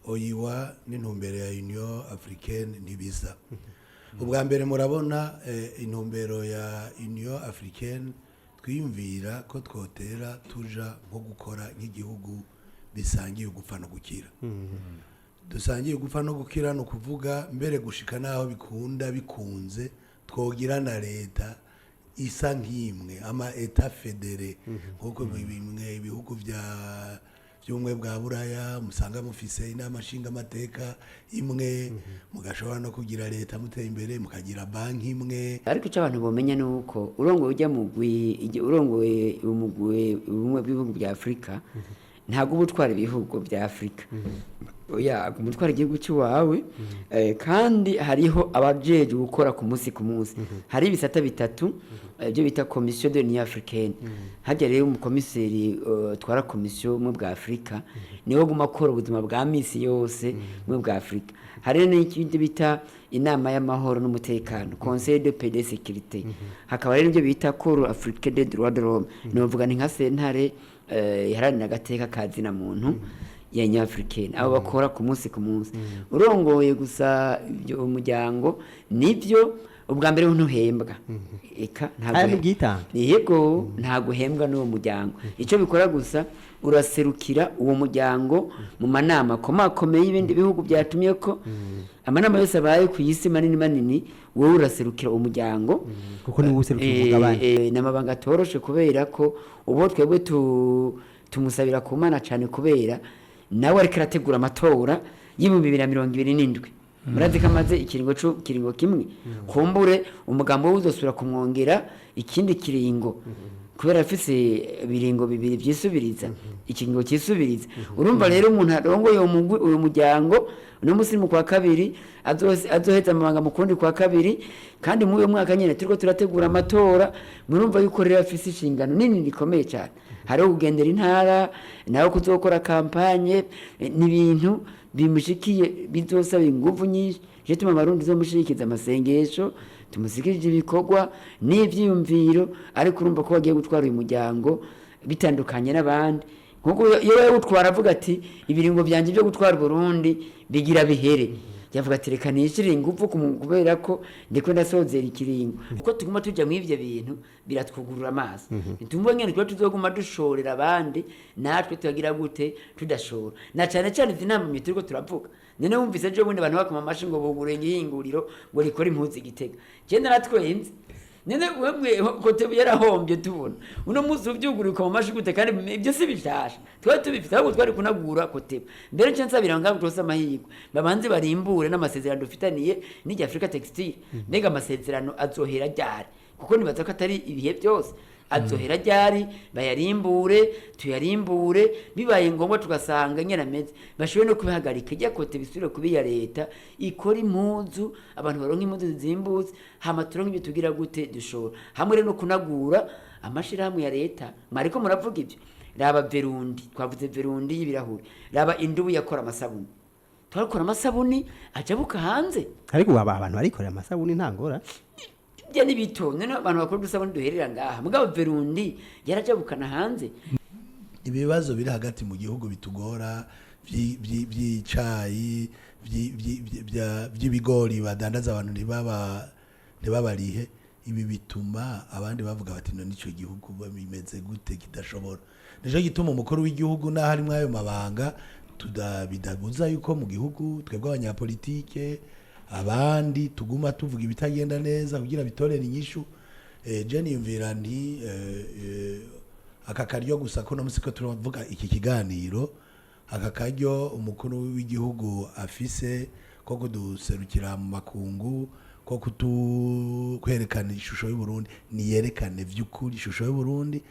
oyiwa n'intumbero ya Union Africaine ntibisa. Ubwa mbere murabona intumbero ya Union Africaine twiyumvira ko twotera tuja nko gukora nk'igihugu bisangiye gupfa no gukira. Dusangiye gupfa no gukira no kuvuga mbere gushika naho bikunda bikunze twogira na leta isa nk'imwe ama etat fédéré nkuko bimwe ibihugu by'umwe bwa Buraya musanga mufise inama nshinga amateka imwe mugashobora no kugira leta muteye imbere mukagira banki imwe. Ariko icyo abantu bomenya nuko urongoye ujya urongoye ubumwe bw'ibihugu bya Afrika ntago ubutwara ibihugu bya Afrika oya umutwara igihugu cy'uwawe kandi hariho abajeje gukora ku munsi hari ibisata bitatu byo bita Commission de l'Union Africaine. Hajya rero umukomiseri twara komisiyo mu bwa Afrika niwe guma akora ubuzima bwa misi yose mu bwa Afrika. Hari n'ikindi bita inama y'amahoro n'umutekano Conseil de paix et de sécurité. Hakaba rero ibyo bita Cour africaine des droits de l'homme novuga ni nka sentare iharanira agateka kazi na muntu ya Union Africaine abo bakora ku munsi urongoye gusa ibyo umuryango nivyo ubwa mbere ntuhembwa eka ntago ntago hembwa n'uwo muryango ico bikora gusa uraserukira uwo muryango mu manama komakomeye y'ibindi bihugu byatumye ko amanama yose abaye ku isi manini wowe uraserukira uwo muryango kuko ni userukira umugabane n'amabanga toroshe kubera ko ubo twebwe tumusabira ku Mana cyane kubera nawe ariko arategura amatora y'2027 murazi kamaze ikiringo kimwe kumbure umugambo w'uzosubira kumwongera ikindi kiringo kubera afise biringo bibiri byisubiriza ikiringo cyisubiriza. Urumva rero umuntu arongoye uyu muryango no musirimu kwa kabiri azoheza amabanga mukundi kwa kabiri kandi mu uyo mwaka nyene turiko turategura amatora murumva yuko rero afise ishingano nini rikomeye cyane hari kugendera intara nawe kuzokora kampanye n'ibintu bimushikiye bizosaba ingufu nyinshi je tuma Barundi zo mushikiza amasengesho tumusikije ibikorwa n'ivyiyumviro ariko urumva ko bagiye gutwara uyu muryango bitandukanye n'abandi nkuko iyo utwara avuga ati ibiringo byanje byo gutwara Burundi bigira bihere yavuga ati reka nishire ingufu kubera ko ndiko ndasozera ikiringo uko tuguma tujya mu ivyo bintu biratwugurura amazi ntumva ngene twa tuzoguma dushorera abandi natwe tugira gute tudashora na cyane cyane inama turiko turavuga nene wumvise ejo bundi abantu bakoma amashi ngo bugure ngihinguriro ngo rikora impuzi Gitega genda natwenze nene wemwe kote yarahombye tubona uno muzi ubyugurika mu mashi gute kandi ibyo si bishasha tubifite ahubwo twari kunagura kote mbere cyo nsabira ngo twose amahirwe babanze barimbure n'amasezerano dufitaniye n'ijya Africa Textile mbega amasezerano azohera ryari kuko nibaza ko atari ibihe byose azohera ryari bayarimbure tuyarimbure bibaye ngombwa tugasanga nyerameze bashobe no kubihagarika ijya kote bisubire kubiya leta ikora impuzu abantu baronka impuzu zizimbutse hama turonka ibyo tugira gute dushora hamwe rero no kunagura amashirahamwe ya leta mariko muravuga ibyo raba Verundi twavuze Verundi y'ibirahuri raba Indubu yakora amasabuni twarakora amasabuni ajabuka hanze ariko abantu barikorera amasabuni ntangora bya nibito none abantu bakora dusabuni duherera ngaha mugabo Verundi yarajabukana hanze. Ibibazo biri hagati mu gihugu bitugora by'icayi by'ibigori badandaza abantu ntibabarihe ibi bituma abandi bavuga bati no nico gihugu bimeze gute kidashobora nico gituma umukuru w'igihugu na hari mwayo mabanga bidabuza yuko mu gihugu twebwe abanyapolitike abandi tuguma tuvuga ibitagenda neza kugira bitorere inyishu Jenny yumvira nti aka karyo gusa ko namusiko turavuga iki kiganiro aka karyo umukuru w'igihugu afise ko kuduserukira mu makungu ko kwerekana ishusho y'u Burundi ni yerekane vy'ukuri ishusho y'u Burundi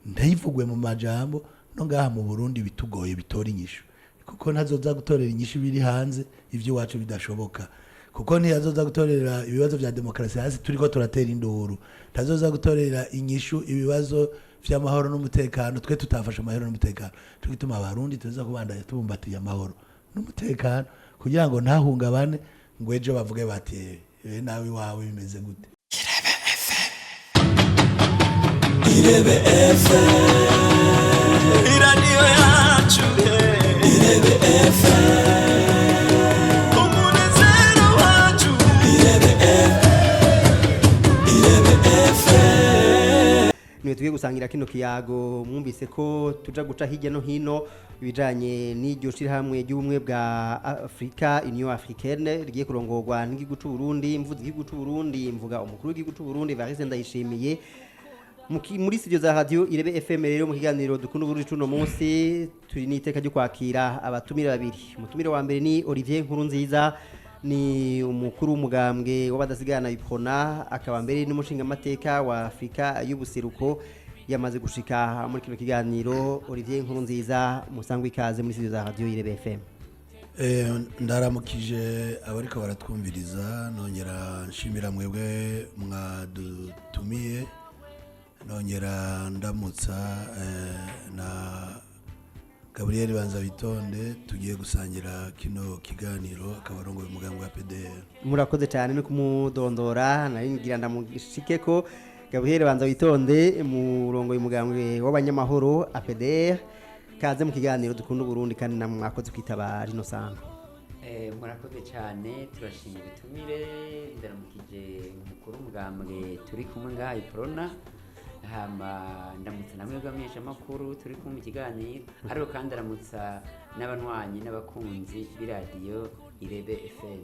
ntayivugwe mu majambo no ngaha mu Burundi bitugoye bitora inyishu kuko ntazoza gutorera inyishu biri hanze ivyo wacu bidashoboka kuko ntiyazoza gutorera ibibazo vya demokrasi hasi turiko turatera induru tazoza gutorera inyishu ibibazo vy'amahoro n'umutekano twe tutafasha amahoro n'umutekano tugituma abarundi tuza kubandanya tubumbatiye amahoro n'umutekano kugira ngo ntahungabane ngo ejo bavuge bati nawe wawe bimeze gute. Irebe FM, iradiyo yacu Irebe FM. tugiye gusangira kino kiyago mwumvise ko tuja guca hirya no hino ibijanye n'iryo shirahamwe ry'ubumwe bwa Afrika Union Africaine rigiye kurongorwa n'igihugu c'u Burundi, mvuze igihugu c'u Burundi mvuga umukuru w'igihugu c'u Burundi Evariste Ndayishimiye. Muri studio za radio Irebe FM rero mu kiganiro dukunda Burundi cuno munsi turi n'iteka ryo kwakira abatumire babiri. Umutumire wa mbere ni Olivier Nkurunziza, ni umukuru w'umugambwe w'abadasigana bipona, akaba mbere n'umushinga amateka wa Afrika y'ubuseruko. Yamaze gushika muri kino kiganiro. Olivier Nkurunziza, musangwe ikaze muri studio za radio Irebe FM. Ndaramukije abariko baratwumviriza, nongera nshimira mwebwe mwadutumiye, nongera ndamutsa na Gabriel Banza Bitonde, tugiye gusangira kino kiganiro akabarongo y'umugambwe wa PDR. Murakoze cyane no kumudondora, naringira ndamushike ko Gabriel Banza Bitonde murongo y'umugambwe w'abanyamahoro APDR. Kaze mu kiganiro dukunda Burundi kandi namwe mwakoze kwitaba rino sanga. Murakoze cyane, turashimira bitumire, ndaramukije umukuru w'umugambwe turi kumwe ngaha iprona, hama ndamutsa namwe bw'amenyesha makuru turi kumwe mu kiganiro, ariko kandi aramutsa n'abanywanyi n'abakunzi b'iradiyo Irebe FM.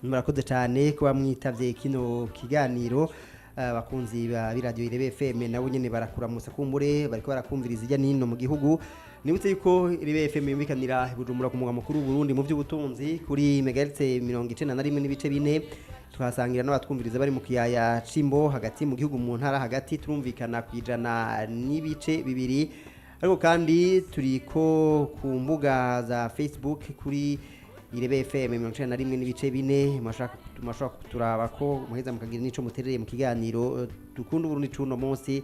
Murakoze cyane kuba mwitavye kino kiganiro. Abakunzi ba b'iradiyo Irebe FM nabo nyene barakuramutsa kumbure bariko barakumviriza ijya nino mu gihugu. Nibutse yuko Irebe FM yumvikanira Bujumbura ku mugwa mukuru Burundi mu by'ubutunzi kuri megahertz 91 n'ibice 4. Tuhasangira n'abatwumviriza bari mu kiyaya Cimbo hagati mu gihugu mu ntara hagati, turumvikana kwijana n'ibice 2. Ariko kandi turiko ku mbuga za Facebook kuri Irebe FM 91 n'ibice 4. Mashaka turaba ko muheza mukagira nico muterereye mu kiganiro dukunda Burundi cuno munsi.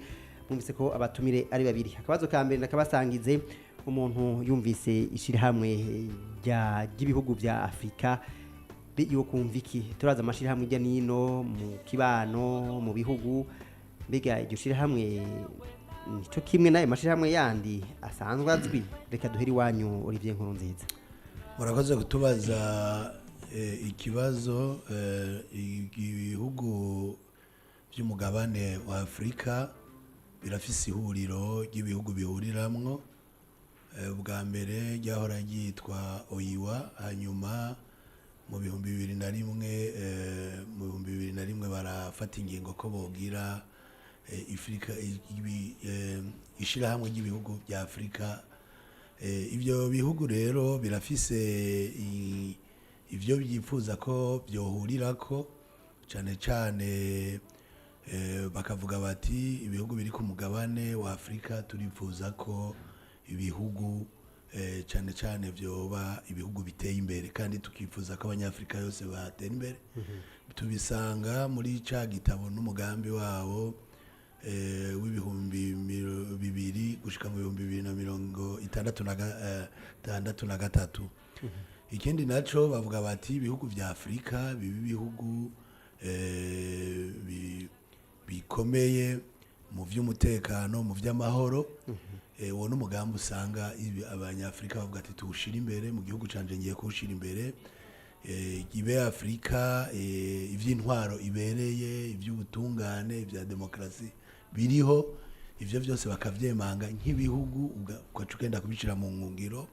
Mwumvise ko abatumire ari babiri. Akabazo ka mbere nakabasangize, umuntu yumvise ishirahamwe ry'ibihugu vya Afrika yo kumviki, turaza amashirahamwe ijya nino mu kibano mu bihugu, mbega iryo shirahamwe nico kimwe nayo mashirahamwe yandi asanzwe azwi? Reka duheri wanyu Olivier Nkurunziza. Murakoze kutubaza ikibazo. Ibihugu by'umugabane wa Afrika birafise ihuriro ry'ibihugu bihuriramwo. Bwa mbere ryahora ryitwa OIWA, hanyuma mu 2001 barafata ingingo ko bogira Afrika ishirahamwe ry'ibihugu bya Afrika. Ibyo bihugu rero birafise ivyo byifuza ko byohurirako, cyane cyane bakavuga bati ibihugu biri ku mugabane wa Afrika turifuza ko ibihugu cyane cyane byoba ibihugu biteye imbere, kandi tukifuza ko abanyafrika yose batera imbere. Tubisanga muri ca gitabo n'umugambi wabo w'ibihumbi 2000 gushika mu 2063. Ikindi naco bavuga bati ibihugu vya Afrika bibi bihugu bikomeye mu vy'umutekano, mu vy'amahoro. Uwo n'umugambi usanga abanyafrika bavuga ati tuwushira imbere, mu gihugu canje ngiye kuwushira imbere. Ibe Afrika ivy'intwaro ibereye, ivy'ubutungane, ivya demokrasi biriho, ivyo byose bakavyemanga nk'ibihugu ugaca ugenda kubishira mu ngungiro.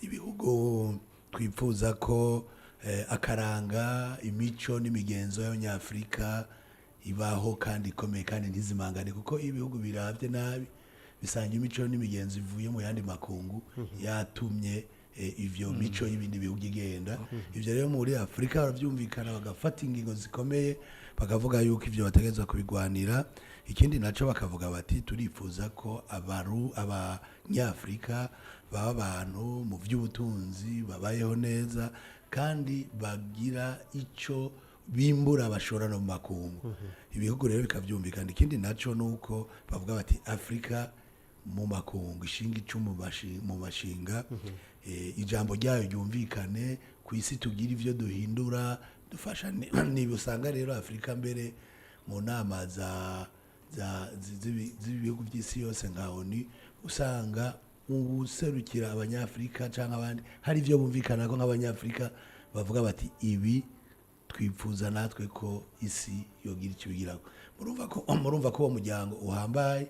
Ibihugu twifuza ko akaranga, imico n'imigenzo y'abanyafrika ibaho kandi ikomeye kandi ntizimangane, kuko ibihugu biravye nabi bisanga imico n'imigenzo ivuye mu yandi makungu yatumye ivyo mico y'ibindi bihugu igenda. Ivyo rero muri Afrika baravyumvikana, bagafata ingingo zikomeye, bakavuga yuko ivyo bategezwa kubigwanira. Ikindi naco bakavuga bati turifuza ko abanyafrika baba abantu mu vy'ubutunzi babayeho neza, kandi bagira ico bimbura bashora no mu makungu. Ibihugu rero bikavyumvikana. Ikindi naco nuko bavuga bati Afrika mu makungu ishinga icumu mu mashinga, ijambo ryayo ryumvikane ku isi, tugira ivyo duhindura dufasha. Usanga rero Afrika mbere mu nama z'ibihugu by'isi yose nka ONU usanga userukira abanyafrika canke abandi hari ivyo bumvikana ko nk'abanyafrika bavuga bati ibi twifuza natwe ko isi yogira icyo bigirako. Murumva ko uwo muryango uhambaye,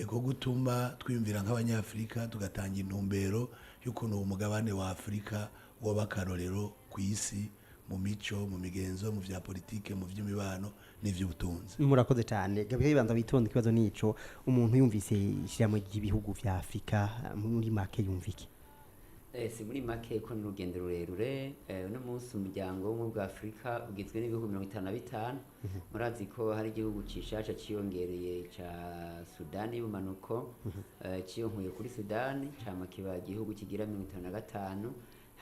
ko gutuma twiyumvira nk'abanyafurika tugatanga intumbero y'ukuntu uwo mugabane wa Afurika woba akarorero ku isi mu mico mu migenzo mu vya politike mu vy'imibano n'ivy'ubutunzi. Murakoze cyane Gabriel Banza bitonda ikibazo nico umuntu yumvise ishyiramo ry'ibihugu vya Afrika muri make yumvike. Si muri make ko n'urugendo rurerure uno munsi umuryango w'ubumwe bwa Afurika ugizwe n'ibihugu 55 murazi ko hari igihugu cishasha ciyongereye ca Sudani y'ubumanuko ciyonkuye kuri Sudani cama kiba igihugu kigira 55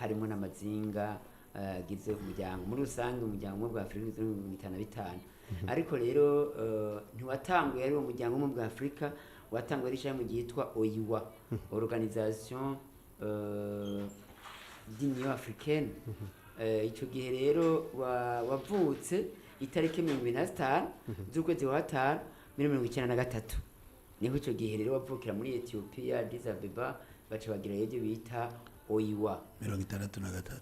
harimo n'amazinga agize umuryango muri rusange umuryango w'ubumwe bwa Afurika ugizwe n'ibihumbi 55 ariko rero ntiwatanguye ari uwo muryango w'ubumwe bwa Afurika watanguye ari ishami ryitwa OIWA Organisation d'Union Africaine. Ico gihe rero wavutse itariki 25 z'ukwezi wa 5 1993 niho ico gihe rero wavukira muri Ethiopia Addis Ababa baca bagira ibyo bita OIWA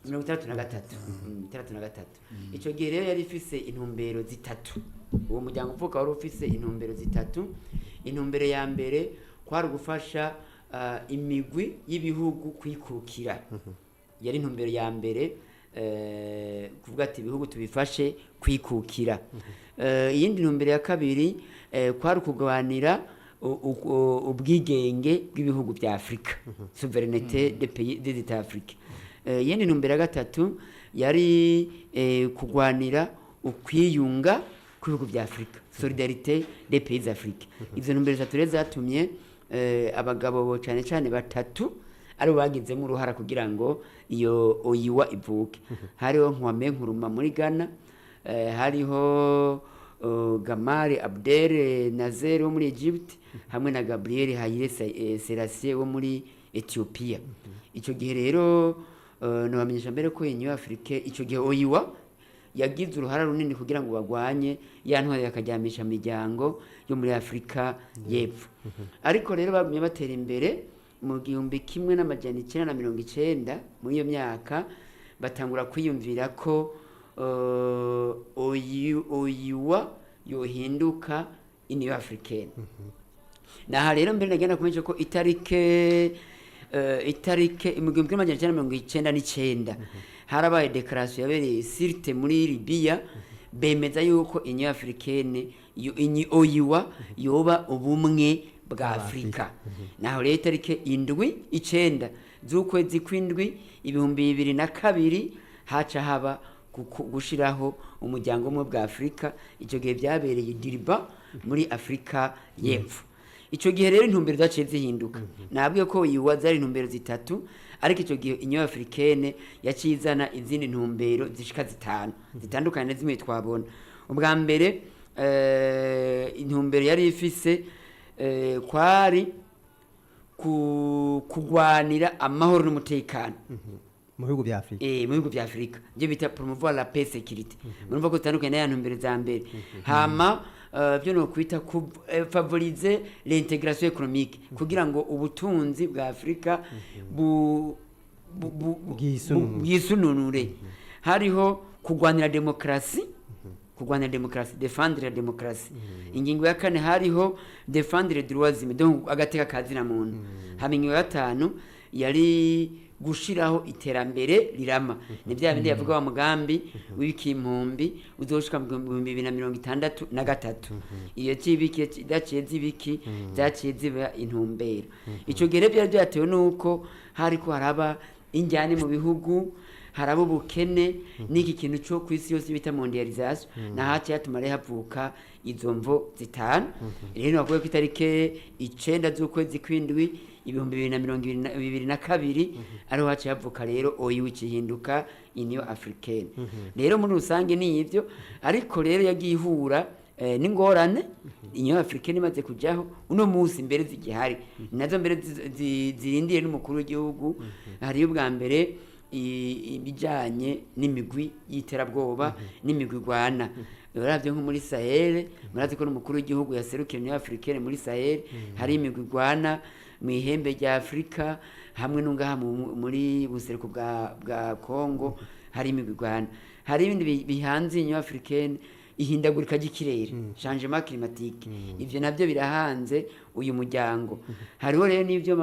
63 ico gihe rero yari ifise intumbero zitatu uwo muryango uvuka wari ufise intumbero zitatu intumbero ya mbere kwari gufasha imigwi y'ibihugu kwikukira yari intumbero ya mbere kuvuga ati ibihugu tubifashe kwikukira iyindi ntumbero ya kabiri kwari kuganira ubwigenge bw'ibihugu bya Afrika souveraineté des pays des États africains iyindi ntumbero ya gatatu yari kugwanira ukwiyunga kw'ibihugu bya Afrika solidarité des pays africains izo ntumbero zitatu rero zatumye abagabo cyane cyane batatu ari bagizemo uruhara kugira ngo iyo OIWA ivuke hariho Kwame Nkrumah muri Ghana hariho Gamal Abdel Nasser wo muri Egypt hamwe na Gabriel Haile Selassie wo muri Ethiopia ico gihe rero no bamenyesha mbere ko Union Africaine ico gihe OIWA yagize uruhara runini kugira ngo bagwanye yantwari yakajyamisha miryango yo muri Afrika y'epfo ariko rero bagumye batera imbere mu 1990 muri iyo myaka batangura kwiyumvira ko OIWA yohinduka Union Africaine naha rero mbere nagenda kumenyesha ko itarike 1999 harabaye declaration yabereye Sirte muri Libya bemeza yuko Union Africaine OIWA yoba ubumwe bwa Afrika naho rero itarike 9 z'ukwezi kw'indwi 2002 haca haba gushiraho umuryango umwe bwa Afrika ico gihe byabereye Diriba muri Afrika y'epfo ico gihe rero intumbero zaciye zihinduka nabwiye ko OIWA zari intumbero zitatu ariko ico gihe Union Africaine yacizana izindi ntumbero zishika zitanu zitandukanye zimwe twabona ubwa mbere intumbero yari ifise kwari kugwanira amahoro n'umutekano mu bihugu bya Afrika mu bihugu bya Afrika byo bita promouvoir la paix sécurité murumva ko tandukanye n'aya ntumbero za mbere hama byo no kwita favoriser l'intégration économique kugira ngo ubutunzi bwa Afrika bwisununure hariho kugwanira demokrasi défendre la démocratie ingingo ya kane hariho défendre les droits humains donc agateka kazina muntu hama ingingo ya gatanu yari gushiraho iterambere rirama ni bya bindi yavuga wa mugambi w'ikimpumbi uzoshika mu 2063 iyo cibiki daciye zibiki zaciye ziba intumbero ico gere bya byatewe nuko hariko haraba injyane mu bihugu harabo bukene niki kintu cyo kwisi yose bita mondialisation na haci yatumare havuka izo mvo zitanu rero nakuye ko itarike 9 z'ukwezi kw'indwi 2022 ariho haci havuka rero OIWA ihinduka Union Africaine rero muri rusange ni ivyo ariko rero yagiye ihura n'ingorane Union Africaine imaze kujaho uno munsi mbere zigihari nazo mbere zirindiye n'umukuru w'igihugu hari ubwa mbere ibijanye n'imigwi y'iterabwoba n'imigwi gwana uravye nko muri Sahel murazi ko n'umukuru w'igihugu yaserukira Union Africaine muri Sahel hari imigwi gwana mu ihembe rya Afrika hamwe n'ungaha muri buseruko bwa Congo hari imigwi gwana hari ibindi bihanze Union Africaine ihindagurika ry'ikirere changement climatique ivyo navyo birahanze uyu muryango hariho rero n'ivyo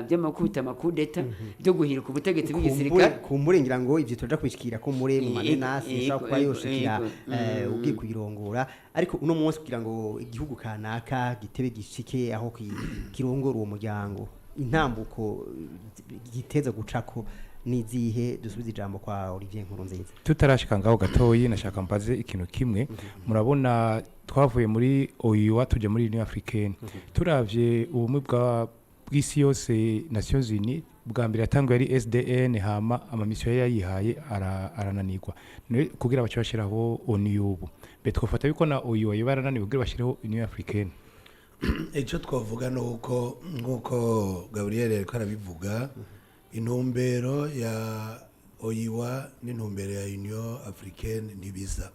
by'amakubita amakudeta byo guhirika ubutegetsi bw'igisirikare kumburengira ngo ivyo tuja kubishikira ko muri mu manenasi ashaka kuba yoshikira ugiye kuyirongora ariko uno munsi kugira ngo igihugu kanaka gitebe gishike aho kirongora uwo muryango intambuko giteza gucako nizihe dusubiza ijambo kwa Olivier Nkurunziza tutarashika ngaho gatoyi nashaka mbaze ikintu kimwe murabona twavuye muri OUA tuje muri Union Africaine turavye ubumwe bw'isi yose Nations Unies bwa mbere yatangwa yari SDN hama amamisyo yayihaye arananirwa kugira bace bashiraho ONU ubu betwofata biko na OUA yabarananiwe kugira bashiraho Union Africaine icyo twavuga nuko nkuko Gabriel ariko arabivuga intumbero ya OUA n'intumbero ya Union Africaine ntibiza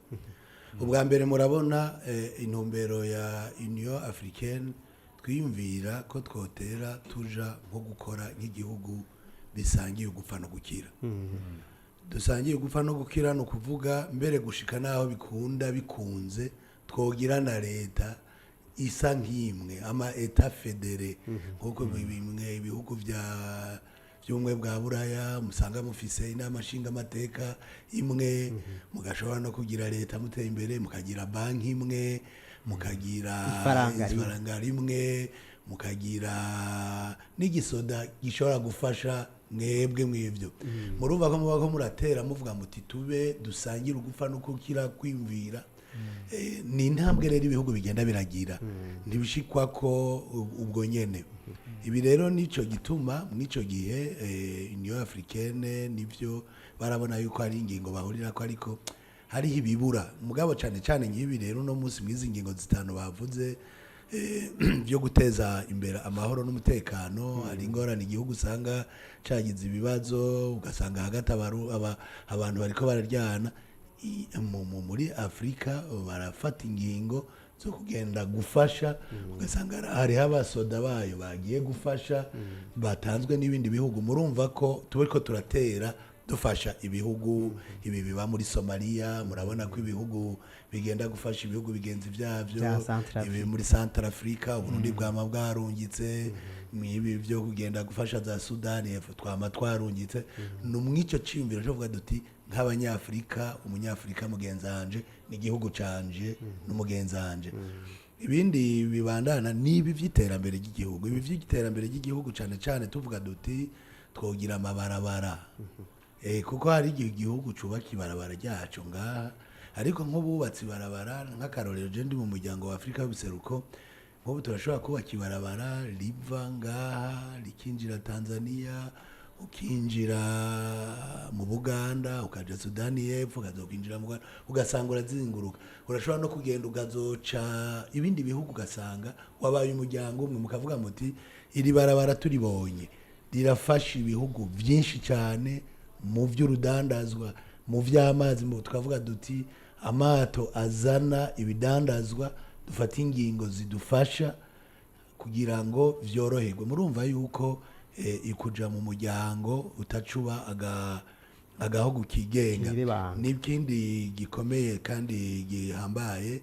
ubwa mbere murabona intumbero ya Union Africaine twiyumvira ko twotera tuja nko gukora nk'igihugu bisangiye gupfa no gukira dusangiye gupfa no gukira no kuvuga mbere gushika naho bikunda bikunze twogira na leta isa nk'imwe ama etat fédéré nkuko bimwe ibihugu by'umwe bwa Buraya musanga mufise inama nshinga amateka imwe mugashobora no kugira leta muteye imbere mukagira banki imwe mukagira ifaranga rimwe mukagira n'igisoda gishobora gufasha mwebwe mw'ivyo murumva ko muba ko muratera muvuga muti tube dusangira ugupfa no kukira kwimvira ni intambwe rero ibihugu bigenda biragira ntibishikwa ko ubwo nyene ibi rero nico gituma mwico gihe Union Africaine nivyo barabona yuko ari ingingo bahurira ko ariko hari ibibura mugabo cyane cyane ngibi rero no munsi mwizi ngingo zitano bavuze byo guteza imbere amahoro n'umutekano hari ingorane igihugu usanga cagize ibibazo ugasanga hagati abantu bariko bararyana muri Afrika barafata ingingo zo kugenda gufasha ugasanga hari abasoda bayo bagiye gufasha batanzwe n'ibindi bihugu murumva ko tubariko turatera dufasha ibihugu ibi biba muri Somalia murabona ko ibihugu bigenda gufasha ibihugu bigenzi byavyo ibi muri Central Africa Burundi bwama bwarungitse ibi byo kugenda gufasha za Sudani twama twarungitse numwico ciyumviro cyo vuga duti nk'abanyafrika umunyafrika mugenzanje n'igihugu canje n'umugenzanje ibindi bibandana nibi vy'iterambere ry'igihugu ibi vy'iterambere ry'igihugu cyane cyane tuvuga duti twogira amabarabara kuko hari igihugu cubaka ibarabara ryacu ngaha ariko nk'ububatsi barabara nk'akarorero je ndi mu muryango wa Afrika y'ubuseruko nk'ubu turashobora kubaka ibarabara riva ngaha rikinjira Tanzania ukinjira mu Buganda ukaja Sudani y'Epfo ukazokinjira mu Rwanda ugasanga urazinguruka urashobora no kugenda ugazoca ibindi bihugu ugasanga wabaye umuryango umwe mukavuga muti iri barabara turibonye rirafasha ibihugu byinshi cyane mu vy'urudandazwa mu vy'amazi mu tukavuga duti amato azana ibidandazwa dufata ingingo zidufasha kugira ngo vyoroherwe murumva yuko ikuja mu muryango utacuba agahugu kigenga n'ikindi gikomeye kandi gihambaye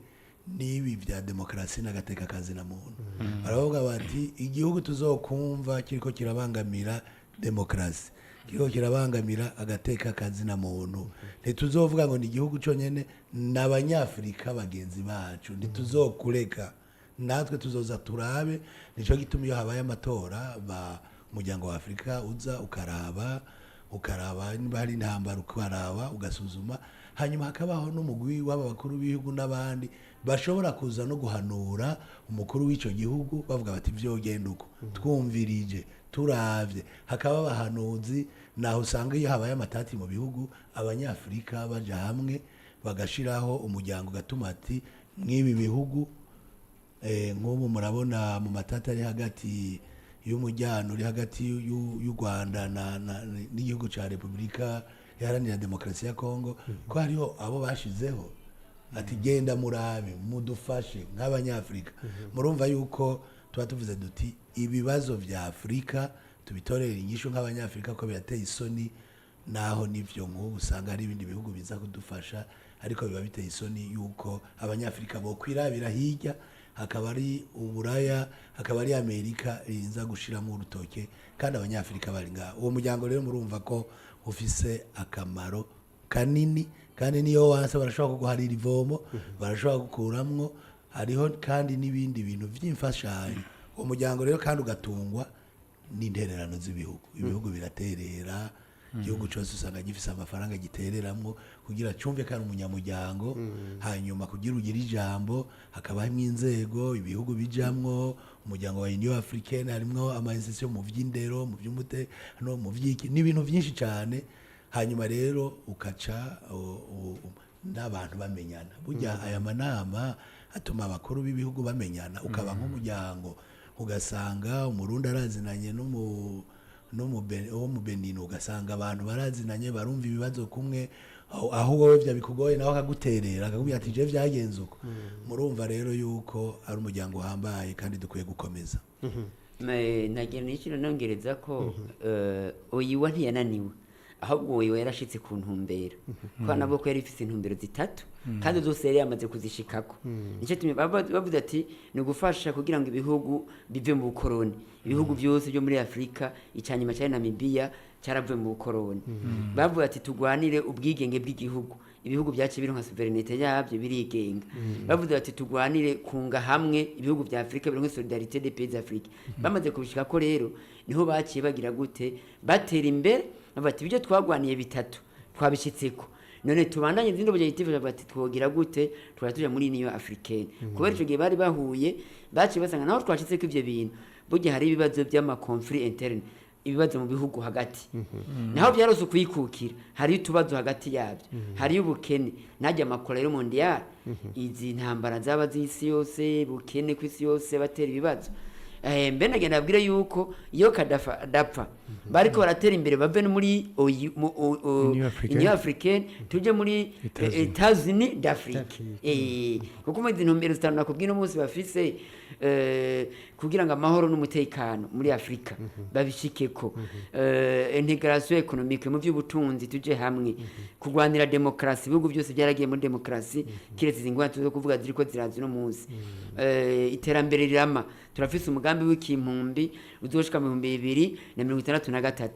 nibi vya demokrasi n'agateka kazi na muntu baravuga bati igihugu tuzokumva kiriko kirabangamira demokrasi kiriko kirabangamira agateka kazi na muntu ntituzovuga ngo ni igihugu cyonyene n'abanyafrika bagenzi bacu ntituzokureka natwe tuzoza turabe nico gituma iyo habaye amatora umuryango wa Afrika uza ukaraba niba hari intambara ukaraba ugasuzuma hanyuma hakabaho n'umugwi w'aba bakuru b'ibihugu n'abandi bashobora kuza no guhanura umukuru w'ico gihugu bavuga bati vyogenda uko twumvirije turavye hakaba abahanuzi naho usanga iyo habaye amatati mu bihugu abanyafrika baja hamwe bagashiraho umuryango gatuma ati mwibi bihugu nk'ubu murabona mu matati ari hagati y'umujyano uri hagati y'u Rwanda n'igihugu ca Republika Iharanira Demokarasi ya Kongo ko hariho abo bashizeho ati genda murabe mudufashe nk'abanyafrika murumva yuko tuba tuvuze duti ibibazo vya Afrika tubitorera inyishu nk'abanyafrika ko birateye isoni naho nivyo nk'ubu usanga hari ibindi bihugu biza kudufasha ariko biba biteye isoni yuko abanyafrika bokwirabira hirya hakaba ari uburaya hakaba ari Amerika inza gushiramo urutoke kandi abanyafrika bari ngaho. Uwo muryango rero murumva ko ufise akamaro kanini kandi niyo wanse barashobora kuguharira ivomo barashobora gukuramwo hariho kandi n'ibindi bintu vy'imfashanyo. Uwo muryango rero kandi ugatungwa n'intererano z'ibihugu, ibihugu biraterera igihugu cyose usanga gifise amafaranga gitereramwo kugira cyumve kandi umunyamuryango hanyuma kugira ugira ijambo hakaba hamwe inzego ibihugu bijamwo umuryango wa Union Africaine harimwo ama institution mu vy'indero mu vy'umute no mu vy'iki n'ibintu byinshi cyane hanyuma rero ukaca n'abantu bamenyana burya aya manama atuma abakuru b'ibihugu bamenyana ukaba nk'umuryango ugasanga umurundi arazinanye no mu Benin ugasanga abantu barazinanye barumva ibibazo kumwe aho wowe vya bikugoye naho akaguterera akakubwira ati je vyagenze uko murumva rero yuko ari umuryango uhambaye kandi dukwiye gukomeza. nagira n'ikino nongereza ko oyiwa ntiyananiwe ahubwo oyiwa yarashitse ku ntumbero ko nabwo ko yari ifise intumbero zitatu kandi zose yari yamaze kuzishikako nicyo tumye bavuze ati ni gufasha kugira ngo ibihugu bive mu bukoroni ibihugu byose byo muri Afrika icanyuma cyane Namibia cyaravuye mu bukoroni bavuga ati tugwanire ubwigenge bw'igihugu ibihugu byacu biri nka sovereignty yabyo birigenga bavuze ati tugwanire kunga hamwe ibihugu bya Afrika biri nka solidarité des pays d'Afrique bamaze kubishika ko rero niho baciye bagira gute batera imbere bati ibyo twagwaniye bitatu twabishitseko none tubandanye izindi objective bati twogira gute twatuje muri Union Africaine kubera ico gihe bari bahuye baciye basanga naho twashitseko ivyo bintu burya hari ibibazo by'ama conflit interne ibibazo mu bihugu hagati naho byarose kwikukira hari utubazo hagati yabyo hari ubukene najya amakorero mondial izi ntambara zaba z'isi yose bukene kw'isi yose batera ibibazo mbe nagenda abwire yuko iyo Kadafa adapfa bariko baratera imbere bave muri Union Africaine tuje muri États-Unis d'Afrique kuko mu ntumbero zitanu nakubwira umunsi bafise kugira ngo amahoro n'umutekano muri Afrika babishikeko intégration économique mu by'ubutunzi tuje hamwe kugwanira demokrasi ibihugu byose byaragiye muri demokrasi kiretse zingwa tuzo kuvuga ziriko zirazi no munsi iterambere rirama turafise umugambi w'ikimpumbi uzoshika mu 2063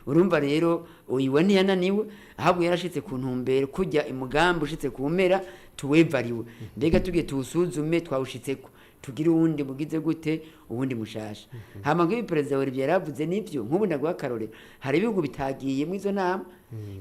urumva rero uyiwe ntiyananiwe ahubwo yarashitse ku ntumbero kujya umugambi ushitse kumera tuwevariwe mbega tugiye tusuzume twawushitseko tugira uwundi mugize gute uwundi mushasha hama ngo president wa Libya yaravuze nivyo nk'ubu ndagwa karore hari ibihugu bitagiye mu izo nama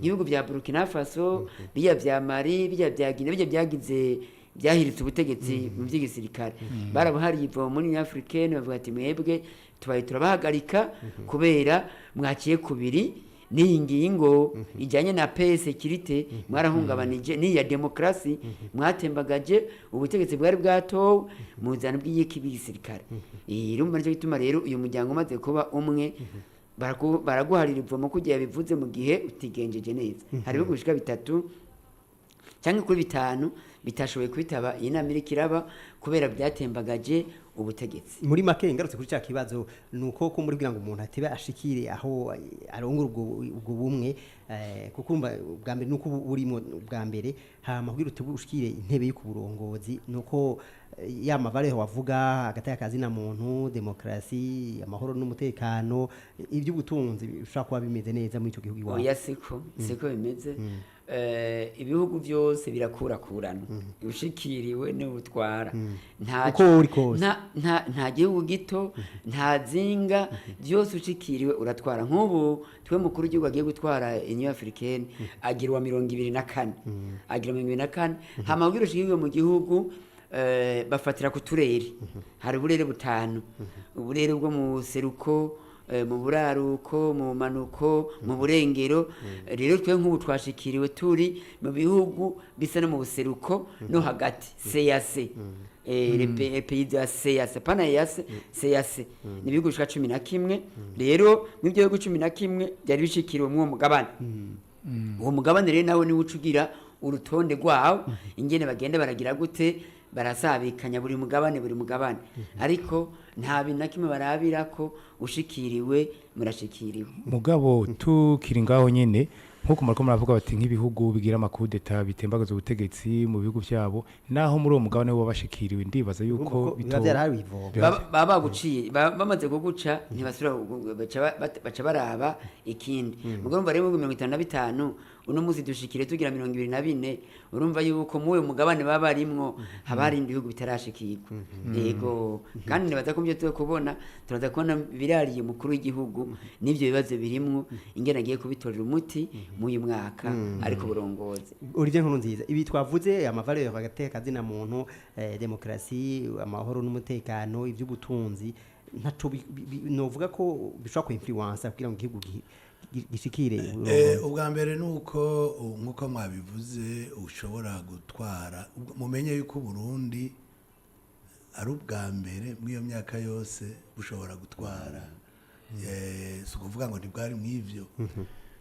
ibihugu bya Burkina Faso biya bya Mali biya bya Guinea biya byagize byahiritse ubutegetsi mu by'igisirikare barabuhariye ivo muri Africaine bavuga ati mwebwe tubaye turabahagarika kubera mwakiye kubiri n'iyi ngingo ijyanye na paix sécurité mwarahungabanije n'iya demokrasi mwatembagaje ubutegetsi bwari bwatowe muzana bw'iki b'igisirikare irumva nicyo gituma rero uyu muryango umaze kuba umwe baraguharira ivomo kugira bivuze mu gihe utigenjeje neza hari ibihugu bishika bitatu cyangwa kuri bitanu bitashoboye kwitaba iyi nama iriko iraba kubera byatembagaje ubutegetsi muri make ngarutse kuri cya kibazo nuko ko muri kugira ngo umuntu atibe ashikire aho arongora ubwo bumwe kuko bwa mbere nuko burimo bwa mbere hama kugira ushikire intebe yo kuburongozi nuko ya mavare wavuga hagati y'akazi na muntu demokrasi amahoro n'umutekano iby'ubutunzi bishobora kuba bimeze neza muri icyo gihugu iwawe oya siko bimeze ibihugu byose birakurakurana ushikiriwe n'ubutwara nta gihugu gito nta zinga byose ushikiriwe uratwara nk'ubu twe mukuru w'igihugu agiye gutwara Union Africaine agira wa 24 hama kugira ushikiriwe mu gihugu bafatira ku turere hari uburere butanu uburere bwo mu seruko mu buraruko mu manuko mu burengero rero twe nk'ubu twashikiriwe turi mu bihugu bisa no mu buseruko no hagati CAC les pays de CAC pana yase CAC ni bihugu bishika 11 rero mu byo bihugu 11 byari bishikiriwe mu mugabane uwo mugabane rero nawe ni ucugira urutonde rwawo ingene bagenda baragira gute barasabikanya buri mugabane ariko nta bintu nakimwe barabira ko ushikiriwe murashikiriwe mugabo tukiri ngaho nyene nk'uko muriko muravuga bati nk'ibihugu bigira amakudeta bitembagaza ubutegetsi mu bihugu byabo naho muri uwo mugabane wo bashikiriwe ndibaza yuko biba byarahari ivomo baba baguciye bamaze kuguca ntibasubira baca baraba ikindi mugomba rero mu 55 uno muzi dushikire tugira 24 urumva yuko muwe mugabane baba barimwo haba hari ibihugu bitarashikirwa yego kandi nibaza ko byo tuwe kubona turaza kubona birariye mukuru w'igihugu n'ivyo bibazo birimwo ingena agiye kubitorera umuti mu uyu mwaka ariko burongozi Olivier Nkurunziza ibi twavuze amavaleur agateka zina muntu demokrasi amahoro n'umutekano ivy'ubutunzi ntaco novuga ko bishobora ku influence kugira ngo igihugu gishikire ubwa mbere nuko nkuko mwabivuze ushobora gutwara mumenye yuko Burundi ari ubwa mbere muri iyo myaka yose bushobora gutwara si ukuvuga ngo ntibwari mw'ivyo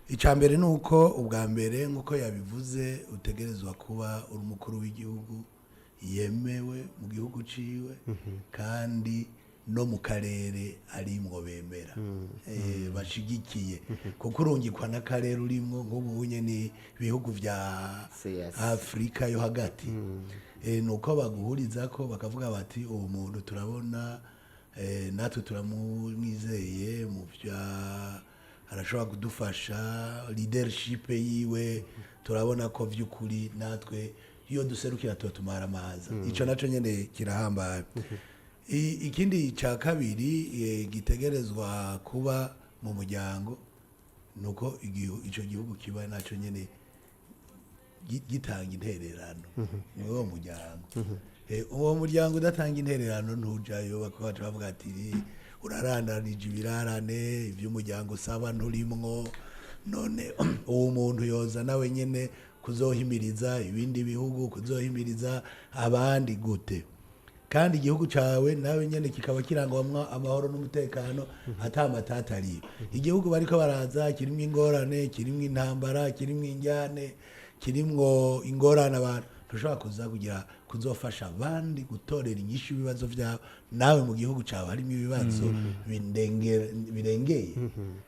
icambere nuko ubwa mbere nkuko yabivuze utegerezwa kuba uri umukuru w'igihugu yemewe mu gihugu ciwe kandi no mu karere arimwo bemera bashigikiye kuko urungikwa n'akarere urimwo nk'ubu nyene ibihugu vya Afrika yo hagati nuko baguhuriza ko bakavuga bati uwo muntu turabona natwe turamwizeye mu vya arashobora kudufasha leadership yiwe turabona ko vy'ukuri natwe iyo duserukira tubatumara amaza ico naco nyene kirahambaye ikindi ca kabiri gitegerezwa kuba mu muryango nuko ico gihugu kiba naco nyene gitanga intererano ni wo muryango uwo muryango udatanga intererano ntujayo bakabaca bavuga ati urarandanije ibirarane ivy'umuryango usaba nturimwo none uwo muntu yoza nawe nyene kuzohimiriza ibindi bihugu kuzohimiriza abandi gute kandi igihugu cawe nawe nyene kikaba kirangwamwa amahoro n'umutekano atamatata ari igihugu bariko baraza kirimwo ingorane kirimwo intambara kirimwo injyane kirimwo ingorane abantu tushobora kuza kugira kuzofasha abandi gutorera inyishu ibibazo vyabo nawe mu gihugu cawe harimo ibibazo birengeye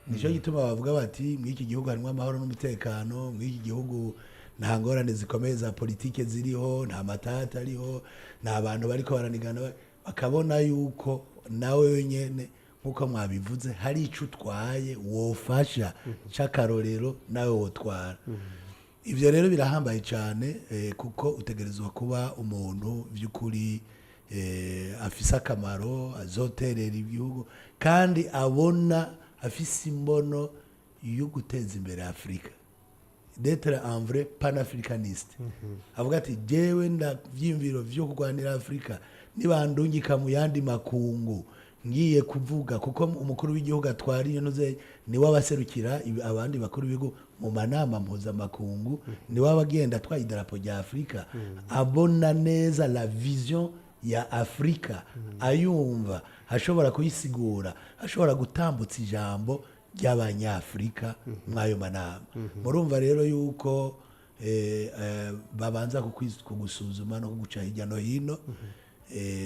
nico gituma bavuga bati mw'iki gihugu harimo amahoro n'umutekano mw'iki gihugu nta ngorane zikomeye za politike ziriho nta matata ariho nta bantu bariko baranigana bakabona yuko nawe wenyene nkuko mwabivuze hari ico utwaye wofasha c'akarorero nawe wotwara ivyo rero birahambaye cyane kuko utegerezwa kuba umuntu vy'ukuri afise akamaro azoterera igihugu kandi abona afise imbono yo guteza imbere Afrika d'être un vrai panafricaniste avuga ati jewe ndavyimviro vyo kurwanira Afrika nibandungika mu yandi makungu ngiye kuvuga kuko umukuru w'igihugu atwariye noze ni wabaserukira abandi bakuru b'igihugu mu manama mpuzamakungu ni wabagenda atwaye idarapo rya Afrika abona neza la vision ya Afrika ayumva ashobora kuyisigura ashobora gutambutsa ijambo ry'abanyafrika mwayo manama murumva rero yuko babanza kugusuzuma no kuguca hirya no hino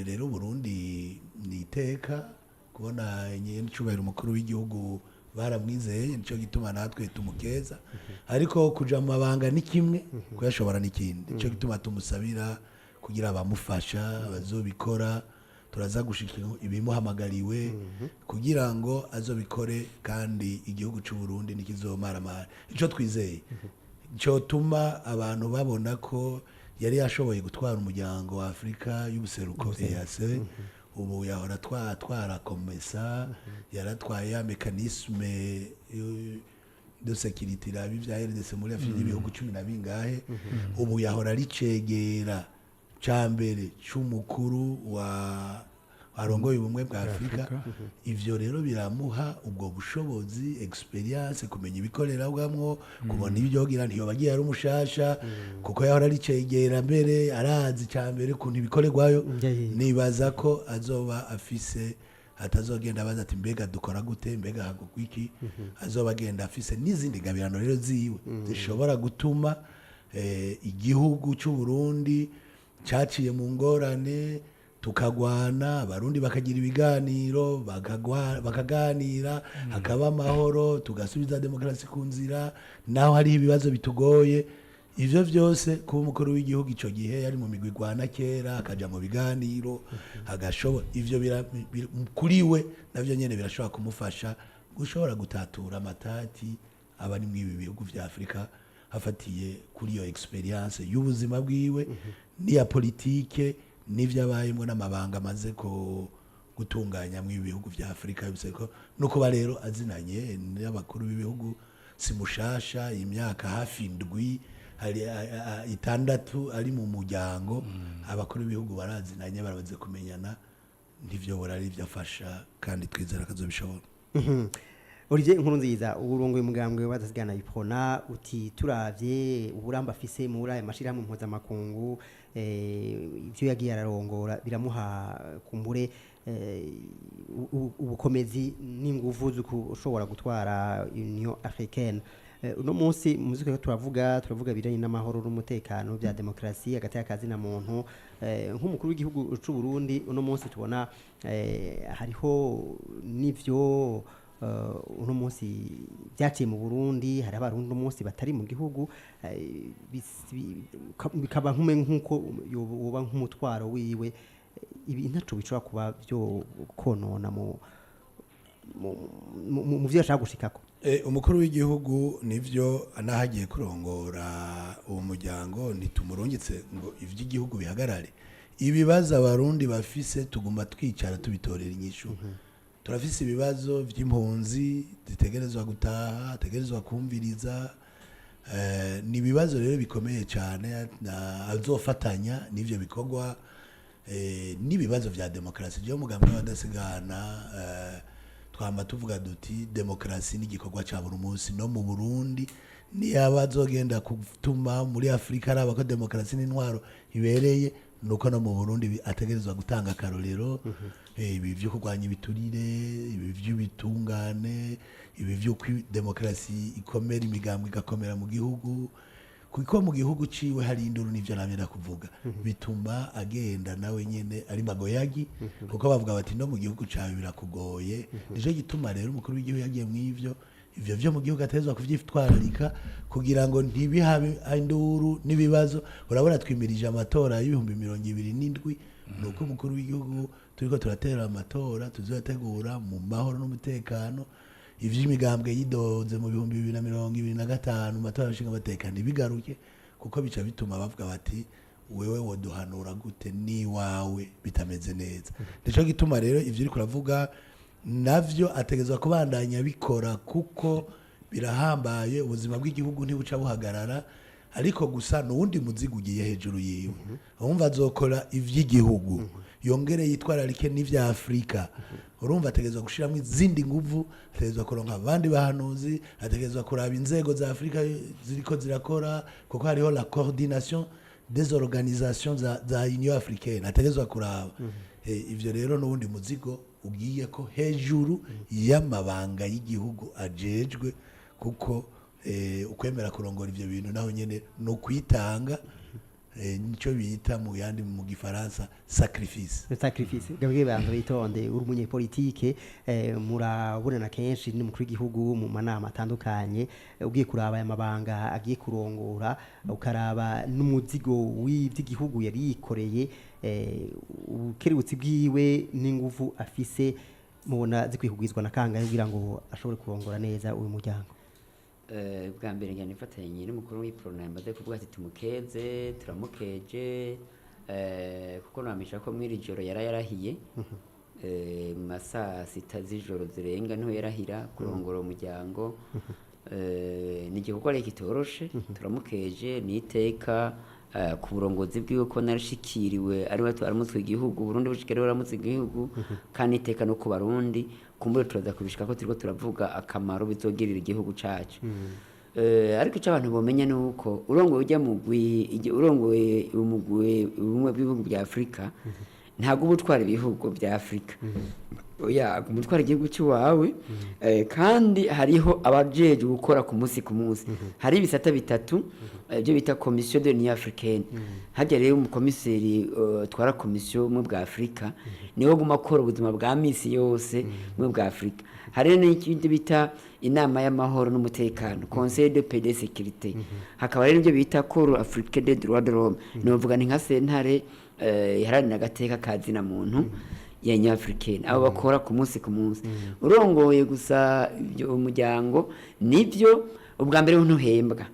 rero Burundi niteka kubona nyene umukuru w'igihugu baramwizeye nico gituma natwe tumukeza ariko kuja mu mabanga ni kimwe kuyashobora n'ikindi nico gituma tumusabira kugira abamufasha bazobikora turaza gushikira ibimuhamagariwe kugira ngo azobikore kandi igihugu cy'u Burundi nikizomaramara ico twizeye cyo tuma abantu babona ko yari yashoboye gutwara umuryango wa Afrika y'ubuseruko EAC ubu yahora twara komesa yaratwaye ya mekanisme de sécurité rabi vya RDC muri Afrika ibihugu 10 na bingahe ubu yahora ricegera cambere c'umukuru wa arongoye ubumwe bwa Afrika ivyo rero biramuha ubwo bushobozi experience kumenya ibikorera bwamwo kubona ibyo gira ntiyo bagiye ari umushasha kuko yahora ari cegera mbere arazi cambere kuntu ibikorerwayo nibaza ko azoba afise atazogenda baza ati mbega dukora gute mbega hagugwiki azoba agenda afise n'izindi gabirano rero ziwe zishobora gutuma igihugu cy'u Burundi cyaciye mu ngorane tukagwana abarundi bakagira ibiganiro bakaganira hakaba amahoro tugasubiza demokarasi ku nzira naho hari ibibazo bitugoye ivyo vyose kuba umukuru w'igihugu ico gihe yari mu migwi igwana kera akaja mu biganiro agashobora ivyo kuriwe navyo nyene birashobora kumufasha gushobora gutatura amatati abari mu ibi bihugu vya Afrika hafatiye kuri iyo experience y'ubuzima bwiwe n'iya politike n'ivyabayemwe n'amabanga amaze ko gutunganya mu bihugu vya Afrika biseko no kuba rero azinanye n'abakuru b'ibihugu simushasha imyaka hafi ndwi hari 6 ari mu muryango abakuru b'ibihugu barazinanye barabaze kumenyana ndivyo borari vyafasha kandi twizera kazobishobora Olivier Nkurunziza uburongo y'umugambwe w'abadasigana ipona uti turavye uburamba afise muri aya mashirahamwe mpuzamakungu ivyo yagiye ararongora biramuha kumbure ubukomezi n'inguvu zo ushobora gutwara Union Africaine uno munsi muziko turavuga bijanye n'amahoro n'umutekano bya demokrasi hagati y'akazi na muntu nk'umukuru w'igihugu c'u Burundi uno munsi tubona hariho n'ivyo uno munsi byaciye mu Burundi hari abarundi uno munsi batari mu gihugu bikaba nk'uko yoba nk'umutwaro wiwe ibi ntaco bishobora kuba byo konona mu vyo ashaka gushikako umukuru w'igihugu nivyo anahagiye kurongora uwo muryango nitumurungitse ngo ivy'igihugu bihagarare ibibazo abarundi bafise tuguma twicara tubitorera inyishu turafise ibibazo vy'impunzi zitegerezwa gutaha ategerezwa kumviriza ni ibibazo rero bikomeye cyane azofatanya n'ivyo bikorwa n'ibibazo vya demokrasi byo mugambwe w'abadasigana twama tuvuga duti demokrasi n'igikorwa ca buri munsi no mu Burundi ni abazogenda gutuma muri Afrika araba ko demokrasi n'intwaro ibereye nuko no mu Burundi ategerezwa gutanga karorero ibi byo kurwanya ibiturire ibi by'ubitungane ibi byo demokrasi ikomera imigambwe igakomera mu gihugu kuko mu gihugu ciwe hari induru n'ivyo namera kuvuga bituma agenda nawe nyene ari magoyagi kuko bavuga bati no mu gihugu cawe birakugoye nico gituma rero umukuru w'igihugu yagiye mu ivyo byo mu gihugu atezwa kuvyitwararika kugira ngo ntibihabe induru n'ibibazo urabona twimirije amatora y'ibihumbi 2027 nuko umukuru w'igihugu turiko turatera amatora tuzotegura mu mahoro n'umutekano ivy'imigambwe yidoze mu 2025 matora nshinga batekana bigaruke kuko bica bituma bavuga bati wewe woduhanura gute ni wawe bitameze neza nico gituma rero ivyo uri kuravuga navyo ategezwa kubandanya bikora kuko birahambaye ubuzima bw'igihugu ntibuca buhagarara ariko gusa nuwundi muzigo ugiye hejuru yiwe urumva azokora ivy'igihugu yongere yitwararike n'ivya Afrika urumva ategezwa gushiramo izindi nguvu ategezwa kuronka abandi bahanuzi ategezwa kuraba inzego za Afrika ziriko zirakora kuko hariho la coordination des organisations za Union Africaine ategezwa kuraba ivyo rero nuwundi muzigo ugiye ko hejuru y'amabanga y'igihugu ajejwe kuko ukwemera kurongora ivyo bintu naho nyene no kwitanga nico bita mu yandi mu gifaransa sacrifice gabwe bantu bitonde uri umunyepolitike murabonana kenshi n'umukuru w'igihugu mu manama atandukanye ugiye kuraba aya mabanga agiye kurongora ukaraba n'umuzigo w'igihugu yari yikoreye ukeributsi bwiwe n'inguvu afise mubona zikwihugizwa na kangahe kugira ngo ashobore kurongora neza uyu muryango bwa mbere njyana ifatanye n'umukuru w'iprona yamaze kuvuga ati tumukeze turamukeje kuko namisha ko mwiri joro yarahiye mu masaa 6 z'ijoro zirenga niho yarahira kurongora umuryango ni igikorwa rero kitoroshe turamukeje niteka ku burongozi bwiwe ko narashikiriwe ari we aramutse igihugu Burundi bushikere aramutse igihugu kandi iteka no ku barundi kumbure turaza kubishika ko turiko turavuga akamaro bizogirira igihugu cacu ariko icyo abantu bomenya nuko urongoye ujya urongoye umugwi ubumwe bw'ibihugu bya Afrika ntago ubutwara ibihugu bya Afrika oya kumutwara igihugu cy'iwawe kandi hariho abajeje gukora ku munsi ku munsi hari ibisata bitatu byo bita komisiyo de l'Union africaine hajya rero umukomiseri twara komisiyo mu bwa Afrika niwe guma akora ubuzima bwa misi yose mu bwa Afrika hari n'ikindi bita inama y'amahoro n'umutekano conseil de paix et de sécurité hakaba rero ibyo bita cour africaine des droits de l'homme novuga ni nka sentare iharanira agateka kazina muntu ya nyafrikeni abo bakora ku munsi ku munsi urongoye gusa ibyo umuryango nibyo ubwa mbere ntuhembwa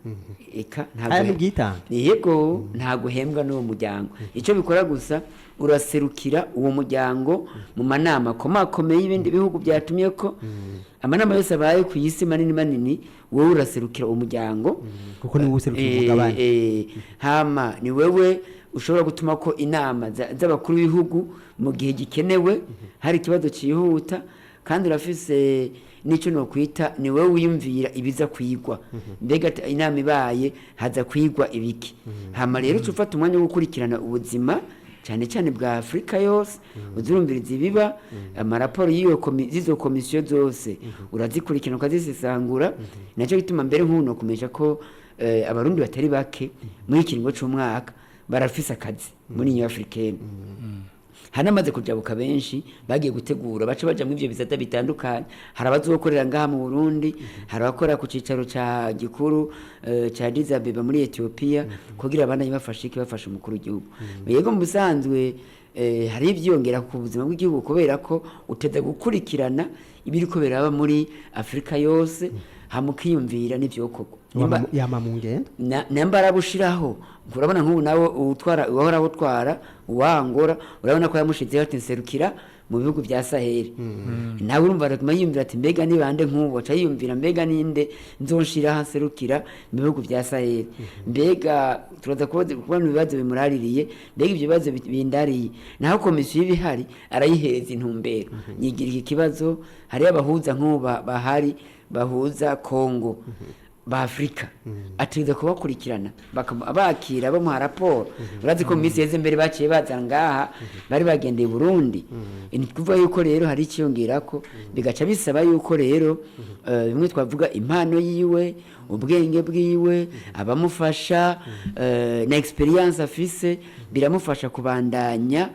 eka yego ntago hembwa n'uwo muryango icyo bikora gusa uraserukira uwo muryango mu manama komakomeye y'ibindi bihugu byatumye ko amanama yose abaye ku isi manini wowe uraserukira umuryango kuko ni userukira umugabane hama ni wewe ushobora gutuma ko inama z'abakuru b'ibihugu mu gihe gikenewe hari ikibazo cyihuta kandi urafise n'icyo no kwita ni wowe wiyumvira ibiza kwigwa mbega inama ibaye haza kwigwa ibiki hama rero ufata umwanya wo gukurikirana ubuzima cyane cyane bwa Afrika yose uzurumviriza ibiba amaraporo y'izo komisiyo zose urazikurikirana ukazisesangura nacyo gituma mbere nk'uno kumesha ko abarundi batari bake muri kiringo cy'umwaka barafise akazi muri Union Africaine hanamaze kujabuka benshi bagiye gutegura baca baja mu ivyo bisata bitandukanye hari abazokorera ngaha mu Burundi hari abakora ku cicaro ca gikuru ca Addis Abeba muri Ethiopia kugira abana bafashe umukuru w'igihugu yego mu busanzwe hari ivyongera ku buzima bw'igihugu kubera ko uteze gukurikirana ibiriko biraba muri Afrika yose hamukiyumvira n'ivyokoko yama mu ngendo nambara bushiraho urabona nk'ubu nawe utwara uhora utwara uwangora urabona ko yamushize ati nserukira mu bihugu bya Sahel nawe urumva ratuma yumvira ati mbega ni bande nk'ubu aca yumvira mbega ninde nzonshira haserukira mu bihugu bya Sahel mbega turaza kubona ibibazo bimuraririye mbega ibyo bibazo bindariye naho komisiyo ibihari arayihereza intumbero nyigira iki kibazo hari abahuza nk'ubu bahari bahuza Kongo ba Afrika atiza kubakurikirana bakira bamuha raporo urazi ko misi yeze mbere baciye bazana ngaha bari bagendeye Burundi ni kuvuga yuko rero hari ikiyongerako bigaca bisaba yuko rero bimwe twavuga impano yiwe ubwenge bwiwe abamufasha na experience afise biramufasha kubandanya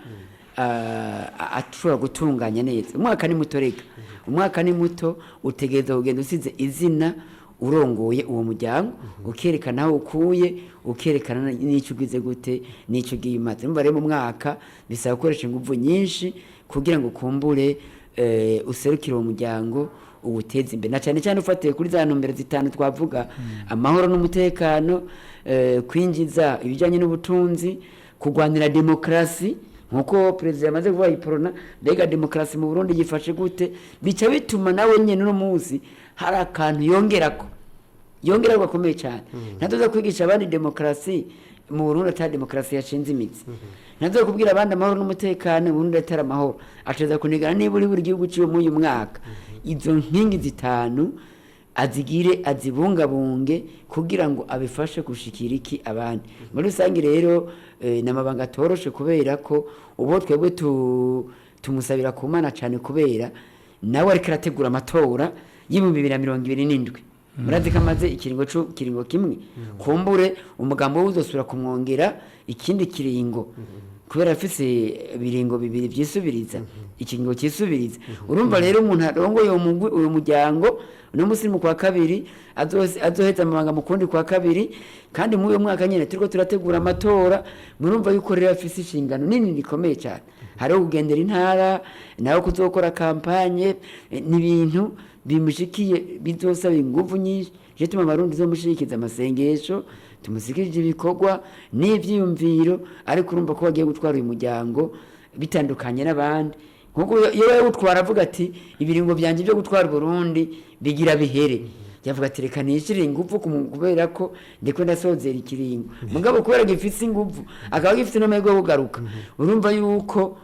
ashobora gutunganya neza umwaka ni muto reka umwaka ni muto utegereza kugenda usize izina urongoye uwo muryango ukerekana aho ukuye ukerekana n'icyo ugize gute n'icyo ugiye umaze numva rero mu mwaka bisaba gukoresha ingufu nyinshi kugira ngo kumbure userukire uwo muryango uwuteze imbere na cyane cyane ufatiye kuri za ntumbero zitanu twavuga amahoro n'umutekano kwinjiza ibijyanye n'ubutunzi kurwanira demokarasi nkuko perezida yamaze kuvuga iporona mbega demokarasi mu Burundi yifashe gute bica bituma nawe nyene no munsi hari akantu yongerako gakomeye cyane ntadoza kwigisha abandi demokarasi mu Burundi atari demokarasi yashinze imizi ntadoza kubwira abandi amahoro n'umutekano mu Burundi atari amahoro ateza kunigana niba uri buri gihugu cyo mu uyu mwaka izo nkingi zitanu azigire azibungabunge kugira ngo abifashe gushikira iki abandi muri rusange rero namabanga toroshe kubera ko ubo twebwe tumusabira ku Mana cyane kubera nawe ariko arategura amatora y'ibihumbi 2027 murazi kamaze ikiringo kimwe kumbure umugambo uzosura kumwongera ikindi kiringo kubera afise biringo bibiri byisubiriza ikiringo cyisubiriza urumva rero umuntu arongo uyu muryango no musirimu kwa kabiri azoheza amabanga mu kundi kwa kabiri kandi mu uyu mwaka nyene turiko turategura amatora murumva yuko rero afise ishingano nini rikomeye cyane hari kugendera intara nawe kuzokora kampanye n'ibintu bimushikiye bizosaba ingufu nyinshi je tuma abarundi zomushikiza amasengesho tumusikirije ibikorwa n'ivyiyumviro ariko urumva ko bagiye gutwara uyu muryango bitandukanye n'abandi nkuko yewe utwara avuga ati ibiringo byanje byo gutwara Burundi bigira bihere yavuga ati reka nishire ingufu kubera ko ndiko ndasozera ikiringo mugabo kubera gifise ingufu akaba gifise n'amahirwe yo kugaruka urumva yuko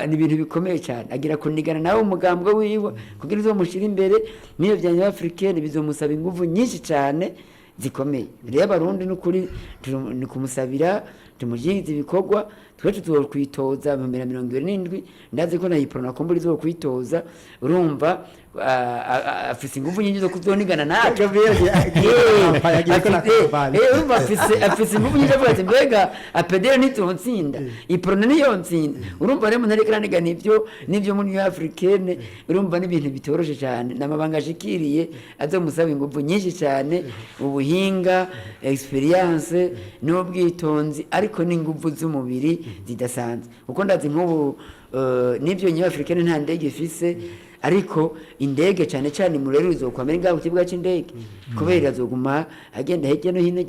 ni ibintu bikomeye cyane agira kunigana nawe umugambwe wiwe kugira izo mushira imbere niyo byanye Africaine bizomusaba ingufu nyinshi cyane zikomeye rero abarundi n'ukuri ni kumusabira tumujize ibikorwa twese tuzokwitoza mu 2027 ndazi ko na iprona komburi zo kwitoza urumva afise ingufu nyinshi zo kuzonigana naco urumva afise ingufu nyinshi avuga ati mbega apedere nitonsinde iprona niyo ntsinda urumva rero umuntu ariko aranigana nivyo muri africaine urumva n'ibintu bitoroshe cyane namabanga ashikiriye azomusaba ingufu nyinshi cyane ubuhinga experience n'ubwitonzi ariko n'ingufu z'umubiri zidasanzwe uko ndazi nk'ubu n'ibyo nyine africaine nta ndege ifise ariko indege cyane cyane murero izokwamera ngaho kibuga cy'indege kubera azoguma agenda hirya no hino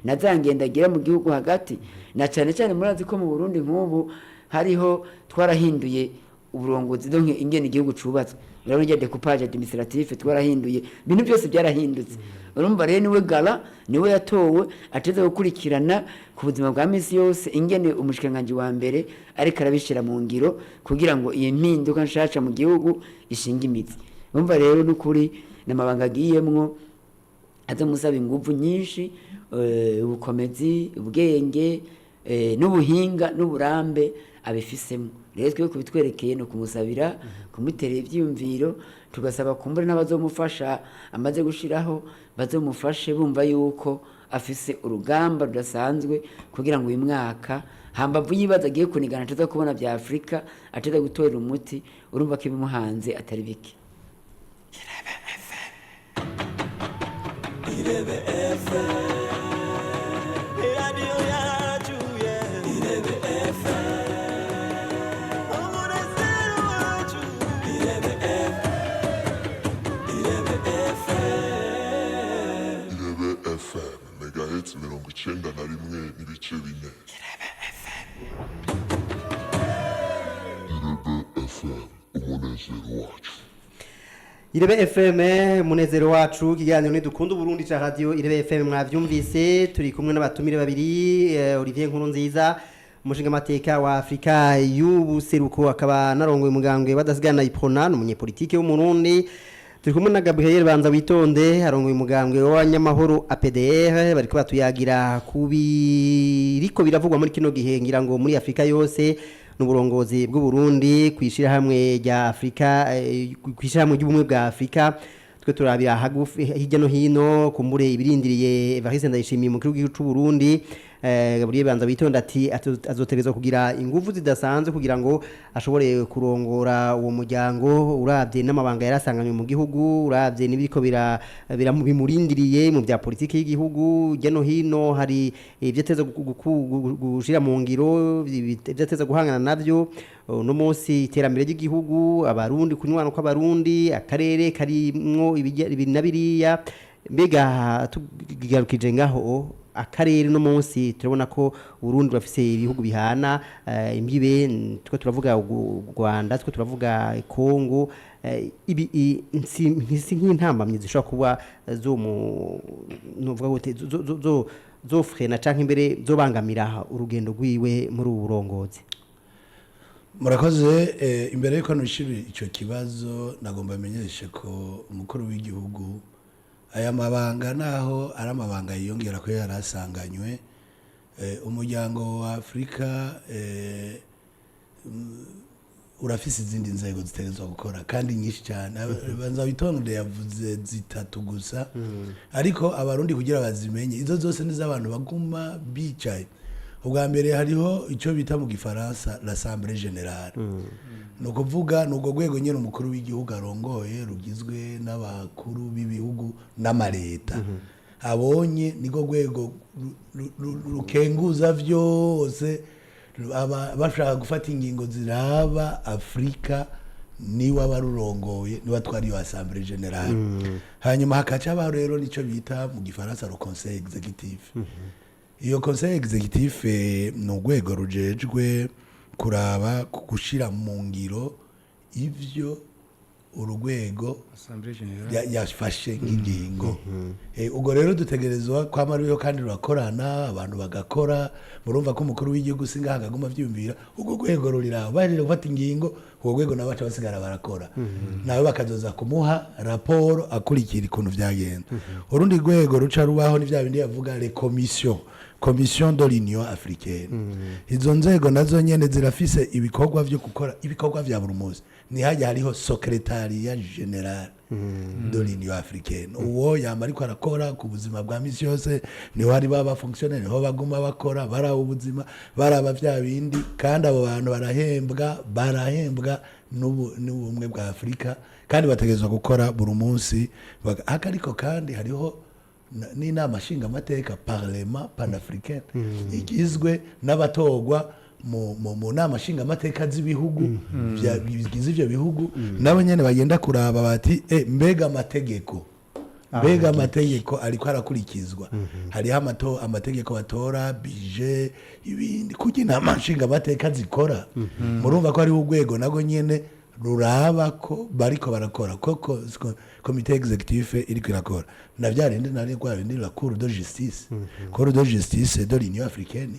nazangendagira mu gihugu hagati na cyane cyane murazi ko mu Burundi nk'ubu hariho twarahinduye uburongozi donke ingene igihugu cubatswe rero njye découpage administratif twarahinduye ibintu byose byarahindutse urumva rero niwe gala niwe yatowe ateze gukurikirana ku buzima bwa misi yose ingene umushikanganje wa mbere ariko arabishira mu ngiro kugira ngo iyi mpinduka nshasha mu gihugu ishinga imizi urumva rero n'ukuri namabanga agiyemwo azamusaba ingufu nyinshi ubukomezi ubwenge n'ubuhinga n'uburambe abifisemo rero twe kubitwerekeye no kumusabira kumutera ivyumviro tugasaba kumbure n'abazomufasha amaze gushiraho bazomufashe bumva yuko afise urugamba rudasanzwe kugira ngo uyu mwaka hambavu yibaza agiye kunigana ataza kubona bya Afrika ataza gutorera umuti urumva ko ibimuhanze atari bike Irebe FM Radio yacu Irebe FM Umunezero wacu Irebe FM megahertz 91 n'ibice 4 Irebe FM umunezero wacu Irebe FM munezero wacu kiganiro ni dukunda Burundi cha radio Irebe FM mwavyumvise turi kumwe n'abatumire babiri Olivier Nkurunziza umushinga mateka wa Afrika y'ubuseruko akaba narongoye umugambwe badasigana iprona n'umunyepolitike w'umurundi turi kumwe na Gabriel Banza witonde arongoye umugambwe w'abanyamahoro APDR bariko batuyagira kubiriko biravugwa muri kino gihe ngira ngo muri Afrika yose n'uburongozi bw'u Burundi kwishira hamwe rya Afrika kwishira hamwe y'ubumwe bwa Afrika twe turabira hagufi hirya no hino kumbure ibirindiriye Evariste Ndayishimiye mu gihugu cy'u Burundi Gabriel Banza witonda ati azotegezwa kugira ingufu zidasanzwe kugira ngo ashobore kurongora uwo muryango uravye n'amabanga yarasanganywe mu gihugu uravye nibiko bimurindiriye mu bya politiki y'igihugu hirya no hino hari ivyateza gushira mu ngiro ivyateza guhangana navyo no munsi iterambere ry'igihugu abarundi kunywana kw'abarundi akarere karimwo ibinabiriya mbega tugarukije ngaho akarere no munsi turabona ko Burundi bafise ibihugu bihana imbibe twe turavuga Rwanda twe turavuga Kongo ibi nk'intambamye zishobora kuba zo mu novuga gute zo frena canke imbere zo bangamira urugendo rwiwe muri uburongozi murakoze imbere yuko nishira ico kibazo nagomba menyeshe ko umukuru w'igihugu aya mabanga naho ari amabanga yiyongera ko yarasanganywe umuryango wa Afrika urafise izindi nzego zitegerezwa gukora kandi nyinshi cyane Banza witonde yavuze zitatu gusa ariko abarundi kugira bazimenye izo zose n'iz'abantu baguma bicaye ubwa mbere hariho icyo bita mu gifaransa l'Assemblée Générale no kuvuga nugo gwego nyene umukuru w'igihugu arongoye rugizwe n'abakuru b'ibihugu n'amareta abonye nigo gwego rukenguza vyose bashaka gufata ingingo ziraba Afrika niwe abarurongoye niwe atwari yo Assemblée Générale hanyuma hakaca ba rero nico bita mu gifaransa le Conseil Exécutif iyo Conseil Exécutif no gwego rujejwe kuraba gushira mu ngiro ivyo urugwego Assemblée Générale yafashe nk'ingingo ubwo rero dutegerezwa kwama ruriho kandi rurakorana abantu bagakora murumva ko umukuru w'igihugu singaha aguma avyumvira ubwo rwego ruriraho bahejeje gufata ingingo ubwo rwego nabo baca basigara barakora nawe bakazoza kumuha raporo akurikira ikuntu vyagenda urundi rwego ruca rubaho ni vya bindi yavuga les commission de l'Union africaine izo nzego nazo nyene zirafise ibikorwa vyo gukora ibikorwa vya buri munsi ni hajya hariho secretariat general de l'Union africaine uwo yama ariko arakora ku buzima bwa misi yose niho hari baba fonctionnaire niho baguma bakora baraba ubuzima baraba vya bindi kandi abo bantu barahembwa n'ubumwe bwa Afrika kandi bategerezwa gukora buri munsi ariko kandi hariho n'inama nshingamateka parlement panafricaine igizwe n'abatogwa mu nama nshingamateka z'ibihugu bigize ivyo bihugu nabo nyene bagenda kuraba bati mbega amategeko ariko arakurikizwa hariho amategeko batora budget ibindi kugira inama nshingamateka zikora murumva ko hariho urwego nago nyene ruraba ko bariko barakora koko komite executive iriko irakora na vyarinde nari kwa bindi la cour de justice de l'Union africaine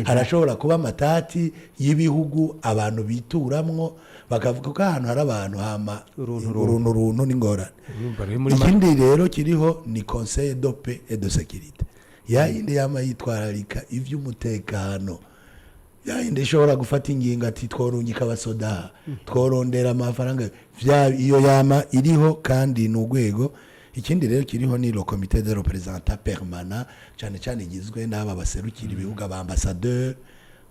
harashobora kuba matati y'ibihugu abantu bituramwo bakavuga ko ahantu hari abantu hama uruntu n'ingorane ikindi rero kiriho ni conseil de paix et de sécurité yayindi yama yitwararika ivy'umutekano yayindi ishobora gufata ingingo ati tworungika abasoda tworondera amafaranga iyo yama iriho kandi n'urwego ikindi rero kiriho ni le comité de représentants permanents cyane igizwe n'aba baserukira ibihugu abambassadeur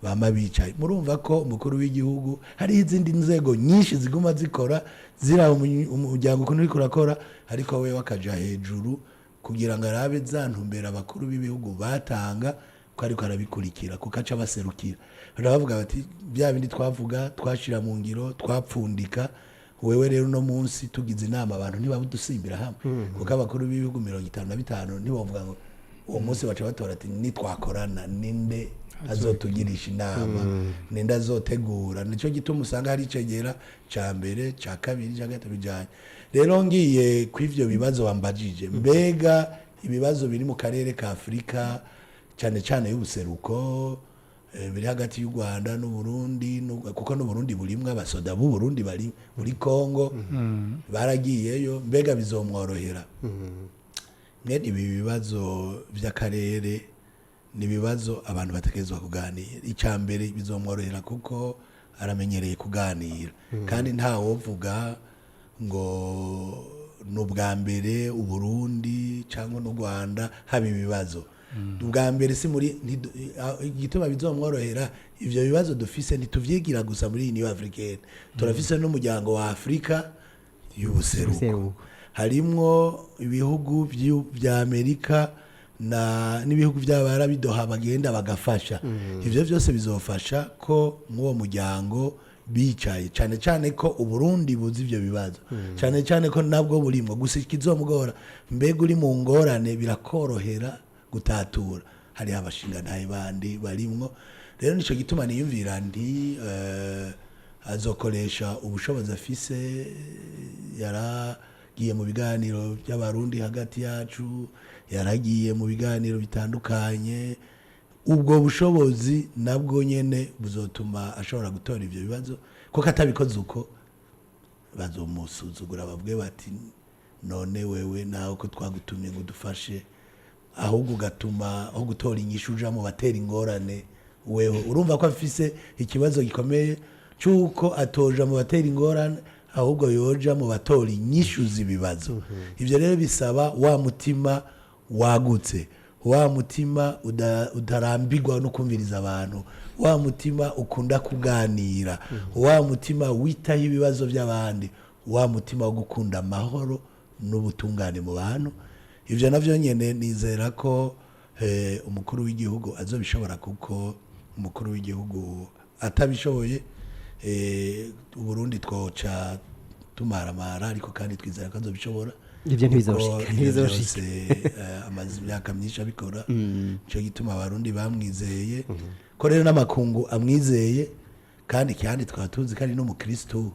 bama bicaye murumva ko umukuru w'igihugu hari izindi nzego nyinshi ziguma zikora zira umuryango ukuntu uriko urakora ariko we wakaja hejuru kugira ngo arabe zantumbera abakuru b'ibihugu batanga ko ariko arabikurikira kuko aca baserukira baravuga bati bya bindi twavuga twashira mu ngiro twapfundika wewe rero no munsi tugize inama abantu ntibabudusimbira hamwe kuko abakuru b'ibihugu 55 ntibavuga ngo uwo munsi baca batora ati nitwakorana ninde azotugirisha inama ninde azotegura nico gituma usanga hari icegera ca mbere ca kabiri ca gatatu bijanye rero ngiye kw'ivyo bibazo bambajije mbega ibibazo biri mu karere ka Afrika cyane y'ubuseruko biri hagati y'u Rwanda n'u Burundi kuko n'u Burundi burimwe abasoda b'u Burundi bari muri Kongo baragiyeyo mbega bizomworohera mwene ibi bibazo by'akarere ni bibazo abantu batekerezwa kuganira icambere bizomworohera kuko aramenyereye kuganira kandi nta wovuga ngo n'ubwa mbere u Burundi cyangwa n'u Rwanda haba ibibazo ubwa mbere si muri igituma bizomworohera ivyo bibazo dufise ntituvyigira gusa muri Union Africaine turafise n'umuryango wa Afrika y'ubuseruko harimwo ibihugu vya Amerika n'ibihugu by'abarabidoha bagenda bagafasha ivyo byose bizofasha ko mw'uwo muryango bicaye cyane ko uburundi buzi ivyo bibazo cyane ko nabwo burimwo gusa ikizomugora mbega uri mu ngorane birakorohera gutatura hari abashinga ntaye bandi barimwo rero nico gituma niyumvira nti azokoresha ubushobozi afise yaragiye mu biganiro by'abarundi hagati yacu yaragiye mu biganiro bitandukanye ubwo bushobozi nabwo nyene buzotuma ashobora gutora ivyo bibazo kuko atabikoze uko bazomusuzugura bavuge bati none wewe nawe ko twagutumye ngo dufashe ahubwo gatuma aho gutora inyishu uja mu batera ingorane wewe urumva ko afise ikibazo gikomeye cyuko atoja mu batera ingorane ahubwo yoja mu batora inyishu z'ibibazo ivyo rero bisaba wa mutima wagutse wa mutima udarambirwa no kumviriza abantu wa mutima ukunda kuganira wa mutima witaho ibibazo by'abandi wa mutima wo gukunda amahoro n'ubutungane mu bantu ivyo navyo nyene nizera ko umukuru w'igihugu azobishobora kuko umukuru w'igihugu atabishoboye Uburundi twoca tumaramara ariko kandi twizera ko azobishobora ivyo ntibizoshika amazi myaka myinshi abikora cyo gituma abarundi bamwizeye ko rero n'amakungu amwizeye kandi twaba tuzi ko ari n'umukristo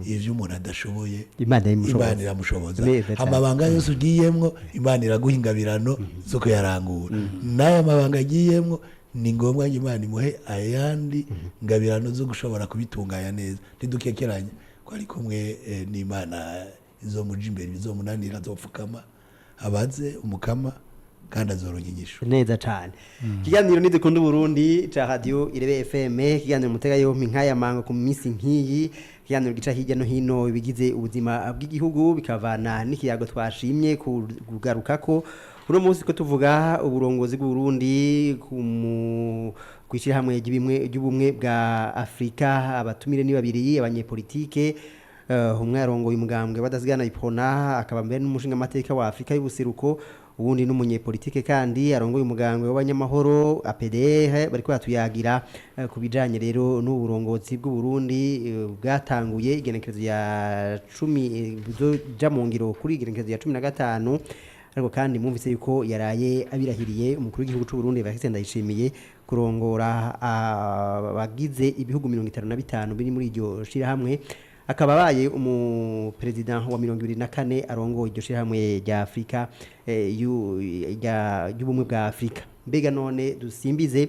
ivyo umuntu adashoboye Imana Imana iramushoboza Neza cane. amabanga yose ugiyemwo Imana iraguha ingabirano zo kuyarangura n'aya mabanga agiyemwo ni ngombwa ngo Imana imuhe ayandi ngabirano zo gushobora kubitunganya neza ntidukekeranye ko ari kumwe n'Imana izomuja imbere izomunanira azopfukama abaze umukama kandi azoronka inyishu neza cyane ikiganiro nidukunda Burundi ca radio Irebe FM ikiganiro mutega yompi nkaya mango ku minsi nkiyi ikiganiro gica hirya no hino bigize ubuzima bw'igihugu bikavana n'ikiyago twashimye kugarukako uno munsi ko tuvuga uburongozi bw'Uburundi kwishira hamwe ry'ubumwe bwa Afrika abatumire ni babiri abanyepolitike umwe yarongoye umugambwe badazigana ipona akaba mbere n'umushinga amateka wa Afrika y'ubuseruko ubundi n'umunyepolitike kandi arongoye umugambwe w'abanyamahoro APDR bariko batuyagira kubijanye rero n'uburongozi bw'u Burundi bwatanguye igenekerezo ya 10 buzoja mu ngiro kuri igenekerezo ya 15 ariko kandi mwumvise yuko yaraye abirahiriye umukuru w'igihugu cy'u Burundi Evariste Ndayishimiye kurongora abagize ibihugu 55 biri muri iryo shira hamwe akaba abaye umupresident wa 24 arongoye iryo shira hamwe rya Afrika y'ubumwe bwa Afrika mbega none dusimbize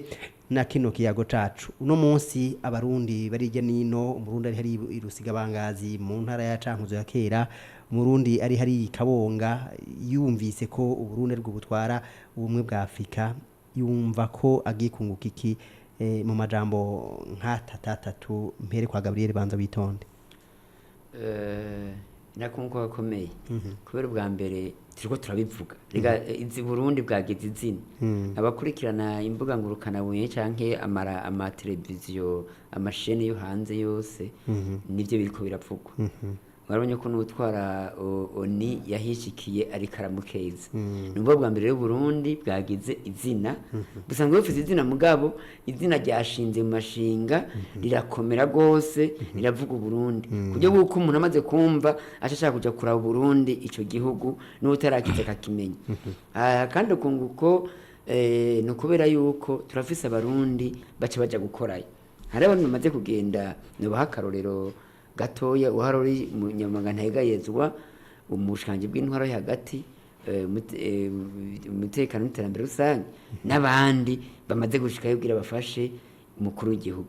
na kino kiyago cacu uno munsi abarundi barijya nino umurundi ari hari irusigabangazi mu ntara ya Cankuzo ya kera umurundi ari hari Kabonga yumvise ko uburundi rwo butwara ubumwe bwa Afrika yumva ko agiye kunguka iki mu majambo nka tatatu mpere kwa Gabriel banza bitonde nakunko bakomeye kubera bwa mbere turiko turabivuga rega izi Burundi bwagize izina abakurikirana imbuga ngurukana buye canke ama televiziyo amashene yo hanze yose nivyo biriko biravugwa warabonye ko n'utwara oni yahishikiye ari karamukeza numva bwa mbere Burundi bwagize izina busanzwe bufite izina mugabo izina ryashinze mu mashinga rirakomera gose riravuga Burundi kujya guko umuntu amaze kumva ashaka kuja kuraba Burundi ico gihugu n'utarakize kakimenya kandi ukunguko no kubera yuko turafise abarundi baca baja gukorayo hari abantu bamaze kugenda no bahakarorero gatoya uharori munyamagana hegayezwa umushanje bw'intwaro hagati umutekano n'iterambere rusange n'abandi bamaze gushika yubwira bafashe umukuru w'igihugu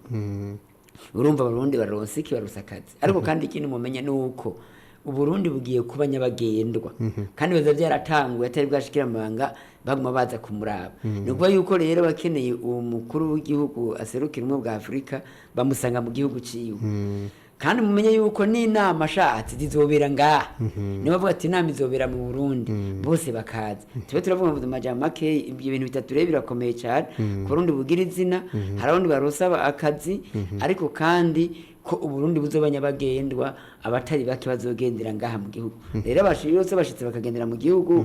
urumva abarundi baronse iki barusakazi ariko kandi ikindi mumenye nuko Uburundi bugiye kuba nyabagendwa kandi baza byaratanguye atari bwashikira amabanga baguma baza kumuraba nuko yuko rero bakeneye uwo mukuru w'igihugu aserukira umwe bwa Afrika bamusanga mu gihugu ciwe kandi mumenye yuko n'inama ashatse zizobera ngaha niba bavuga ati inama izobera mu Burundi bose bakaza tube turavuga mu majambo make ibyo bintu bitatu rero birakomeye cyane ku Burundi bugira izina hari abandi barosaba akazi ariko kandi ko Uburundi buzoba nyabagendwa abatari bake bazogendera ngaha mu gihugu rero abashirose bashitse bakagendera mu gihugu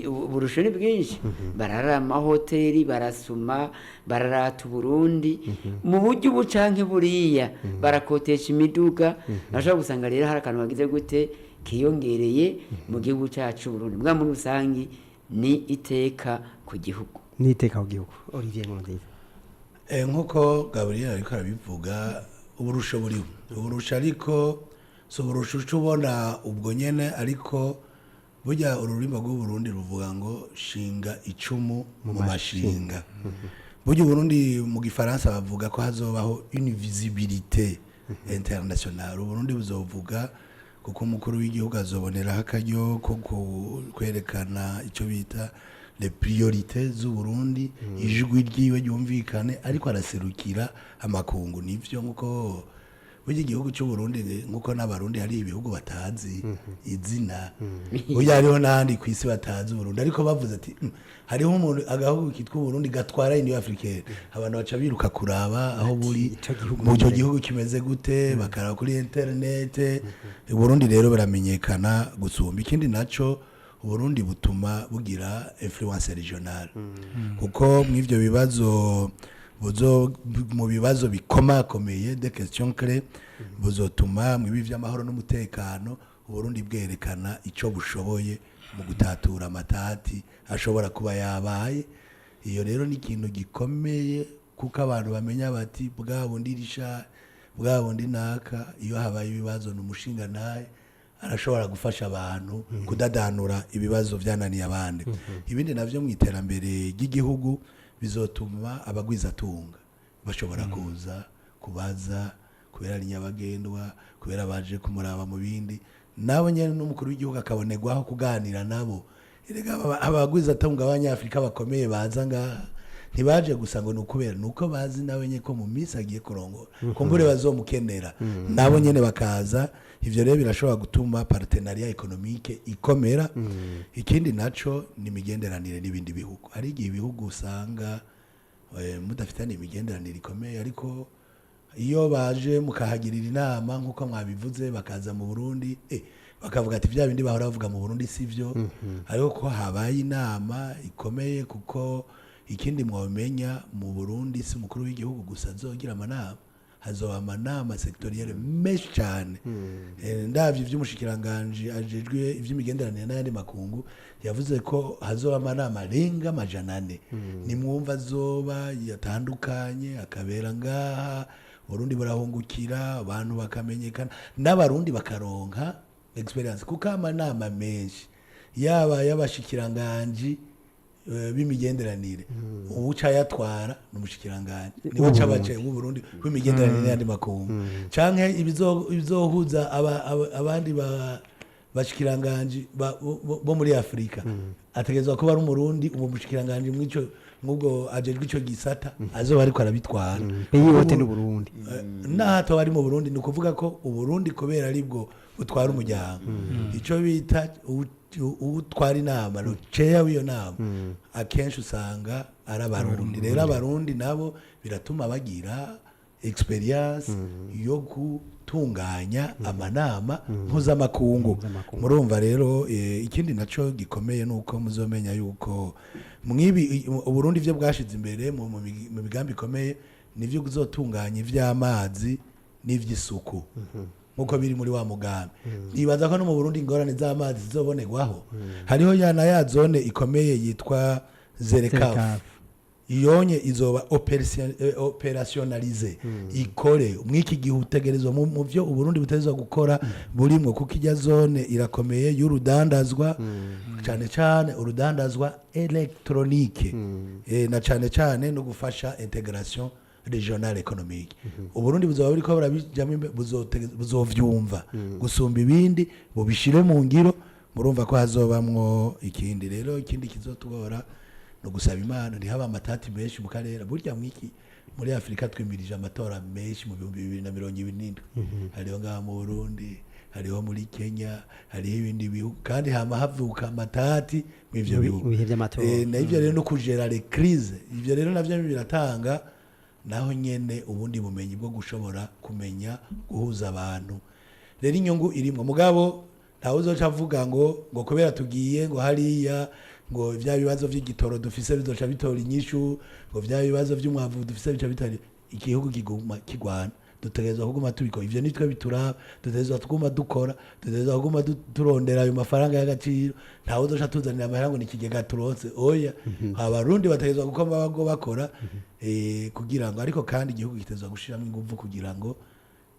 uburusho ni bwinshi barara amahoteli barasuma bararata Burundi mu buryo bucanke buriya barakotesha imiduga nashaka gusanga rero hari akantu bagize gute kiyongereye mu gihugu cyacu Burundi mbwa muri rusangi ni iteka ku gihugu Olivier Nkurunziza nkuko Gabriel ariko arabivuga uburusho buriho uburusho ariko so uburusho ubona ubwo nyene ariko burya ururimi rw'Uburundi ruvuga ngo shinga icumu mu mashinga burya Uburundi mu gifaransa bavuga ko hazobaho une visibilité internationale Uburundi buzovuga kuko umukuru w'igihugu azoboneraho akaryo ko kwerekana icyo bita les priorités z'u Burundi ijwi ryiwe ryumvikane ariko araserukira amakungu nivyo nkuko burya igihugu cy'u Burundi nkuko n'abarundi hari ibihugu batazi izina burya hariho n'ahandi ku isi batazi Burundi ariko bavuze ati hariho umuntu agahugu kitwa Burundi gatwara Union Africaine abantu baca biruka kuraba aho buri mu cyo gihugu kimeze gute bakaraba kuri internet Burundi rero baramenyekana gusumba ikindi naco Uburundi butuma bugira influence regionale kuko mw'ivyo bibazo mu bibazo bikomakomeye de question clé buzotuma mwibi vy'amahoro n'umutekano Uburundi bwerekana ico bushoboye mu gutatura amatati ashobora kuba yabaye iyo rero ni ikintu gikomeye kuko abantu bamenya bati bwa bundirisha bwa bundi naka iyo habaye ibibazo ni umushinga naye arashobora gufasha abantu kudadanura ibibazo byananiye abandi ibindi navyo mu iterambere ry'igihugu bizotuma abagwizatunga bashobora kuza kubaza kubera ari nyabagendwa kubera baje kumuraba mu bindi nabo nyene n'umukuru w'igihugu akabonerwaho kuganira nabo erega abagwizatunga b'abanyafrika bakomeye baza ngaha ntibaje gusa ngo nukubera nuko bazi nawe nyene ko mu minsi agiye kurongora kumbure bazomukenera nabo nyene bakaza ivyo rero birashobora gutuma partenariat économique ikomera ikindi naco ni imigenderanire n'ibindi bihugu hari igihe ibihugu usanga mudafitanye imigenderanire ikomeye ariko iyo baje mukahagirira inama nk'uko mwabivuze bakaza mu Burundi bakavuga ati vya bindi bahora bavuga mu Burundi sivyo ariko ko habaye inama ikomeye kuko ikindi mwamenya mu Burundi si umukuru w'igihugu gusa azogira amanama hazoba amanama sectorielle menshi cyane ndavye ivy'umushikiranganje ajejwe ivy'imigenderanire n'ayandi makungu yavuze ko hazoba amanama arenga 400 nimwumva azoba yatandukanye akabera ngaha Burundi burahungukira abantu bakamenyekana n'abarundi bakaronka experience kuko amanama menshi yaba y'abashikiranganje b'imigenderanire ubuca yatwara n'umushikiranganje niwe cabace mu Burundi b'imigenderanire n'andi makungu canke ibizohuza abandi bashikiranganje bo muri Afrika ategezwa kuba ari umurundi uwo mushikiranganje mwico ngubwo ajejwe ico gisata azoba ariko arabitwara yihote n'u Burundi nato bari mu Burundi ni kuvuga ko uburundi kubera aribwo butwara umuryango ico bita utwara inama no ceya w'iyo nama akenshi usanga ari abarundi rero abarundi nabo biratuma bagira experience yo gutunganya amanama mpuzamakungu murumva rero ikindi naco gikomeye nuko muzomenya yuko mwibi Uburundi vyo bwashize imbere mu migambi ikomeye nivyo kuzotunganya ivy'amazi n'ivy'isuku nkuko biri muri wa mugambi nibaza ko no mu Burundi ingorane z'amazi zizobonerwaho hariho ya zone ikomeye yitwa Zerekaf iyonye izoba operationalize ikore mwiki gihe utegerezwa mu vyo Uburundi butegerezwa gukora burimwo kuko ijya zone irakomeye y'urudandazwa cyane cyane urudandazwa electronique na cyane cyane no gufasha integration regional économique Uburundi buzoba buriko burabijamo buzovyumva gusumba ibindi bubishire mu ngiro murumva ko hazobamwo ikindi rero ikindi kizotugora no gusaba Imana ntihaba amatati menshi mu karere burya mwiki muri Afrika twimirije amatora menshi mu 2027 hariho ngaha mu Burundi hariho muri Kenya hariho ibindi bihugu kandi hama havuka amatati mu ivyo bihugu na ivyo rero no kugera les crises ivyo rero navyo biratanga naho nyene ubundi bumenyi bwo gushobora kumenya guhuza abantu rero inyungu irimwe mugabo ntawe uzoca avuga ngo kubera tugiye ngo hariya ngo vya bibazo vy'igitoro dufise bizoca bitora inyishu ngo vya bibazo vy'umwavu dufise bica bitari igihugu kiguma kigwana dutegerezwa kuguma tubikora ivyo nitwe bituraba dutegerezwa kuguma dukora dutegerezwa kuguma turondera ayo mafaranga y'agaciro ntawe uzoca tuzanira amahera ngo nikigega turonse oya abarundi bategerezwa gukoma bago bakora kugira ngo ariko kandi igihugu kitezwa gushiramo ingufu kugira ngo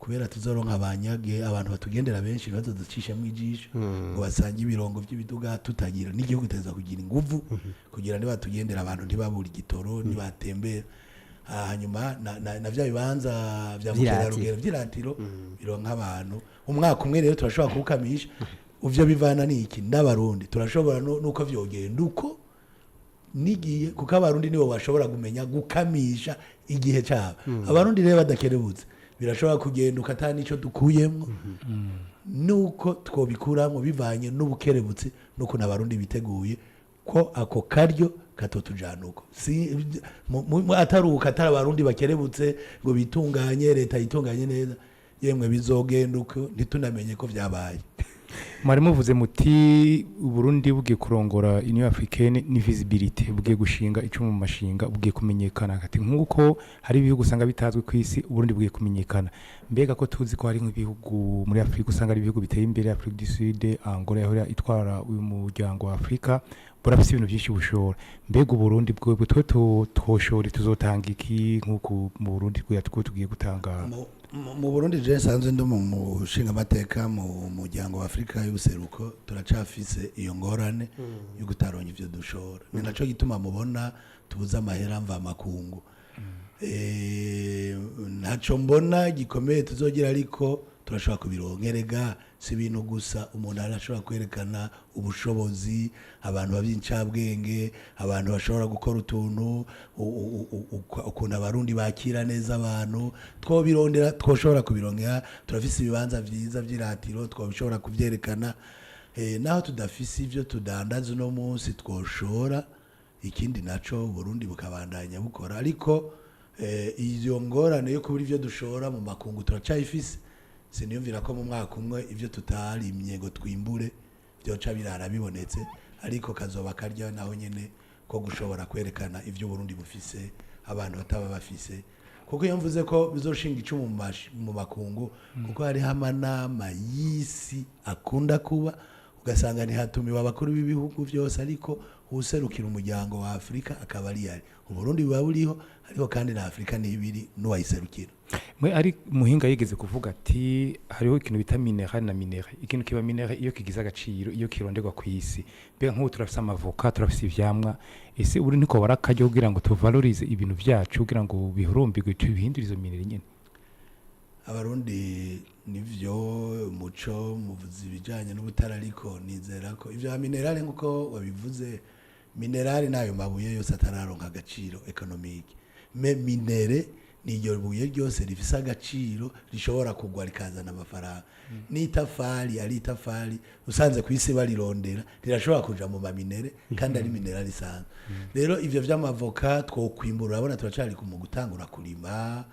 kubera tuzoronka abanyage abantu batugendera benshi bazoducisha mu ijisho ngo basange ibirongo by'ibiduga tutagira n'igihugu kitezwa kugira ingufu kugira niba tugendera abantu ntibabura igitoro nibatembera hanyuma na vya bibanza vya mukerarugendo vy'iratiro bironka abantu umwaka umwe rero turashobora kubukamisha uvyo bivana niki n'abarundi turashobora nuko vyogenda uko nigiye kuko abarundi nibo bashobora kumenya gukamisha igihe cyabo abarundi rero badakerebutse birashobora kugenda ukata nico dukuyemo nuko twobikuramwo bivanye n'ubukerebutse nuko n'abarundi biteguye ko ako karyo katotujanuko si ataruka atarabarundi bakerebutse ngo bitunganye leta yitunganye neza yemwe bizogenda uko ntitunamenye ko vyabaye mwari muvuze muti Burundi bugiye kurongora Union Africaine ni visibility bugiye gushinga ico mu mashinga bugiye kumenyekana kati nkuko hari ibihugu usanga bitazwe ku isi Burundi bugiye kumenyekana mbega ko tuzi ko hari nk'ibihugu muri Afrika usanga ari ibihugu biteye imbere Afrique du Sud Angola yahora itwara uyu muryango wa Afrika burafise ibintu byinshi bushora mbega Burundi bwo twe twoshora tuzotanga iki nkuko mu Burundi tugiye gutanga mu Burundi je sanzwe ndi mu mushinga amateka mu muryango wa Afrika y'ubuseruko turacafise iyo ngorane yo gutaronka ivyo dushora ni naco gituma mubona tubuza amahera mva makungu ntaco mbona gikomeye tuzogira ariko turashobora kubironkerega si ibintu gusa umuntu arashobora kwerekana ubushobozi abantu bavy'incabwenge abantu bashobora gukora utuntu ukuntu abarundi bakira neza abantu twobirondera twoshobora kubironkera turafise ibibanza vyiza vy'iratiro twobishobora kuvyerekana naho tudafise ivyo tudandaza uno munsi twoshora ikindi naco Burundi bukabandanya bukora ariko iyo ngorane yo kubura ivyo dushora mu makungu turacayifise siniyumvira ko mu mwaka umwe ivyo tutarimye ngo twimbure byoca birara bibonetse ariko kazoba karya naho nyene ko gushobora kwerekana ivyo Burundi bufise abantu bataba bafise kuko iyo mvuze ko bizoshinga icumu mu makungu kuko hari amanama y'isi akunda kuba ugasanga ntihatumiwe abakuru b'ibihugu byose ariko userukira umuryango wa Afrika akaba ari yari Uburundi buba buriho ariko kandi na Afrika nibiri n'uwayiserukira mwe ari muhinga yigeze kuvuga ati hariho ikintu bita mineral na mineral ikintu kiba mineral iyo kigize agaciro iyo kironderwa ku isi mbega nk'ubu turafise amavoka turafise ivyamwa ese uri niko barakajya kugira ngo tuvalorize ibintu vyacu kugira ngo bihurumbirwe tubihindure izo mineral nyene abarundi nivyo muco muvuzi bijanye n'ubutara ariko nizera ko ivyo mineral nkuko wabivuze mineral nayo mabuye yose atararonka agaciro economique me minere ni iryo buye ryose rifise agaciro rishobora kugwa rikazana amafaranga n'itafari ari itafari usanze ku isi barirondera rirashobora kuja mu maminere kandi ari mineral isanzwe rero ivyo vy'amavoka twokwimbura urabona turacari mu gutangura kurima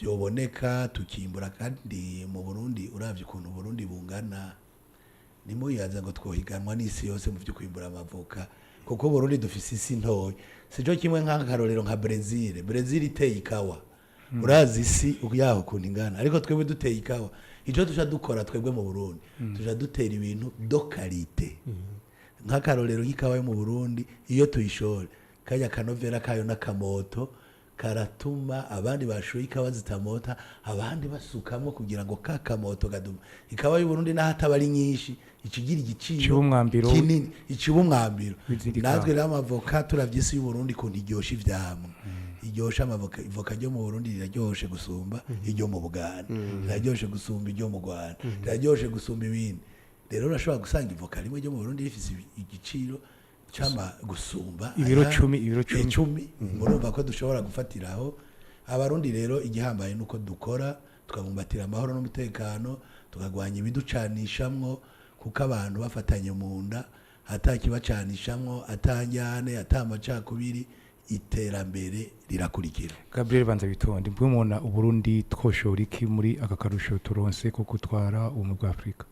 vyoboneka tukimbura kandi mu Burundi uravye ukuntu Burundi bungana nimo yaza ngo twohiganwa n'isi yose mu vyo kwimbura amavoka kuko Burundi dufise isi ntoya sijo kimwe nk'akarorero nka Brazil iteye ikawa urazi isi yaho kuntu ingana ariko twebwe duteye ikawa ico tuja dukora twebwe mu Burundi tuja dutera ibintu do qualité nk'akarorero nk'ikawa yo mu Burundi iyo tuyishore kajya kanovera kayo n'akamoto karatuma abandi bashoye ikawa zitamota abandi basukamo kugira ngo kakamoto gaduma ikawa y'u Burundi nahataba ari nyinshi ikigira igiciro kinini ikibumwambiro natwe n'amavoka turavyisi y'u Burundi kuntu iryosha ivyamwe iryosha amavoka ivoka ryo mu Burundi riraryoshe gusumba iryo mu Buganda riraryoshe gusumba iryo mu Rwanda riraryoshe gusumba ibindi rero urashobora gusanga ivoka rimwe ryo mu Burundi rifise igiciro chama gusumba ibiro 10 murumva ko dushobora gufatiraho abarundi rero igihambaye nuko dukora tukabumbatira amahoro n'umutekano tukagwanya ibiducanishamwo kuko abantu bafatanye mu nda atakibacanishamwo atanjyane atamacakubiri iterambere rirakurikira Gabriel Banza bitonde mbwe mubona Uburundi twoshora iki muri aka karusho turonse ko gutwara ubumwe bwa Afrika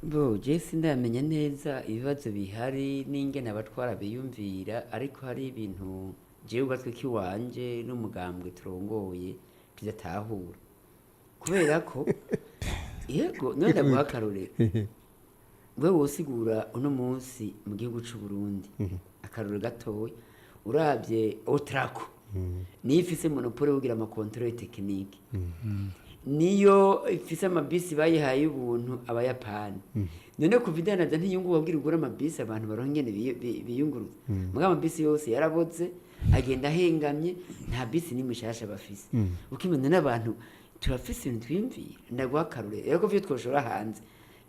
bo Jesse ndamenya neza ibibazo bihari n'ingene abatwara biyumvira ariko hari ibintu jewe ubatwe kiwanje n'umugambwe turongoye tudatahura kubera ko yego none ndaguhakarure we wosigura uno munsi mu gihugu c'u Burundi akarure gatoya urabye Otraco nifise monopole kugira ama control technique niyo ifise amabisi bayihaye ubuntu abayapani none kuvidanaza ntiyungu babwira ugura amabisi abantu barongene biyunguruza muga amabisi yose yaraboze agenda hengamye nta bisi ni mushasha bafise ukimenya n'abantu turafise ibintu twimvira ndagwakarure rero ko vyo twoshora hanze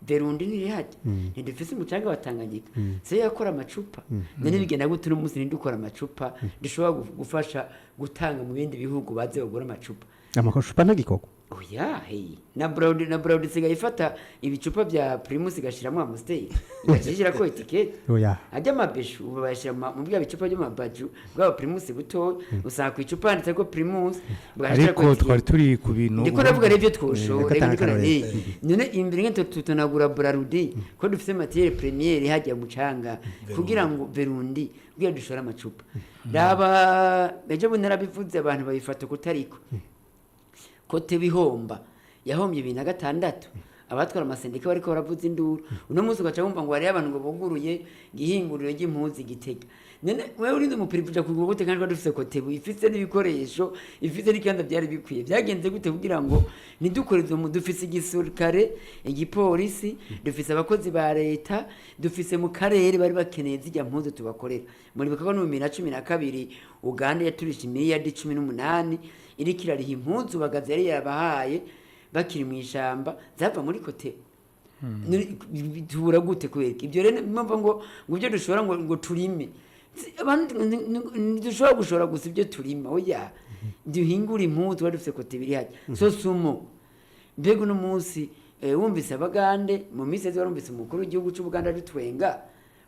Berundi niri haje ndifise umucanga watanganyika se yakora amacupa none bigenda gute n'umunsi ndukora amacupa ndishobora gufasha gutanga mu bindi bihugu baze bagura amacupa amacupa ntagikoko oya hey na Brown sigaye ifata ibicupa bya Primus igashiramo Amstel igashira ko etikete oya ajya mabeshu ubashira mu bya bicupa byo mabaju bwa Primus buto usanga ku icupa ndetse ko Primus bwashira ko twari turi ku bintu ndiko navuga revyo twosho none imbere ngento tutonagura Brarudi ko dufise matière première hajya mucanga kugira ngo Berundi kugira dushora amacupa raba ejo bunarabivuze abantu babifata kutariko kote bihomba yahombye 2006 abatwara amasendika bariko baravuza induru uno munsi ugaca wumva ngo hariyo abantu ngo buguruye igihinguriro ry'impuzu Gitega none wewe urinze umupirivuja kugura gute kandi dufise kotebu ifise n'ibikoresho ifise n'ikanda byari bikwiye byagenze gute kugira ngo ntidukore dufise igisirikare igipolisi dufise abakozi ba leta dufise mu karere bari bakeneye zijya mpuzu tubakorera muri bikako no mu 2012 Uganda yaturisha miliyari 18 iriko irariha impuzu bagaze yari yabahaye bakiri mu ishamba zava muri kotebu tubura gute kwereka ibyo rero mpamvu ngo ibyo dushobora ngo turime abantu dushobora gushora gusa ibyo turima oya duhingura impuzu bari dufite kote biri hajya so sumo mbega uno munsi wumvise abagande mu minsi yose warumvise umukuru w'igihugu cy'Ubuganda dutwenga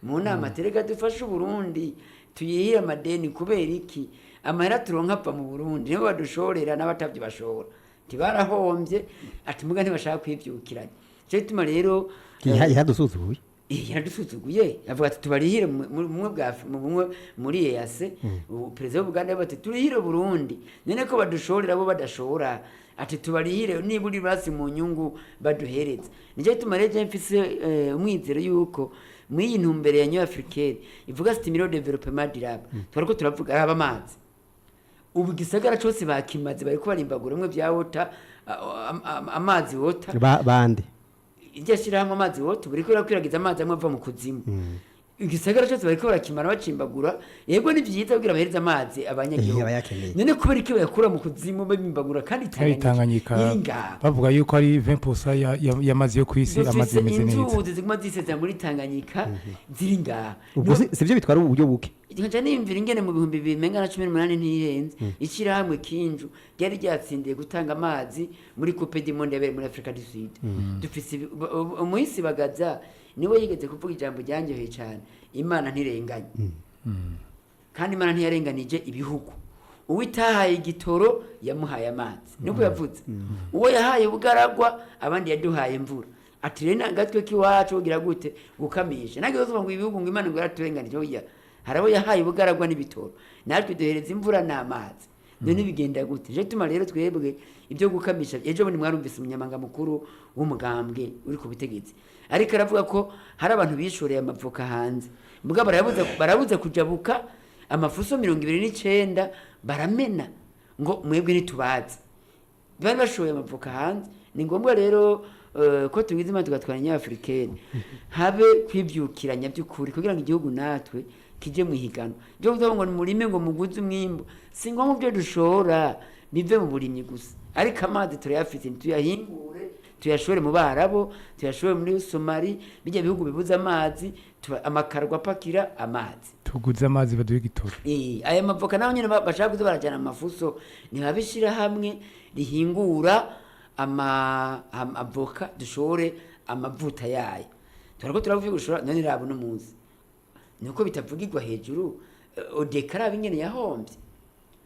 mu nama terega dufashe Burundi tuyihira amadeni kubera iki amahera turonka apfa mu Burundi nibo badushorera n'abatavye bashora tibarahombye ati muga ntibashaka kwivyukiranya cyo bituma rero yadusuzuye yaradusuzuguye avuga ati tubarihire mumwe muri EAC perezida w'Ubuganda bati turihire Burundi nene ko badushorera bo badashora ati tubarihire niburi basi mu nyungu baduhereza nicyo bituma rero mfise umwizero yuko mwiyi ntumbere ya New Africaine ivuga stimulation development durable twariko turavuga aba amazi ubu gisagara cyose bakimaze bariko barimbagura umwe bya wota amazi wota bande irya shirahamwe amazi wote buriko rakwiragiza amazi amwe ava mu kuzimu igisagara cyose bariko barakimara bacimbagura yego ni byiza kugira bahereza amazi abanyagihugu none kubera iki bayakura mu kuzimu babimbagura kandi Tanganyika bavuga yuko ari 20% y'amazi yo kwisi amazi yemeze neza inzuzi ziguma ziseza muri Tanganyika ziri ngaha ubwo sivyo bitwara uburyo buke Nkaja nimvira ingene mu 2018 ntihenze ishirahamwe Kinju ryari ryatsindiye gutanga amazi muri Coupe du Monde yabere muri Afrika du Sud dufise umuhisi bagaza niwe yigeze kuvuga ijambo ryanjyoheye cyane Imana ntirenganye kandi Imana ntiyarenganije ibihugu uwitahaye igitoro yamuhaye amazi niko yavuze uwo yahaye bugaragwa abandi yaduhaye imvura ati rena gatwe kiwacu ugira gute gukamisha nage uzovuga ngo ibihugu ngo Imana ngo yaraturenganije oya harabo yahaye bugaragwa n'ibitoro natwe duhereza imvura n'amazi none bigenda gute je tuma rero twebwe ibyo gukamisha ejo bundi mwarumvise umunyamanga mukuru w'umugambwe uri ku butegetsi ariko aravuga ko hari abantu bishoreye amavoka hanze mbwa barabuze kujabuka amafuso 29 baramena ngo mwebwe nitubazi bari bashoye amavoka hanze ni ngombwa rero ko tugize imana tugatwara Nyafrikeni habe kwibyukiranya by'ukuri kugira ngo igihugu natwe kije mu higano byo kuvuga ngo murime ngo muguze umwimbo singo mu byo dushora bive mu burimyi gusa ariko amazi turayafite tuyahingure tuyashore mu Barabo tuyashore muri Somali bijya bihugu bibuza amazi amakarwa pakira amazi tuguze amazi baduye gitoro aya mavoka naho nyine bashaka kuza barajana amafuso ni babishira hamwe rihingura avoka dushore amavuta yayo turako turavuga gushora none rabo no muzi nuko bitavugirwa hejuru odekara bingene yahombye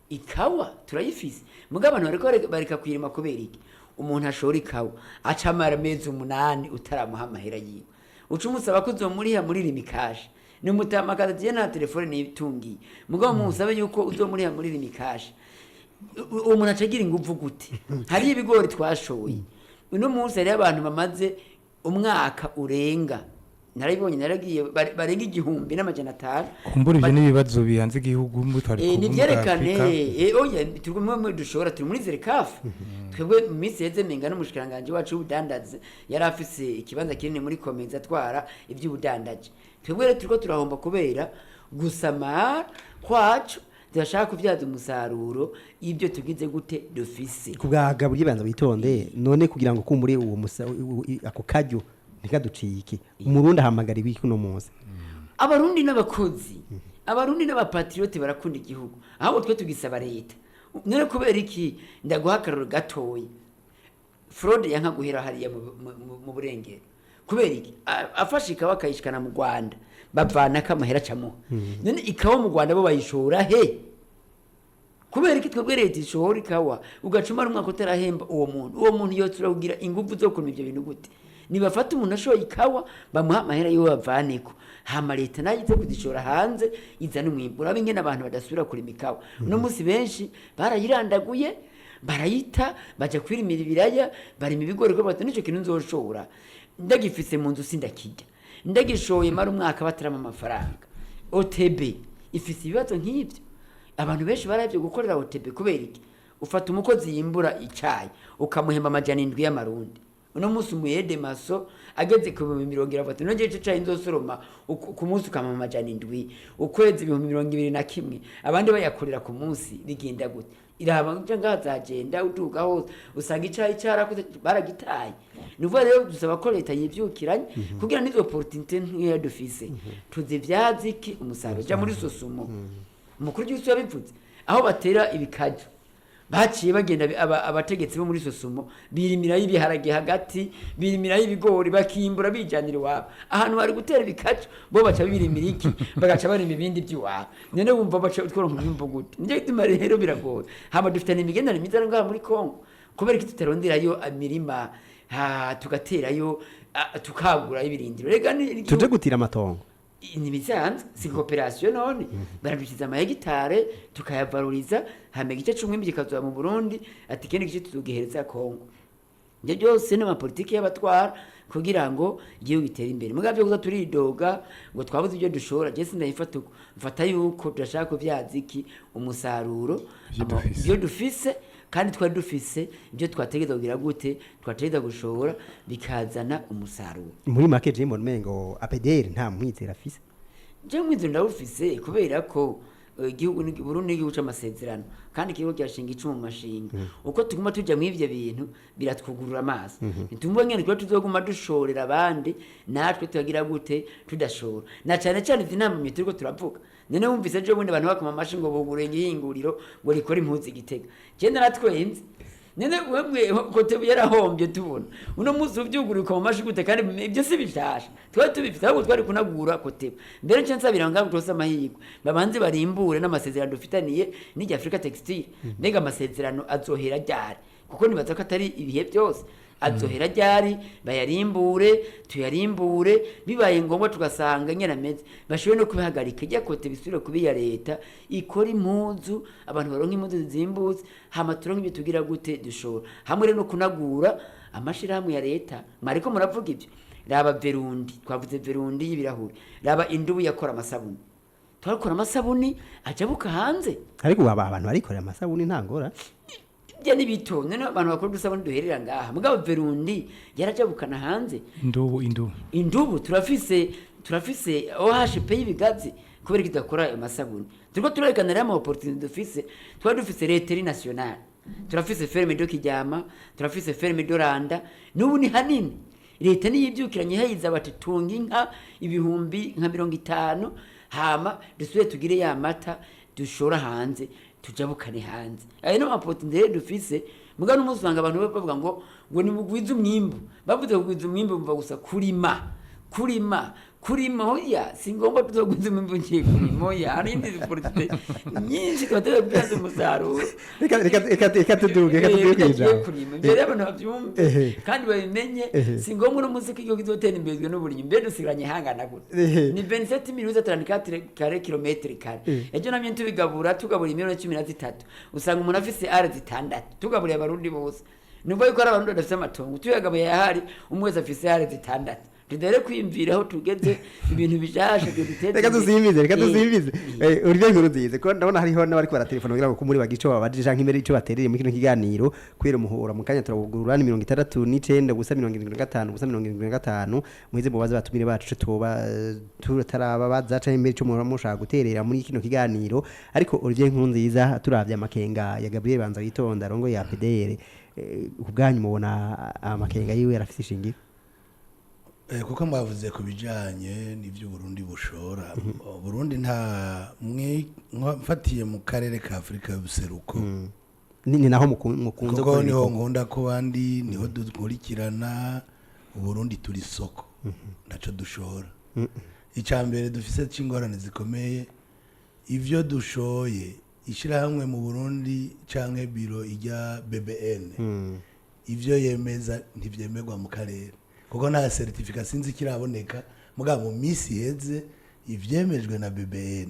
ikawa turayifise mugabo abantu bareka kwirima kubera iki umuntu ashora ikawa acamara mezi 8 utaramuha amahera yiwe uca umusaba ko uzomuriha muri limikaje ni mutamakaza je na telefone nitungiye mugabo musabe yuko uzomuriha muri limikaje umuntu acagira ingufu gute hari ibigori twashoye uno munsi hari abantu bamaze umwaka urenga narabibonye naragiye barenga 1,500 kumburije n'ibibazo bihanze igihugu mu twari ni byerekane oya turumwe dushora turi muri Zerekafu twebwe mu minsi yeze menga n'umushikiranganje wacu w'ubudandaje yari afise ikibanza kinini muri Komeza atwara iby'ubudandaje twebwe rero turiko turahomba kubera gusamara kwacu turashaka kuvyaza umusaruro ibyo tugize gute dufise kubwaga buri banza bitonde none kugira ngo kumbure uwo ako kajyo nikaducike umurundi ahamagara ibiki kuno munsi abarundi n'abakozi abarundi n'abapatriote barakunda igihugu aho twe tugisaba leta none kubera iki ndaguhakarura gatoyi fraude yanka guhera hariya mu burengero kubera iki afashe ikawa akayishikana mu Rwanda bavana kamahera camuha none ikawa mu Rwanda bo bayishora he kubera iki twebwe leta ishora ikawa ugacuma umwaka utarahemba uwo muntu yotura kugira ingufu zo kuntu ibyo bintu gute nibafata umuntu ashoye ikawa bamuha amahera yo bavaneko hama leta nayize kuzishora hanze izana umwimbo urabinge n'abantu badasubira kuri mikawa uno munsi benshi barayirandaguye barayita baja kwirimira ibiraya barima ibigori ko bati nico kintu nzoshora ndagifise mu nzu sindakijya ndagishoye mara umwaka batarama amafaranga. OTB ifise ibibazo nk'ibyo abantu benshi baravye gukorera OTB kubera iki ufata umukozi yimbura icayi ukamuhemba amajana 7 y'amarundi uno musi umuyede maso ageze ku 70 afata no gice cayi nzosoroma ku munsi ukama amajana 7 ukwezi 2021 abandi bayakorera ku munsi bigenda gute iraba cyangwa hazagenda utuka hose usanga icayi cyarakuze baragitaye nuvuga rero dusaba ko leta yivyukiranye kugira nizo opportunité nk'iyo dufise tuzivyaziki umusaruro ja muri sosumo umukuru w'isi yabivuze aho batera ibikaje baciye bagenda abategetsi bo muri sosumo birimira y'ibiharage hagati birimira y'ibigori bakimbura bijanira wabo ahantu bari gutera ibikaje bo baca birimira iki bagaca bari ibindi by'iwabo none wumva baca tworo nk'imbo gute nje gituma rero biragoye hama dufite n'imigendane myiza ngaha muri Kongo kubera iki tutaronderayo imirima tugaterayo tukagura ibirindiro rega tuje gutira amatongo ni bisanzwe si coopération none baradukiza amahegitare tukayavaloriza hame gice 10 gikazoba mu Burundi ati kene gice tuzogihereza Kongo nje byose no mapolitiki y'abatwara kugira ngo igihugu gitere imbere mugavye kuza turidoga ngo twabuze ibyo dushora je sindayifata mfata yuko turashaka ko vyaziki umusaruro ibyo dufise kandi twari dufise ibyo twategeza kugira gute twategeza gushora bikazana umusaruro muri make je mbona mengo APDR nta mwizera afise je mwizera ndawufise kubera ko igihugu ni Burundi n'igihugu c'amasezerano kandi ikigo cyashinga icumu mu mashinga uko tuguma tujya mu ivyo bintu biratwugurura amaso nitumwe ngene ko tuzoguma dushorera abandi natwe tugira gute tudashora na cyane cyane izinama mu turiko turavuga nene wumvise je bundi abantu bakoma amashi ngo bugure ngihinguriro ngo rikora impuzi Gitega je naratwenze nene webwe kote yarahombye tubona uno muzi uvyugurika mu mashi gute kandi ibyo si bishasha twari tubifite ahubwo twari kunagura kote mbere nce nsabira ngaho twose amahirwe babanze barimbure n'amasezerano dufitaniye n'igi Africa Textile mbega amasezerano azohera ryari kuko nibaza ko atari ibihe byose azohera ryari bayarimbure tuyarimbure bibaye ngombwa tugasanga nyene ameze bashobe no kubihagarika ijya kote bisubire kubiya leta ikora impuzu abantu baronka impuzu zizimbutse hama turonka ibyo tugira gute dushora hamwe rero no kunagura amashirahamwe ya leta mariko muravuga ibyo raba Verundi twavuze Verundi y'ibirahuri raba indubu yakora amasabuni twarakora amasabuni ajabuka hanze ariko abantu barikorera amasabuni ntangora bya nibito none abantu bakora dusabuni duherera ngaha mugabo Verundi yarajabukana hanze indubu turafise OHP y'ibigazi kubera kidakora amasabuni turiko turekanira ama opportunity dufise dufise leteri nationale turafise ferme do Kijyama turafise ferme do Randa n'ubu ni hanini leta niyibyukiranye hayiza bati tunga inka ibihumbi nka 50 hama dusubire tugire ya mata dushora hanze tujabukane hanze ayo no opportunity dufise mugano umusanga abantu bavuga ngo ni mugwiza umwimbu bavuze kugwiza umwimbu mva gusa kurima hoya singomba tuzogwiza umwimbu ngiye kurima hoya arindi opportunity nyinshi twatera byaza umusaruro reka tuduge kurima mbere abantu bavyumve kandi babimenye singomba no muziki igihugu gizotera imbezwe n'uburinyi mbere dusigiranye hangana gute ni 27,34 kilometri kare ejo namye tubigabura tugabura 13 usanga umuntu afise are zitandatu tugaburiye abarundi bose nubwo yuko ari abarundi badafise amatongo tuyagabuye yahari umwezi afise are zitandatu tudere kwimviraho tugeze ibintu bijashe byo biteze reka tuzimbize uryo nkuru nzize ko ndabona hariho n'abari kwa telefone kugira ngo kumuri bagico babajije canke imbere ico batereye mu kino kiganiro kwera muhura mu kanya turagurura ni 69 gusa 75 gusa 75 muhize mu baza batumire bacu tuba tutaraba bazaca imbere ico mushaka guterera muri kino kiganiro ariko uryo nkuru nziza turavye amakenga ya Gabriel Banza witonda rongo ya PDR ubwanyu mubona amakenga yiwe yarafise ishingiro kuko mwavuze ku bijanye n'ivyo Burundi bushora Burundi nta mfatiye mu karere ka Afrika y'ubuseruko ni naho mukunze ko niho nkunda ko bandi niho dukurikirana Burundi turi soko naco dushora icambere dufise c'ingorane zikomeye ivyo dushoye ishira hamwe mu Burundi canke biro ijya BBN ivyo yemeza ntivyemerwa mu karere kuko nta certificat sinzi kiraboneka mugabo mu misi heze ivyemejwe na BBN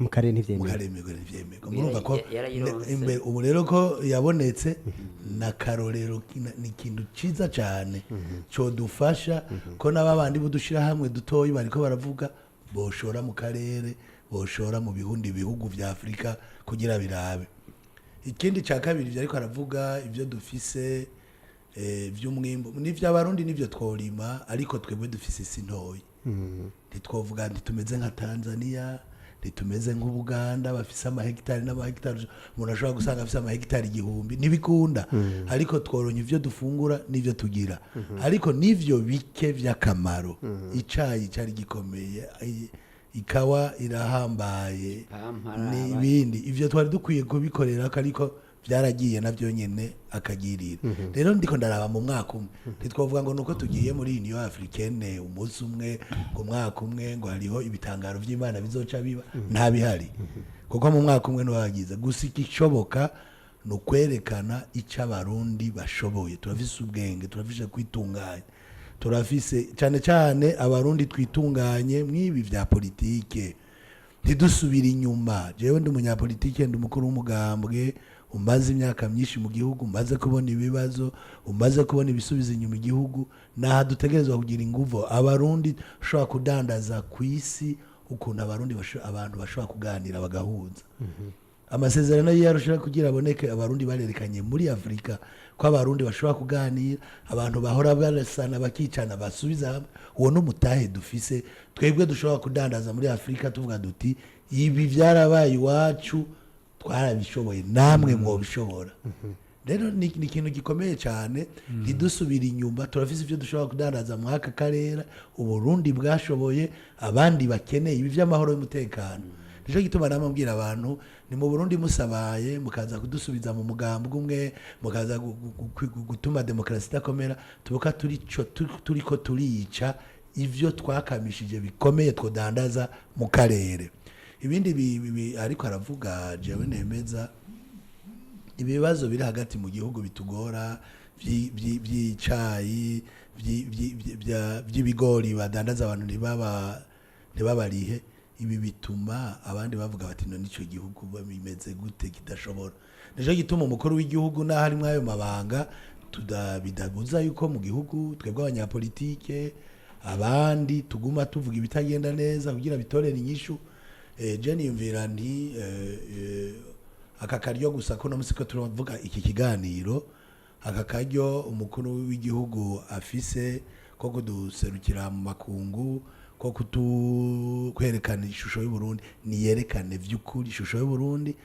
mu karere mu ntivyemewe karere ntibyemerwa murumva ko yarayironse. ubu rero ko yabonetse na karorero ni ikintu ciza cyane cyo dufasha ko n'abandi budushira hamwe dutoyi bariko baravuga boshora mu karere boshora mu bihugu vya Afrika kugira birabe. Ikindi ca kabiri ariko aravuga ivyo dufise vy'umwimbo n'ivyo abarundi n'ivyo tworima ariko twebwe dufise isi ntoyi ntitwovuga ntitumeze nka Tanzania ntitumeze nk'Ubuganda bafise amahegitari n'amahegitari umuntu ashobora gusanga afise amahegitari 1000 ntibikunda ariko tworonye ivyo dufungura n'ivyo tugira ariko n'ivyo bike vy'akamaro icayi cari gikomeye ikawa irahambaye n'ibindi ivyo twari dukwiye kubikorera ariko byaragiye navyo nyene akagirira rero ndiko ndaraba mu mwaka umwe ntitwovuga ngo nuko tugiye muri Union Africaine umunsi umwe ngo mwaka umwe ngo hariho ibitangaro vy'Imana bizoca biba nta bihari kuko mu mwaka umwe ntiwagize gusa ikishoboka no kwerekana ica abarundi bashoboye turafise ubwenge turafise kwitunganya turafise cyane abarundi twitunganye mwibi vya politike ntidusubira inyuma jewe ndi umunyapolitike ndi umukuru w'umugambwe umaze imyaka myinshi mu gihugu umaze kubona ibibazo umaze kubona ibisubizo inyuma igihugu naha dutegerezwa kugira inguvu abarundi ushobora kudandaza ku isi ukuntu abantu bashobora kuganira bagahuza amasezerano yarusha kugira aboneke abarundi barerekanye muri Afrika ko abarundi bashobora kuganira abantu bahora barasana bakicana basubiza hamwe uwo n'umutahe dufise twebwe dushobora kudandaza muri Afrika tuvuga duti ibi byarabaye iwacu twarabishoboye namwe mwobishobora rero ni ikintu gikomeye cyane ntidusubira inyuma turafise ivyo dushobora kudandaza mu aka karere uburundi bwashoboye abandi bakeneye ibi vy'amahoro y'umutekano nico gituma namubwira abantu ni mu Burundi musabaye mukaza kudusubiza mu mugambwe umwe mukaza gutuma demokrasi idakomera tubuka turiko turica ivyo twakamishije bikomeye twodandaza mu karere ibindi ariko aravuga jewe nemeza ibibazo biri hagati mu gihugu bitugora by'icayi by'ibigori badandaza abantu ntibabarihe ibi bituma abandi bavuga bati no nico gihugu bimeze gute kidashobora nico gituma umukuru w'igihugu naho ari mwayo mabanga bidabuza yuko mu gihugu twebwe abanyapolitike abandi tuguma tuvuga ibitagenda neza kugira bitorere inyishu Jenny yumvira nti aka karyo gusa ko no musiko turavuga iki kiganiro aka karyo umukuru w'igihugu afise ko kuduserukira mu makungu ko kwerekana ishusho y'u Burundi ni yerekane vy'ukuri ishusho y'u Burundi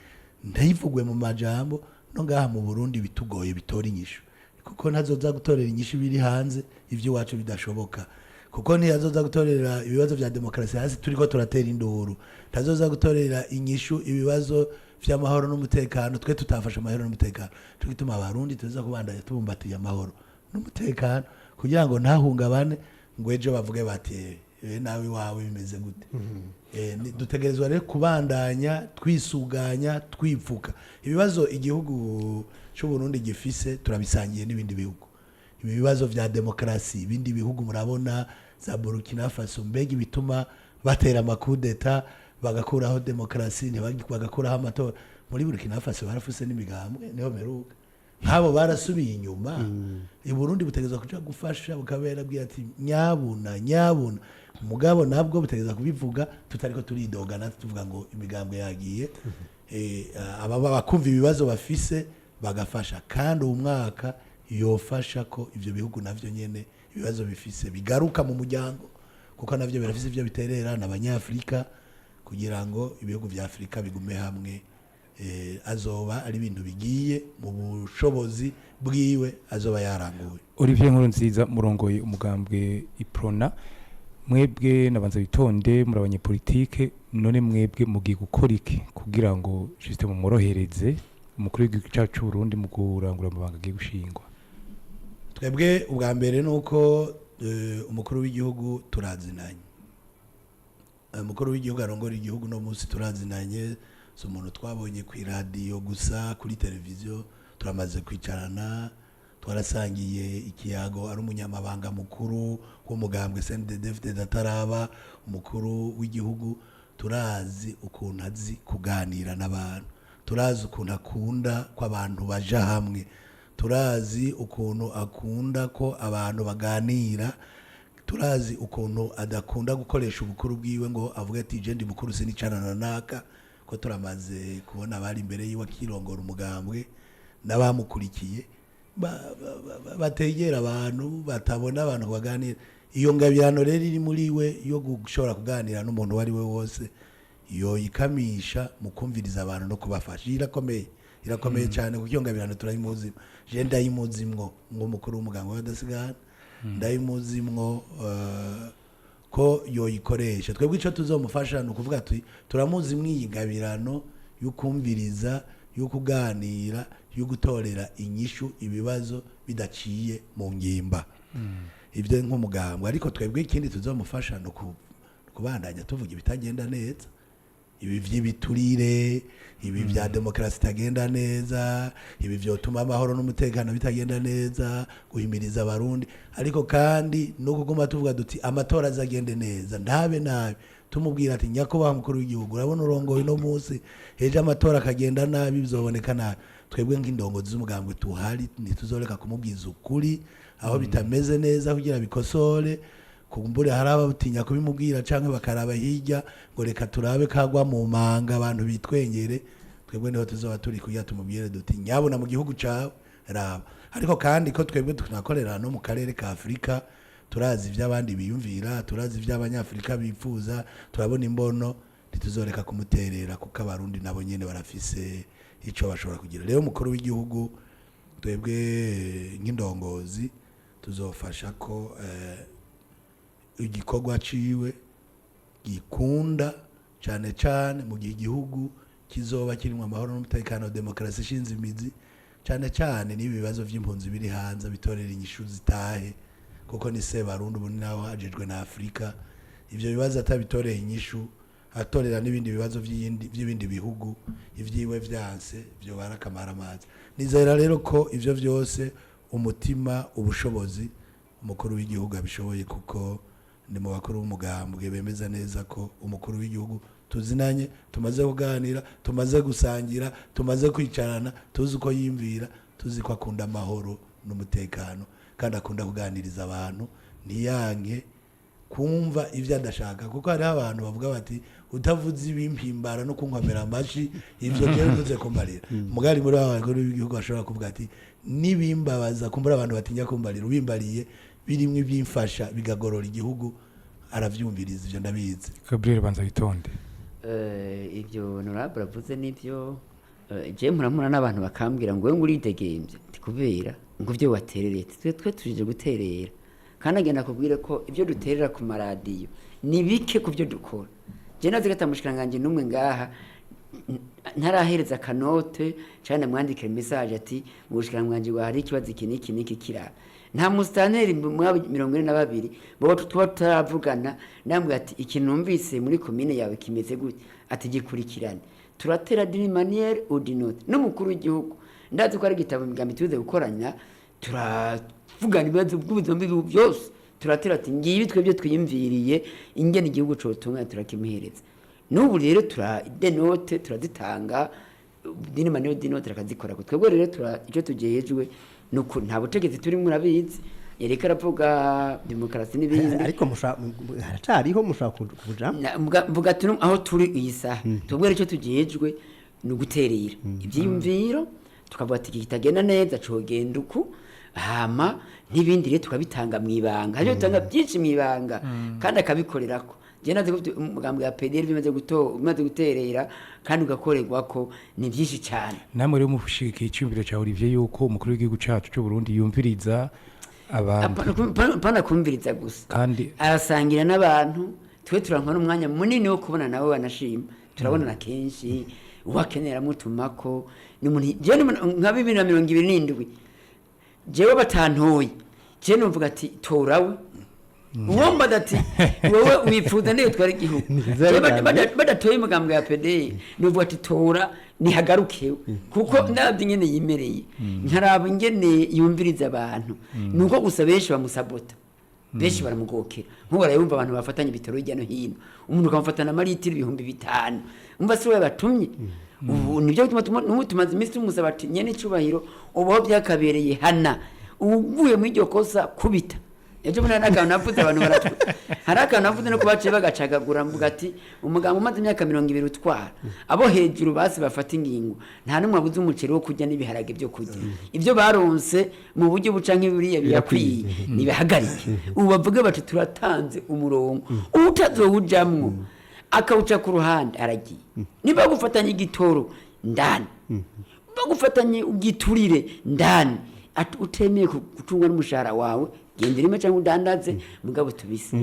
ntayivugwe mu majambo no ngaha mu Burundi bitugoye bitora inyishu kuko ntazoza gutorera inyishu biri hanze ivyo wacu bidashoboka kuko ntiyazoza gutorera ibibazo vya demokrasi hasi turiko turatera induru ntazoza gutorera inyishu ibibazo vy'amahoro n'umutekano twe tutafasha amahoro n'umutekano cyo gituma abarundi tuza kubandanya tubumbatiye amahoro n'umutekano kugira ngo ntahungabane ngo ejo bavuge bati nawe wawe bimeze gute dutegerezwa rero kubandanya twisuganya twipfuka ibibazo igihugu cy'u Burundi gifise turabisangiye n'ibindi bihugu ibibazo vya demokrasi ibindi bihugu murabona za Burkina Faso mbega bituma batera amakudeta bagakuraho demokrasi bagakuraho amatora muri Burkina Faso barafuse n'imigambwe niho meruka nkabo barasubiye inyuma i Burundi butegeza kuja gufasha bukabera bwiye ati nyabuna mugabo nabwo butegeza kubivuga tutariko turidogana tuvuga ngo imigambwe yagiye ababa bakumva ibibazo bafise bagafasha kandi umwaka yofasha ko ivyo bihugu navyo nyene ibibazo bifise bigaruka mu muryango kuko navyo birafise ivyo biterera n'abanyafrika kugira ngo ibihugu vya Afrika bigume hamwe azoba ari ibintu bigiye mu bushobozi bwiwe azoba yaranguye. Olivier Nkurunziza murongoye umugambwe Iprona mwebwe nabanza bitonde muri abanyepolitike none mwebwe mugiye gukora iki kugira ngo system mumorohereze umukuru w'igihugu cyacu Burundi mu kurangura amabanga agiye gushingwa? Twebwe ubwa mbere nuko umukuru w'igihugu turazinanye umukuru w'igihugu arongora igihugu no munsi turazinanye so umuntu twabonye ku radio gusa kuri televiziyo turamaze kwicarana twarasangiye ikiyago ari umunyamabanga mukuru w'umugambwe CNDD-FDD dataraba umukuru w'igihugu turazi ukuntu azi kuganira n'abantu, turazi ukuntu akunda ko abantu baja hamwe, turazi ukuntu akunda ko abantu baganira, turazi ukuntu adakunda gukoresha ubukuru bwiwe ngo avuge ati je ndi mukuru sinicarana naka, ko turamaze kubona abari imbere yiwe akirongora umugambwe n'abamukurikiye bategera abantu batabona abantu baganira. Iyo ngabirano rero iri muri we yo gushobora kuganira n'umuntu wari we wose, iyo ikamisha mu kumviriza abantu no kubafasha, irakomeye cyane, kuko iyo ngabirano turayimuzimwo. Je ndayimuzimwo nk'umukuru w'umugambwe w'abadasigana, ndayimuzimwo ko yoyikoresha. Twebwe ico tuzomufasha ni ukuvuga turamuzi mw'iyi ngabirano yo kumviriza, yo kuganira, yo gutorera inyishu ibibazo bidaciye mu ngimba. Ibyo nk'umugambwe, ariko twebwe ikindi tuzomufasha no kubandanya tuvuga ibitagenda neza, ibi vy'ibiturire, ibi vya demokrasi itagenda neza, ibi vyotuma amahoro n'umutekano bitagenda neza, guhimiriza abarundi, ariko kandi no kuguma tuvuga duti amatora azagende neza, ndabe nabi, tumubwira ati nyakubahwa mukuru w'igihugu, urabona urongoye no munsi, ejo amatora akagenda nabi, bizoboneka nabi. Twebwe nk'indongozi z'umugambwe tuhari ntituzoreka kumubwiza ukuri aho bitameze neza kugira bikosore. Kumbure hari abatinya kubimubwira canke bakaraba hirya ngo reka turabe kagwa mu manga abantu bitwengere. Twebwe niho tuzoba turi kugira tumubwire duti nyabona mu gihugu cawe raba. Ariko kandi ko twebwe tunakorera no mu karere ka Afrika, turazi ivy'abandi biyumvira, turazi ivy'abanyafrika bifuza, turabona imbono, ntituzoreka kumuterera kuko abarundi nabo nyene barafise ico bashobora kugira. Rero umukuru w'igihugu twebwe nk'indongozi tuzofasha ko igikorwa ciwe gikunda cyane cyane mu gihe igihugu kizoba kirimo amahoro n'umutekano, demokrasi ishinze imizi, cyane cyane n'ibibazo by'impunzi biri hanze bitorera inyishu zitahe, kuko ni se Barundi ubu naho hajejwe na Afrika. Ivyo bibazo atabitoreye inyishu, atorera n'ibindi bibazo by'ibindi bihugu, ivyiwe vyanse byo barakamara amazi. Nizera rero ko ivyo vyose umutima, ubushobozi, umukuru w'igihugu abishoboye, kuko ni mu bakuru b'umugambwe bemeza neza ko umukuru w'igihugu tuzinanye, tumaze kuganira, tumaze gusangira, tumaze kwicarana, tuzi uko yimvira, tuzi ko akunda amahoro n'umutekano, kandi akunda kuganiriza abantu, ntiyanke kumva ivyo adashaka. Kuko hari abantu bavuga bati utavuze ibimpimbara no kunkomera amashi ivyo je ntuze kumarira. Mugari muri abakuru b'igihugu bashobora kuvuga ati nibimbabaza, kumbura abantu batinya kumbarira, ubimbariye birimwe byimfasha bigagorora igihugu, aravyumviriza. Ivyo ndabizi. Gabriel Banza Bitonde. Ibyo honorable avuze nibyo. Je muramura n'abantu bakambwira ngo we nguridegemvye kubera ngo byo waterereye, twe tuje guterera, kandi agenda kubwire ko ibyo duterera ku maradiyo ni bike ku byo dukora. Je nazi gatamushikiranganje numwe ngaha ntarahereza kanote cyane mwandikira message ati mu bushikiranganje wa hari ikibazo iki kira. Nta mustaneri mu 42 bo tuba taravugana, namwe ati ikintu numvise muri commune yawe kimeze gute, ati gikurikirane turatera d'une manière ou d'une autre. N'umukuru w'igihugu ndazi ko ari gitabo migambi tuze gukoranya, turavugana ibibazo by'ubuzombi byose, turatera ati ngibi twebyo twiyumviriye ingene igihugu cyo tunga turakimuhereza. N'ubu rero denote turazitanga d'une manière ou d'une autre akazikora. Twebwe rero icyo tugejejwe nuko nta butegetsi turi murabizi, yereka aravuga demokrasi n'ibindi, ariko haracariho mushaka kuja mvuga turi aho turi iyi twebwe icyo tugejejwe no guterera ibyiyumviro, tukavuga ati kitagenda neza cogenda uku, hama n'ibindi rero tukabitanga mu ibanga. Hariyo tanga byinshi mu ibanga kandi akabikorerako. Je naze ko umugambi ya PDR bimaze guterera kandi ugakorerwa ko ni byinshi cyane. Namwe rero mufushikiye icyumviro cya Olivier yuko umukuru w'igihugu cyacu cy'u Burundi yumviriza abantu, pana kumviriza gusa kandi arasangira n'abantu. Twe turankwa n'umwanya munini wo kubona nawe wanashima, turabona na kenshi uwakenera mutumako ni umuntu. Je nka 2027 jewe batantoye, je numvuga ati torawe uwomba dati wowe wifuza n'iyo twari igihugu. Badatoye umugambi ya PD nuvuga ati tora nihagaruke, kuko ndabye nyene yimereye, nkaraba ingene yumviriza abantu, nuko gusa benshi bamusabota. benshi baramugokera nk'ubu barayumva abantu bafatanye ibitaro hirya no hino umuntu ukamufatana amaritiro 5,000 umva si we batumye ubu nibyo bituma tumaze iminsi tumusaba ati nyene icubahiro ubaho byakabereye hana uvuye muri iryo kosa kubita ejo bundi n'akantu navuze abantu baratu hari akantu navuze no kubaciye bagacagagura mvuga ati umuganga umaze imyaka 20 utwara abo hejuru basi bafata ingingo nta numwe abuze umuceri wo kurya n'ibiharage byo kurya ibyo baronse mu buryo buca nk'ibiriya biyakwiye nibihagarike ubu bavuga bati turatanze umurongo utazowujamwo akawuca ku ruhande aragiye niba gufatanya igitoro ndani bagufatanye ugiturire ndani utemeye gutunga n'umushahara wawe genda rimwe cyangwa udandaze mugabo tubise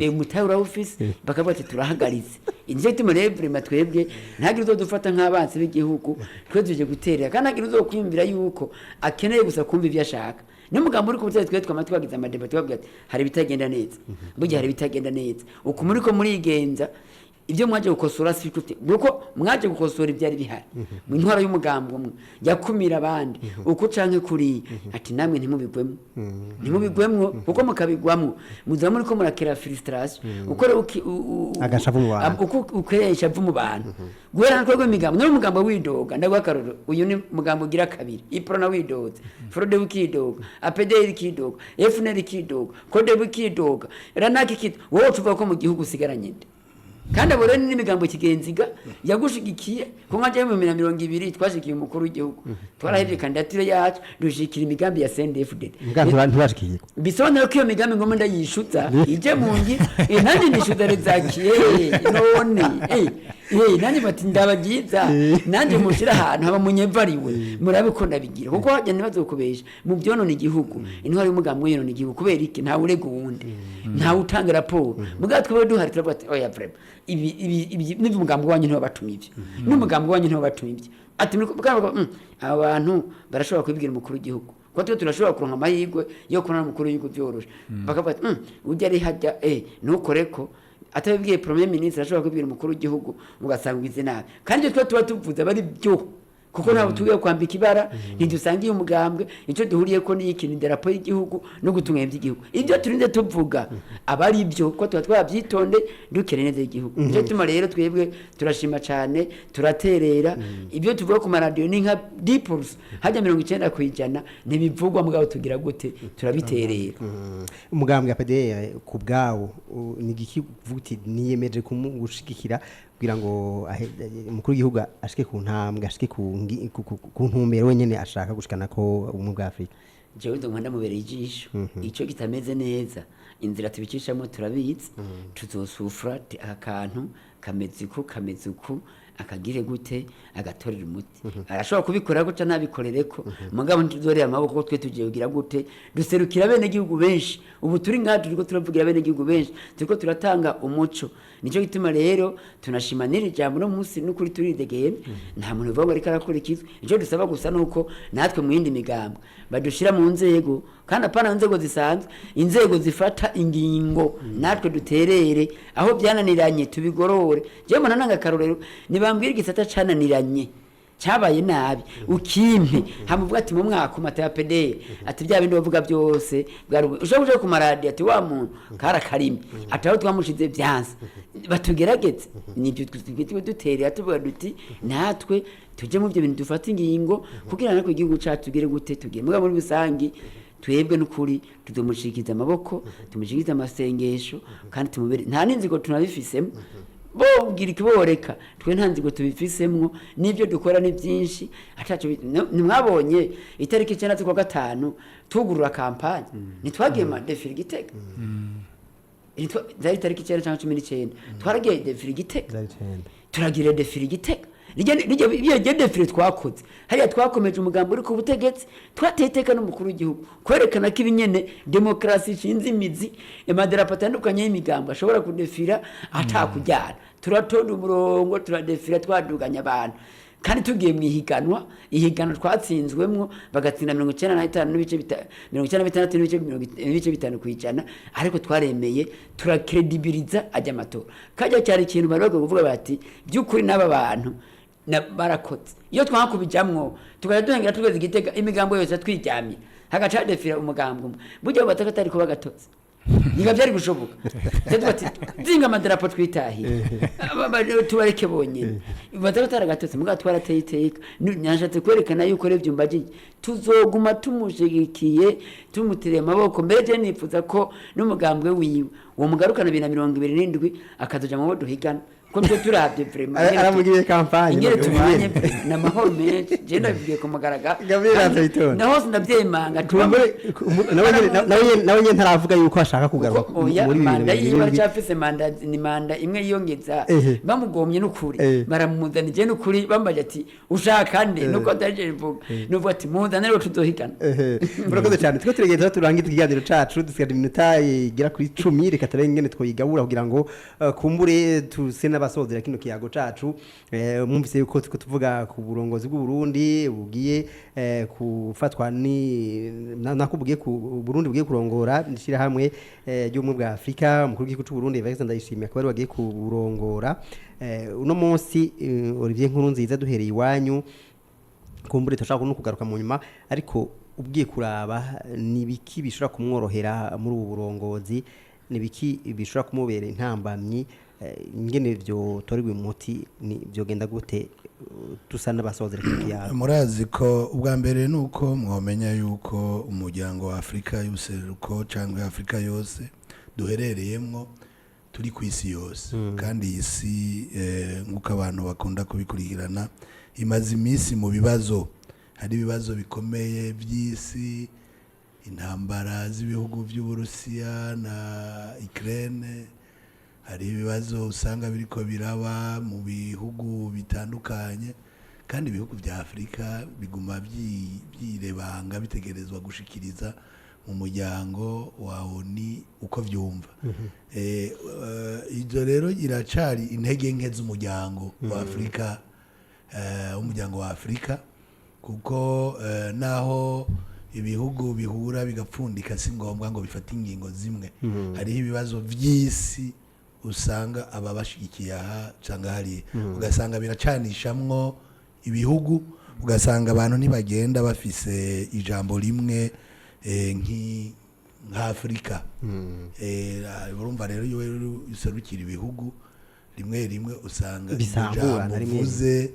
umutahura ufise bakavuga ati turahagaritse inje tumurebure matwebwe ntagire uzodufata nk'abanzi b'igihugu twe tuje guterera kandi ntagire uzokwiyumvira yuko akeneye gusa kumva ivyo ashaka n'umugambo uri kubutse twe twama twagize amadeba twabwira ati hari bitagenda neza burya hari bitagenda neza uko muri ko murigenza ibyo mwaje gukosora sifite nuko mwaje gukosora ibyari bihari mu ntwara y'umugambo umwe yakumira abandi uko canke kuri ati namwe ntimubigwemwo kuko mukabigwamwo muza muri ko murakera frustration uko agashavu mu bantu uko ukeresha mu bantu guhera natwe imigambo no mugambo widoga ndagwa karoro uyu ni mugambo gira kabiri ipro na widoze frode wikidoga apd wikidoga fnl wikidoga kode wikidoga ranaki kit wowe tuvuga ko mu gihugu sigaranye kandi abo rero n'imigambo kigenziga yagushigikiye ko nkaje mu 2020 twashikiye umukuru w'igihugu twarahebye kandidatire yacu dushikira imigambi ya CNDD-FDD ntibashikiye bisobanura ko iyo migambi ngoma ndayishuza ije mungi nandi nishuza rezakiye none nandi bati ndabagiza nandi mushira ahantu haba munyevariwe murabikunda bigira kuko hajya ntibazokubesha mu byonone igihugu intwari y'umugambi yonone igihugu kubera iki nta urega uwundi nta utanga raporo mugatwe duhari turavuga ati oya vrema ibi n'umugambi wanyu ntiho batumye ibyo n'umugambi wanyu ntiho batumye ibyo ati abantu barashobora kubibwira umukuru w'igihugu ko twe turashobora kuronka amahirwe yo kubona umukuru w'igihugu byoroshe bakavuga ati ujya ari hajya ntukore ko atabibwiye premier ministre ashobora kubibwira umukuru w'igihugu ugasanga ugize nabi kandi twe tuba tuvuze bari byo kuko nabo tugiye kwambika ibara ntidusangiye umugambwe icyo duhuriye ko ni ikintu idarapo y'igihugu no gutunga iby'igihugu ibyo turinde tuvuga abari ibyo ko tuba twabyitonde dukere neza igihugu nicyo tuma rero twebwe turashima cyane turaterera ibyo tuvuga ku maradiyo ni nka dipulse hajya 90% ntibivugwa mugabo tugira gute turabiterera umugambwe ya PDR ku bwawo ni giki vuti niyemeje kumugushigikira kugira ngo umukuru w'igihugu ashike ku ntambwe ashike ku ntumbero wenyene ashaka gushikana ko ubumwe bwa Afrika jewe ndo nkanda mubereye ijisho ico kitameze neza inzira tubicishamo turabizi tuzosufra akantu kameze uku akagire gute agatorera umuti arashobora kubikora guca nabikorereko mugabo ntuzorera amaboko twe tugiye kugira gute duserukira bene gihugu benshi ubu turi ngaha turiko turavugira bene gihugu benshi turiko turatanga umuco nico gituma rero tunashimanira ijambo no munsi n'ukuri turidegeye nta muntu uvuga ariko arakurikizwa ico dusaba gusa nuko natwe mu yindi migambo badushira mu nzego kandi apana nzego zisanzwe inzego zifata ingingo natwe duterere aho byananiranye tubigorore je mbona nanga karorero nibambwira igisata cananiranye cyabaye nabi ukimpe hamuvuga ati mu mwaka umata ya PD ati bya bindi bavuga byose ushobora ku maradi ati wa muntu karakarimi ataho twamushize byanze batugerageze nibyo twitwe duterera tuvuga duti natwe tuje mu byo bintu dufata ingingo kugira ngo igihugu cyacu tugire gute tugire muga muri bisangi twebwe n'ukuri tuzomushikiza amaboko tumushikiza amasengesho kandi tumubere nta ninziko tunabifisemo bo ugira ikiboreka twe ntanzigo tubifisemwo nivyo dukora ni byinshi ataco nimwabonye itariki 9 kwa gatanu tugurura kampanye nitwagiye ma defile Gitega zari tariki 9 cyangwa 19 twaragiye defile Gitega turagira defile Gitega Rije defile twakoze hariya twakomeje umugambo uri ku butegetsi twateteka n'umukuru w'igihugu kwerekana ko ibinyene demokrasi ishinze imizi amadarapo atandukanye y'imigambo ashobora kudefira atakujyana turatonda umurongo turadefira twaduganya abantu kandi tugiye mu ihiganwa twatsinzwemwo bagatsinda 95 n'ibice 96 n'ibice 5 kwijana ariko twaremeye turakredibiliza ajya amatora kajya cyari ikintu baroga kuvuga bati by'ukuri n'aba bantu na barakoze iyo twakubijamwo tukajya duhengera tugeze Gitega imigambo yose twijyamye hagaca defira umugambo buryo batakatari ko bagatoze niba byari gushoboka cyangwa bati zinga amadarapo twitahiye tubareke bonyine batara agatotsi muga twarateye iteka nyashatse kwerekana yuko revyo mbagiye tuzoguma tumushigikiye tumutire amaboko mbere nifuza ko n'umugambwe wiwe uwo mugarukana 2027 akazoja mu bodo higana ko twe turabye vraiment aramugiye kampanye ingere tubanye na mahoro menshi je ndabigiye ku magaraga Gabriel Atayitona naho sinabyemanga nawe nyine ntaravuga yuko ashaka kugaruka muri manda yiba cyafise manda ni manda imwe yiyongeza bamugomye n'ukuri baramuzanije n'ukuri bambaje ati ushaka nde nuko ataje mvuga nuvuga ati muzane rero tuzohigana murakoze cyane twe turegeza turangiza ikiganiro cacu dusigaje iminota igera kuri 10 reka tarengene twigabura kugira ngo kumbure tusena basozera kino kiyago cacu mwumvise yuko tuvuga ku burongozi bw'u Burundi bugiye kufatwa ni nakubwiye ku Burundi bugiye kurongora nishira hamwe y'umwe bwa Afrika umukuru w'igihugu cy'u Burundi Evariste Ndayishimiye akaba bagiye kurongora uno munsi Olivier Nkurunziza duhereye iwanyu kumbure tashaka no kugaruka mu nyuma ariko ubwiye kuraba nibiki bishobora kumworohera muri ubu burongozi nibiki bishobora kumubera intambamyi ingene byo torigwe umuti ni byogenda gute tusana basozera kiyago murazi ko ubwa mbere nuko mwomenya yuko umuryango wa Afrika y'useruko cyangwa Afrika yose duherereyemwo turi ku isi yose kandi isi nkuko abantu bakunda kubikurikirana imaze iminsi mu bibazo hari ibibazo bikomeye by'isi intambara z'ibihugu by'Uburusiya na Ukraine hari ibibazo usanga biriko biraba mu bihugu bitandukanye kandi ibihugu bya Afrika biguma byirebanga bitegerezwa gushikiriza mu muryango wa ONU uko vyumva izo rero iracari intege nke z'umuryango wa Afrika umuryango wa Afrika kuko naho ibihugu bihura bigapfundika si ngombwa ngo bifate ingingo zimwe hariho ibibazo vy'isi usanga ababashigikiye aha cyangwa hari ugasanga biracanishamwo ibihugu ugasanga abantu ntibagenda bafise ijambo rimwe nk'Afrika urumva rero iyo userukira ibihugu rimwe rimwe usanga ijambo uvuze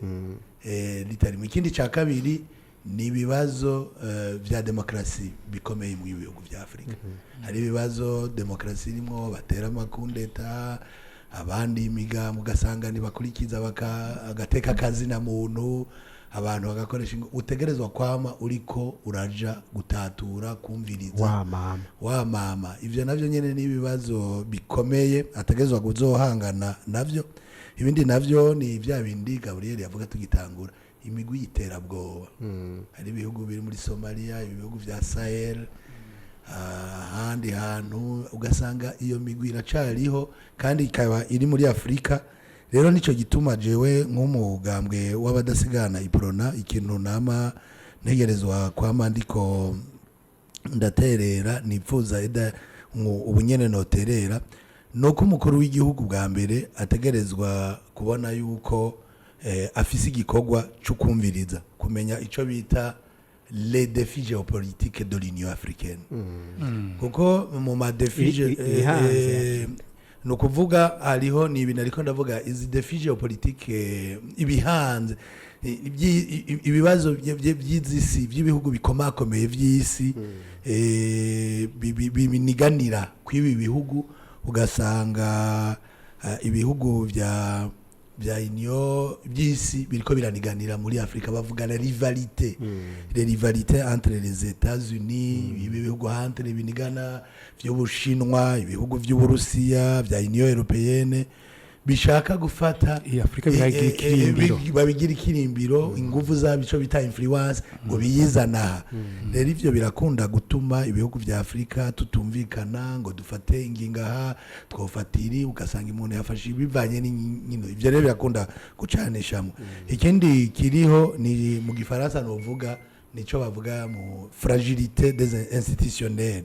ritarimo ikindi cya kabiri ni ibibazo vya demokrasi bikomeye mu bihugu vya Afrika hari ibibazo demokrasi irimo batera amakundeta abandi imigambo ugasanga ntibakurikiza agateka kazi na muntu abantu bagakoresha utegerezwa kwama uriko uraja gutatura kumviriza wa mama ivyo navyo nyene ni ibibazo bikomeye ategerezwa kuzohangana navyo ibindi navyo ni vya bindi Gabriel yavuga tugitangura imigwi y'iterabwoba hari ibihugu biri muri Somalia ibihugu vya Sahel ahandi hantu ugasanga iyo migwi iracariho kandi ikaba iri muri Afrika rero nico gituma jewe nk'umugambwe w'abadasigana iprona ikintu nama ntegerezwa kwama ndiko ndaterera nipfuza ubunyene noterera nuko umukuru w'igihugu bwa mbere ategerezwa kubona yuko afise igikorwa cyo kumviriza kumenya ico bita les défis géopolitiques de l'Union africaine kuko mu ma défis no kuvuga hariho ni ibintu ariko ndavuga izi défis géopolitiques ibihanze ibibazo by'izisi by'ibihugu bikomakomeye by'isi biniganira kw'ibi bihugu ugasanga ibihugu vya union by'isi biriko biraniganira muri Afrika bavuga la rivalité les rivalités entre les États-Unis ibihugu entre binigana vy'Ubushinwa ibihugu vy'Uburusiya vya Union Européenne bishaka gufata Afrika babigira ikirimbiro ingufu zabo ico bita influence ngo biyizana rero ivyo birakunda gutuma ibihugu vya Afrika tutumvikana ngo dufate ingingaha twofatiri ugasanga umuntu yafashe bivanye n'inkino ivyo rero birakunda gucanishamo ikindi kiriho ni mu gifaransa novuga nico bavuga mu fragilité des institutionnels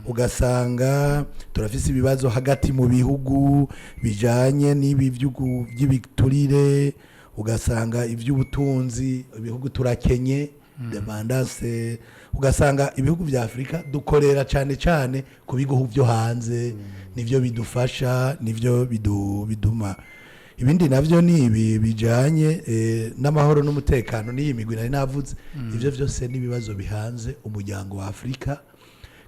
ugasanga turafise ibibazo hagati mu bihugu bijanye n'ibi by'ibiturire ugasanga ivy'ubutunzi ibihugu turakenye dependance ugasanga ibihugu vya Afrika dukorera cyane cyane ku bihugu byo hanze nivyo bidufasha nivyo biduma ibindi navyo ni ibi bijanye n'amahoro n'umutekano n'iyi migwi nari navuze ivyo vyose n'ibibazo bihanze umuryango wa Afrika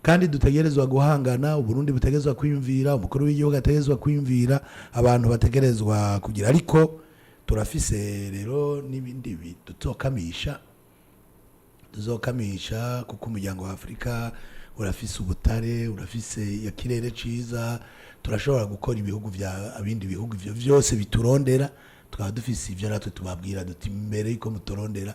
kandi dutegerezwa guhangana Uburundi butegerezwa kwiyumvira umukuru w'igihugu ategerezwa kwiyumvira abantu bategerezwa kugira ariko turafise rero n'ibindi tuzokamisha kuko umuryango wa Afrika urafise ubutare urafise ya kirere ciza turashobora gukora ibihugu vya abindi bihugu ivyo vyose biturondera tukaba dufise ivyo natwe tubabwira duti mbere yuko muturondera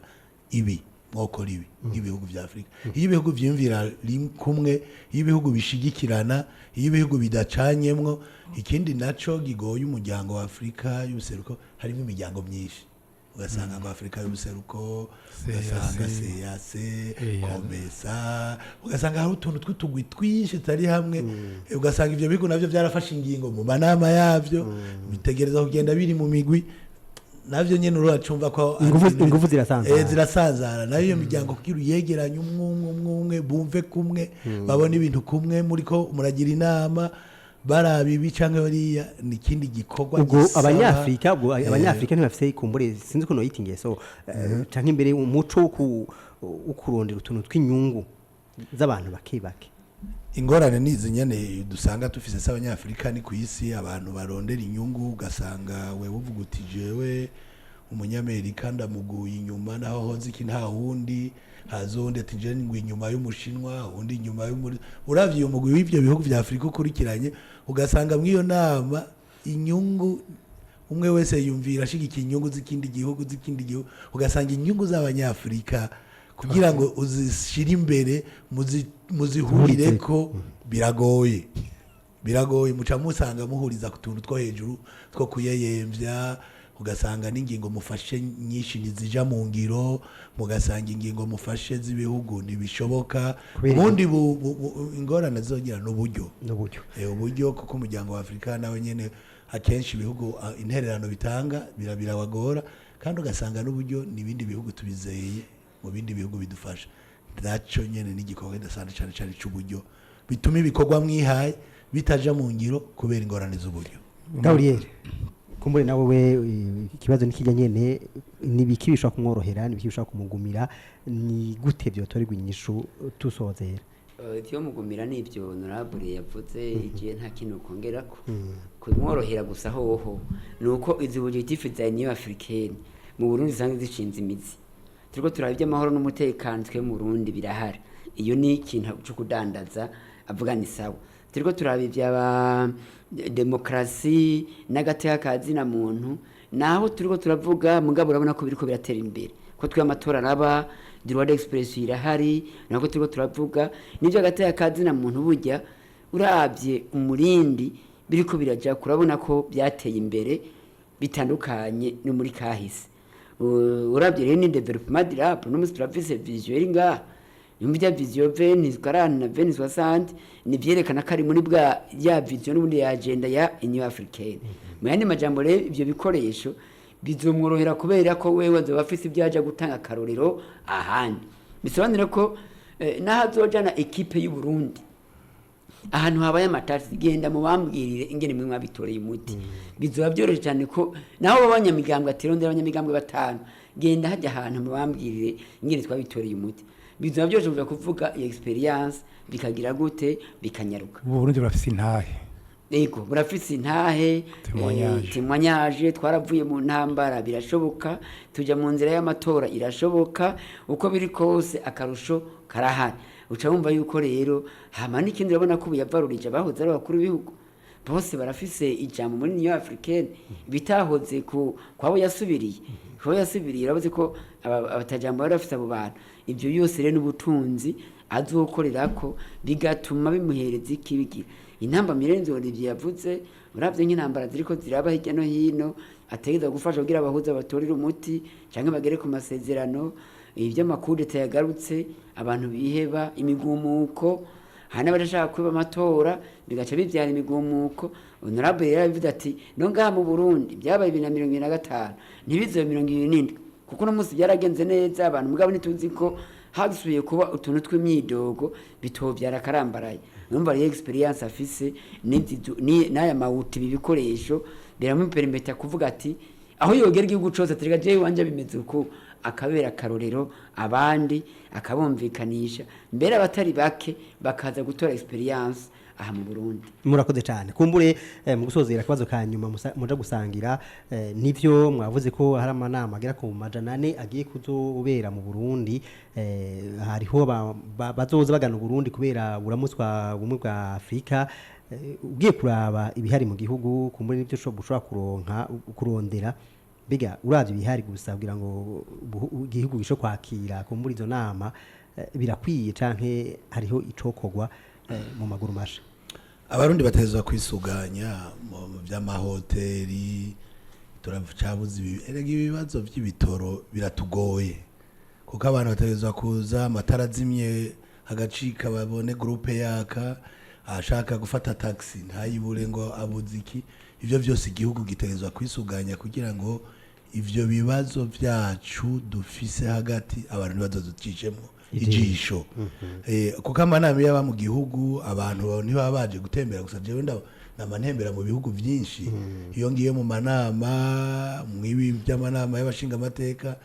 ibi mwokora ibi nk'ibihugu vya Afrika iyo ibihugu vyimvira kumwe iyo ibihugu bishigikirana iyo ibihugu bidacanyemwo ikindi naco gigoye umuryango wa Afrika y'ubuseruko harimo imiryango myinshi ugasanga ngo Afrika y'ubuseruko ugasanga CAC Komesa ugasanga hari utuntu tw'utugwi twinshi tari hamwe ugasanga ivyo bihugu navyo byarafashe ingingo mu manama yavyo bitegereza kugenda biri mu migwi navyo nyene uracumva ko ingufu zirasanzara zirasanzara nayo iyo miryango kugira uyegeranye umwe bumve kumwe babona ibintu kumwe muriko muragira inama barabibi canke bariya nikindi gikorwa ubwo abanyafrika ntibafise ikumbure sinzi ko no yitingiye so canke imbere umuco ukurondera utuntu tw'inyungu z'abantu bakibake ingorane nizi nyene dusanga tufise s'abanyafrika ni kwisi abantu barondera inyungu ugasanga wewe uvuga uti jewe umunyamerika ndamuguye inyuma naho hoze iki nta wundi hazonde ati je ngwi inyuma y'umushinwa undi inyuma uravye umugwi w'ivyo bihugu vya Afrika ukurikiranye ugasanga mwiyo nama inyungu umwe wese yumvira ashigikira inyungu z'ikindi gihugu ugasanga inyungu z'abanyafrika kugira ngo uzishire imbere muzihurireko biragoye muca musanga muhuriza ku tuntu two hejuru two kuyeyemvya ugasanga n'ingingo mufashe nyinshi nizija mu ngiro mugasanga ingingo mufashe z'ibihugu ntibishoboka ubundi ingorane zogira n'uburyo kuko umuryango wa Afrika nawe nyene akenshi ibihugu intererano bitanga birabagora kandi ugasanga n'uburyo n'ibindi bihugu tubizeye mu bindi bihugu bidufasha naco nyene n'igikorwa ndasana cyane cy'uburyo bituma ibikorwa mwihaye bitaja mu ngiro kubera ingorane z'uburyo Gabriel kumbure nawe we ikibazo nikijya nyene nibikibishwa kumworohera nibikibishwa kumugumira ni gute byo torigwa inyishu tusozera Tiyo mugumira nivyo honorable yavuze igihe nta kintu kongerako kumworohera gusa hoho nuko izi objectif za Union Africaine mu Burundi zange zishinze imizi turiko turabye amahoro n'umutekano twe mu Burundi birahari iyo ni ikintu cyo kudandaza avuga ni sawa turiko turabye aba demokrasi n'agateka kazina muntu naho turiko turavuga mugabo urabona ko biriko biratera imbere ko twe amatora araba droit d'expression irahari nako turiko turavuga nivyo agateka kazina muntu burya urabye umurindi biriko biraja kurabona ko byateye imbere bitandukanye no muri kahise urabye rero ni development durable no muri service visuel nga Yumbya vision Venice karana na Venice wasante ni byerekana kari muri bwa ya vision n'ubundi ya agenda ya Union Africaine. Muyandi majambo rero ivyo bikoresho bizomworohera kubera ko wewe azoba afise ibyaje gutanga karorero ahandi. Bisobanura ko nahazojana equipe y'u Burundi ahantu habaye amatasi genda mu bambwirire ingene mwe mwabitoreye umuti bizoba byoroshye cyane ko naho abanyamigambwe atirondera abanyamigambwe batanu genda hajya ahantu mu bambwirire ingene twabitoreye umuti bizoba byoroshye kuvuga experience bikagira gute bikanyaruka Burundi burafise intahe Ego burafise intahe témoignage twaravuye mu ntambara birashoboka tuja mu nzira y'amatora irashoboka uko biri kose akarusho karahari uca wumva yuko rero hama n'ikindi urabona ko buyavarurije bahoze ari abakuru b'ibihugu bose barafise ijambo muri Union Africaine bitahoze kwabo yasubiriye urabaze ko abatajambo barafise abo bantu ibyo yose rero n'ubutunzi azokorerako bigatuma bimuhereza ikibigira intamba mirenzo Olivier yavuze uravye nk'intambara ziriko ziraba hirya no hino ategeza gufasha kugira abahuza batorira umuti canke bagere ku masezerano ivyo makude tayagarutse abantu biheba imigumuko hana barashaka kwiba amatora bigaca bivyara imigumuko honorable yarabivuze ati no ngaha mu Burundi byabaye 2025 ntibizo 2027 kuko no munsi byaragenze neza abantu mugabo nituzi ko hasubiye kuba utuntu tw'imyidogo bitovyara karambaraye numva rero experience afise n'aya mawuti bibikoresho biramupermeta kuvuga ati aho yogera igihugu cose aterega je wanje bimeze uko akabera akarorero abandi akabumvikanisha mbere abatari bake bakaza gutora experience aha mu Burundi. Murakoze cyane kumbure mu gusozera akabazo ka nyuma muja gusangira nivyo mwavuze ko hari amanama agera ku majana 4 agiye kuzobera mu Burundi hariho bazoza bagana Burundi kubera buramutswa bumwe bwa Afrika ugiye kuraba ibihari mu gihugu kumbure nivyo ushobora kurondera biga uravye ibihari gusa kugira ngo igihugu gisho kwakira kumbure izo nama birakwiye canke hariho icokogwa mu maguru masha. Abarundi batezwa kwisuganya mu by'amahoteli turavucabuze ibibazo by'ibitoro biratugoye kuko abantu batezwa kuza amatara azimye agacika babone groupe yaka ashaka gufata taxi ntayibure ngo abuziki ivyo byose igihugu gitezwa kwisuganya kugira ngo ivyo bibazo byacu dufise hagati abantu bazoducishemo ijisho kuko amanama yaba mu gihugu abantu ntibaba baje gutembera gusa jewe namanembera mu bihugu byinshi iyo ngiye mu manama mwibi by'amanama y'abashinga amateka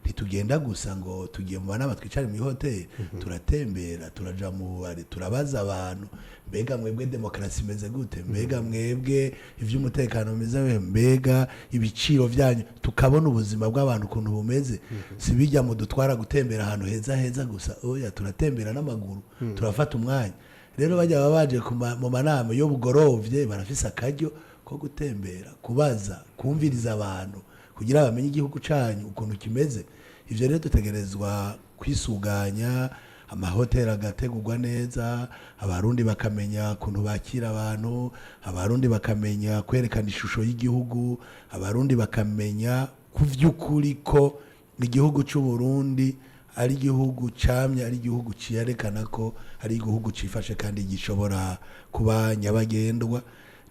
ntitugenda gusa ngo tugiye mu manama twicare mu hoteli turatembera turaja mu bari turabaza abantu mbega mwebwe demokrasi imeze gute mbega mwebwe ivy'umutekano meze mbega ibiciro byanyu tukabona ubuzima bw'abantu kuntu bumeze sibijya mu dutwara gutembera ahantu heza gusa oya turatembera n'amaguru turafata umwanya rero bajya babaje mu manama yo bugorovye barafise akaryo ko gutembera kubaza kumviriza abantu kugira bamenye igihugu canyu ukuntu kimeze ivyo rero dutegerezwa kwisuganya amahoteli agategurwa neza abarundi bakamenya kuntu bakira abantu abarundi bakamenya kwerekana ishusho y'igihugu abarundi bakamenya kuvyukuri ko igihugu cy'u Burundi ari igihugu camye ari igihugu ciyerekana ko ari igihugu cifashe kandi gishobora kuba nyabagendwa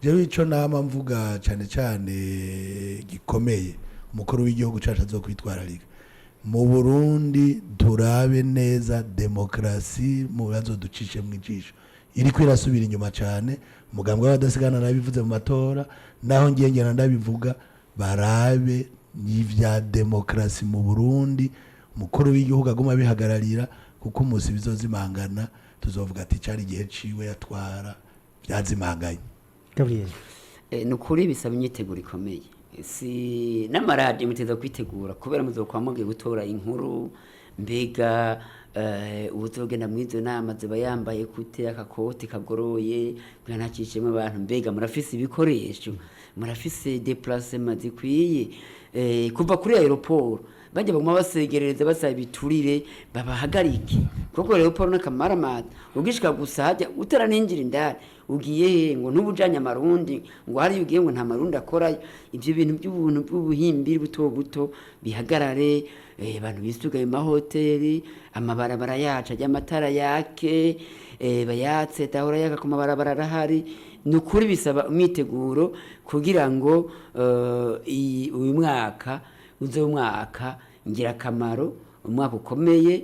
jewe ico nama mvuga cyane cyane gikomeye umukuru w'igihugu cacu azokwitwararika mu Burundi turabe neza demokrasi mu bibazo ducishe mu ijisho iri kwirasubira inyuma cyane umugambwe w'abadasigana nabivuze mu matora naho ngengera ndabivuga barabe n'ivya demokrasi mu Burundi umukuru w'igihugu aguma bihagararira kuko umunsi bizozimangana tuzovuga ati cari igihe ciwe yatwara byazimanganye. Gabriel nukuri bisaba imyiteguro ikomeye si n'amaradiyo muteza kwitegura kubera muzokwamugiye gutora inkuru mbega ubuzogenda mwizo nama ziba yambaye kute akakoti kagoroye kugira ntakishemwe abantu mbega murafise ibikoresho murafise déplacement zikwiye kuva kuri aeroport bajya baguma basegerereza basaba biturire babahagarike kuko aeroport n'akamaramaza ugishika gusa hajya utaraninjira indani ugiye ngo ntubujanye amarundi ngo hari ugiye ngo nta marundi akora ivyo bintu by'ubuntu bw'ubuhimbiri buto bihagarare abantu bisugaye mu mahoteli amabarabara yacu y'amatara yake bayatse dahora yaka ku mabarabara arahari nukuri bisaba umwiteguro kugira ngo uyu mwaka uze umwaka ngira kamaro umwaka ukomeye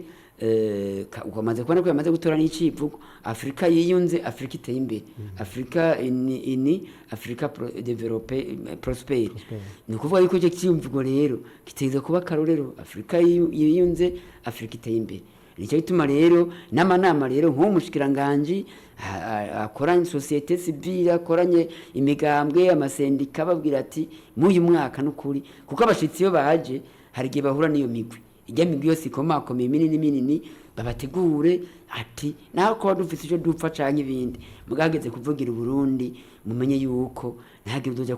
ukamaze kubona ko yamaze gutora n'icivugo Afrika yiyunze Afrika iteye imbere Afrika ini Afrika prosper ni kuvuga yuko cyo cyumvugo rero kiteze kuba karorero Afrika yiyunze Afrika iteye imbere nicyo gituma rero n'amanama rero nk'umushikiranganje akoranye societe civile akoranye imigambwe amasendika babwira ati muyu mwaka n'ukuri kuko abashitsi yo baje hari gihe bahura niyo migwi ijya migwi yose ikomakomeye minini babategure ati naho ko dufite icyo dupfa canke ibindi mugageze kuvugira Burundi mumenye yuko ntihagire uzoja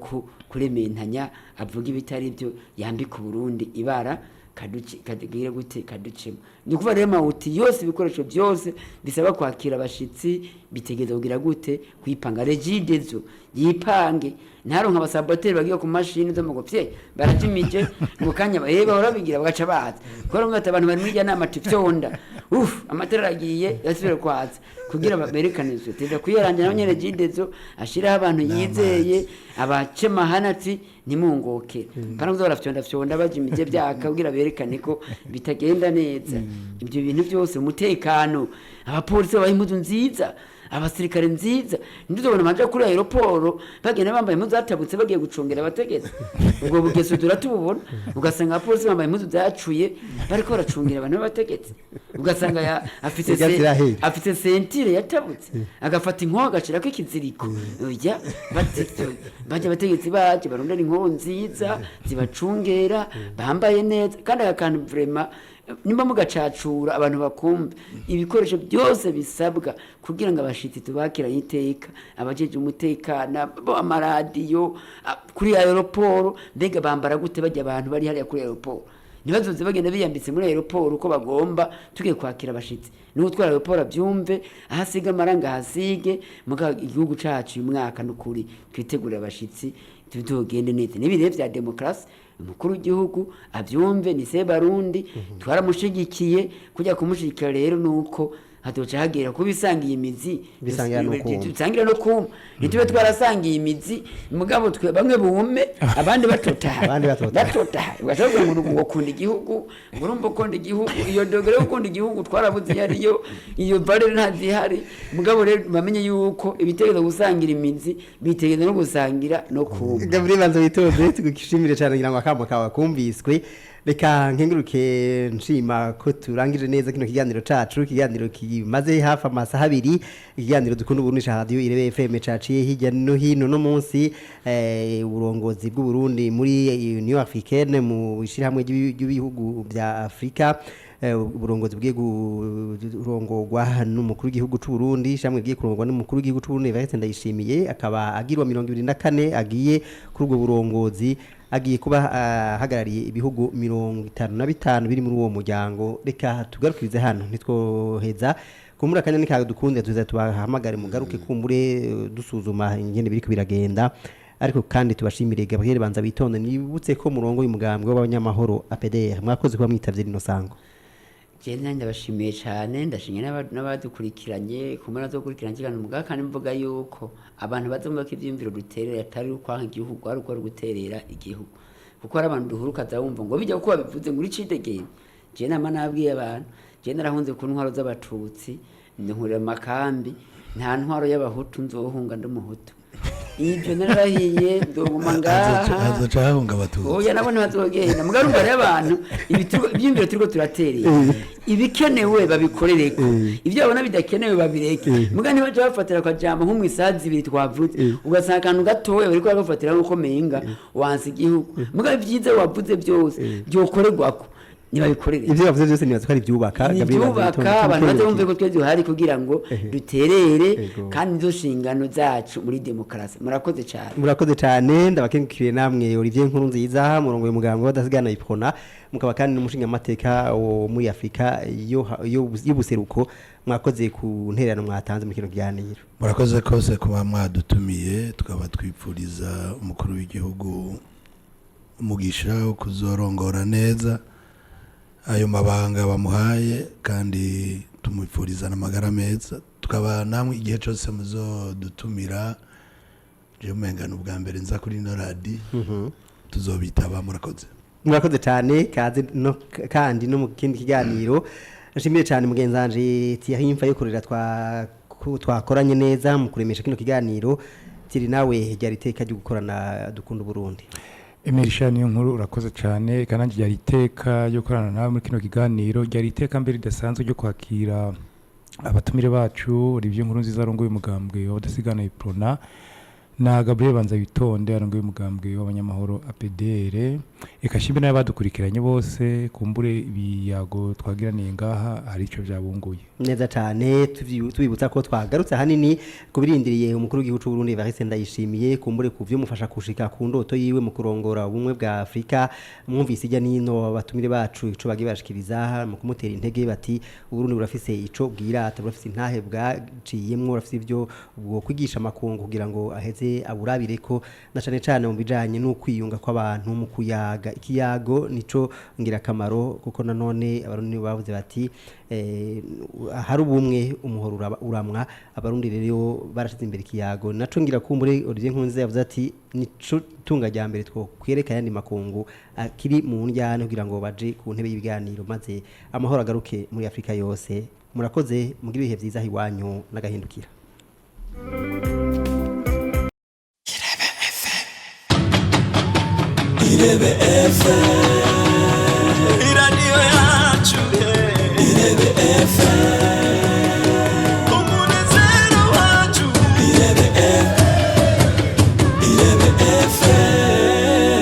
kurementanya avuga ibitari byo yambika Burundi ibara kadugira gute kaducemo ni kuva rero mawuti yose ibikoresho byose bisaba kwakira abashitsi bitegeza kugira gute kwipanga regidezo yipange ntaronka abasaboteri bagiye ku mashini zo mugopye barajimije mu kanya bahora bigira bagaca baza ko ngo abantu bari muri nama tifyonda amatara agiye yasubire kwatsa kugira berekanize teza kuyerangira nyene Jidezo ashiraho abantu yizeye abacemahanatsi ntimungoke kandi uzora fyonda baje imije byaka kugira berekane ko bitagenda neza ibyo bintu byose umutekano abapolisi babaye nziza abasirikare nziza ndizobona manje kuri aeroport bagenda bambaye impuzu zatabutse bagiye gucungera abategetsi ubwo bugeso turatubona ugasanga abapolisi bambaye impuzu zacuye bariko baracungira abantu b'abategetsi ugasanga afite sentire yatabutse agafata inkoho agashirako ikiziriko oya baje abategetsi baje barondera inkoho nziza zibacungera bambaye neza kandi akantu vraiment nimba mugacacura abantu bakumva ibikoresho byose bisabwa kugira ngo abashitsi tubakira iteka abajeje umutekano amaradiyo kuri aeroport mbega bambara gute bajya abantu bari hariya kuri aeroport nibazoze bagenda biyambitse muri aeroport uko bagomba tugiye kwakira abashitsi nuko twara aeroport abyumve ahasiga amaranga hasige muga igihugu cacu uyu mwaka n'ukuri twitegurira abashitsi tuzogende neza n'ibire vya demokrasi umukuru w'igihugu abyumve ni se Barundi twaramushigikiye kujya kumushigikira rero nuko hatoca hagera kubisangiye imizi bisangira no kuma nitube twarasangiye imizi mugabo twe bamwe bume abandi batota bashobora ngo kunda igihugu urumva ko ndi igihugu iyo dogere ukunda igihugu twarabuze yariyo iyo barere ntazihari mugabo rero bamenye yuko ibitekerezo gusangira imizi bitegeza no gusangira no kuma Gabriel banza witoze tugukishimire cyane ngira ngo akamo kawe kumviswe reka nkenguruke nshima ko turangije neza kino kiganiro cacu kiganiro kimaze hafi amasaha abiri ikiganiro dukunda uburunisha radio Irebe FM caciye hirya no hino no munsi uburongozi bw'u Burundi muri Union Africaine mu ishirahamwe ry'ibihugu bya Afrika uburongozi bwiye kurongorwa n'umukuru w'igihugu cy'u Burundi shamwe bwiye kurongorwa n'umukuru w'igihugu cy'u Burundi Evariste Ndayishimiye akaba agirwa 24 agiye kuri ubwo burongozi agiye kuba hagarariye ibihugu 55 biri muri uwo muryango reka tugarukirize hano nitwoheza kumura kanya nikaga dukunde tuza tubahamagare mugaruke kumbure dusuzuma ingene biriko biragenda ariko kandi tubashimire Gabriel banza bitonde nibutse ko murongo y'umugambwe w'abanyamahoro APDR mwakoze kuba mwitavye rino sango Jenda ndabashimiye cyane ndashinye n'abadukurikiranye kumara zo kurikirana kigano muga kandi mvuga yuko abantu bazumva ko ivyimviro duterera atari ukwanka igihugu ari uko guterera igihugu kuko ari abantu duhuruka zawumva ngo bijya kuko babivuze muri cidegeye je nama nabwiye abantu je narahunze ku ntwaro z'abatutsi ndihurira makambi nta ntwaro y'abahutu nzohunga ndumuhutu ibyo narahiye ndoguma ngaha azocahunga abatutsi oya nabone bazogenda mugarumva rero abantu iby'imbere turiko turatereye ibikenewe babikorereko ibyo babona bidakenewe babireke muga nibaje bafatira kwa jambo nko mwisazi ibiri twavuze ugasanga kantu gatoya bariko bagafatira nko menga wansi igihugu muga ibyize wavuze byose byokorerwako nibabikorere ivyo bavuze byose nibaza ko ari byubaka abantu bazumve ko tweze hari kugira ngo duterere kandi izo shingano zacu muri demokrasi murakoze cyane ndabakengukiriye namwe Olivier Nkuru nziza murongo y'umugambwe w'adasigana ipona mukaba kandi n'umushinga amateka wo muri Afrika y'ubuseruko mwakoze ku ntererano mwatanze mu kino kiganiro murakoze kose kuba mwadutumiye tukaba twipfuriza umukuru w'igihugu umugisha wo kuzorongora neza ayo mabanga bamuhaye kandi tumwifuriza n'amagara meza tukaba namwe igihe cyose muzodutumira je umengana ubwa mbere nza kuri no radio tuzobitaba murakoze cyane kaze no kandi no mu kindi kiganiro nshimire cyane mugenzanje tiyahimfa yo kurira twakoranye neza mu kuremesha kino kiganiro tiri nawe ryari teka ryo gukorana dukunda Burundi Emerisha niyo nkuru urakoze cyane kandi ryari iteka ryo korana nawe muri kino kiganiro ryari iteka mbere ridasanzwe ryo kwakira abatumire bacu Olivier Nkuru nziza arongoye umugambwe w'adasigana iprona na Gabriel banza bitonde arongoye umugambwe w'abanyamahoro APDR ekashimbe n'abadukurikiranye bose kumbure ibiyago twagiraniye ngaha hari ico byabunguye neza cyane tubibutsa ko twagarutse hanini kubirindiriye umukuru w'igihugu cy'u Burundi Evariste Ndayishimiye kumbure kuvyo mufasha kushika ku ndoto yiwe mu kurongora ubumwe bwa Afrika mwumvise ijya nino batumire bacu ico bagiye bashikiriza mu kumutera intege bati Burundi burafise ico bwirata burafise intahe bwaciyemwo burafise ivyo bwo kwigisha makungu kugira ngo aheze wese aburabire ko na cane cane mu bijanye no kwiyunga kw'abantu mu kuyaga ikiyago nico ngira kamaro kuko nanone abarundi bavuze bati hari ubumwe umuhoro uramwa abarundi rero barashize imbere ikiyago naco ngira kumbure Olivier Nkunze yavuze ati nico tunga rya mbere two kwereka yandi makungu akiri mu njyane kugira ngo baje ku ntebe y'ibiganiro maze amahoro agaruke muri Afrika yose murakoze mugira ibihe vyiza hiwanyu n'agahindukira Irebe FM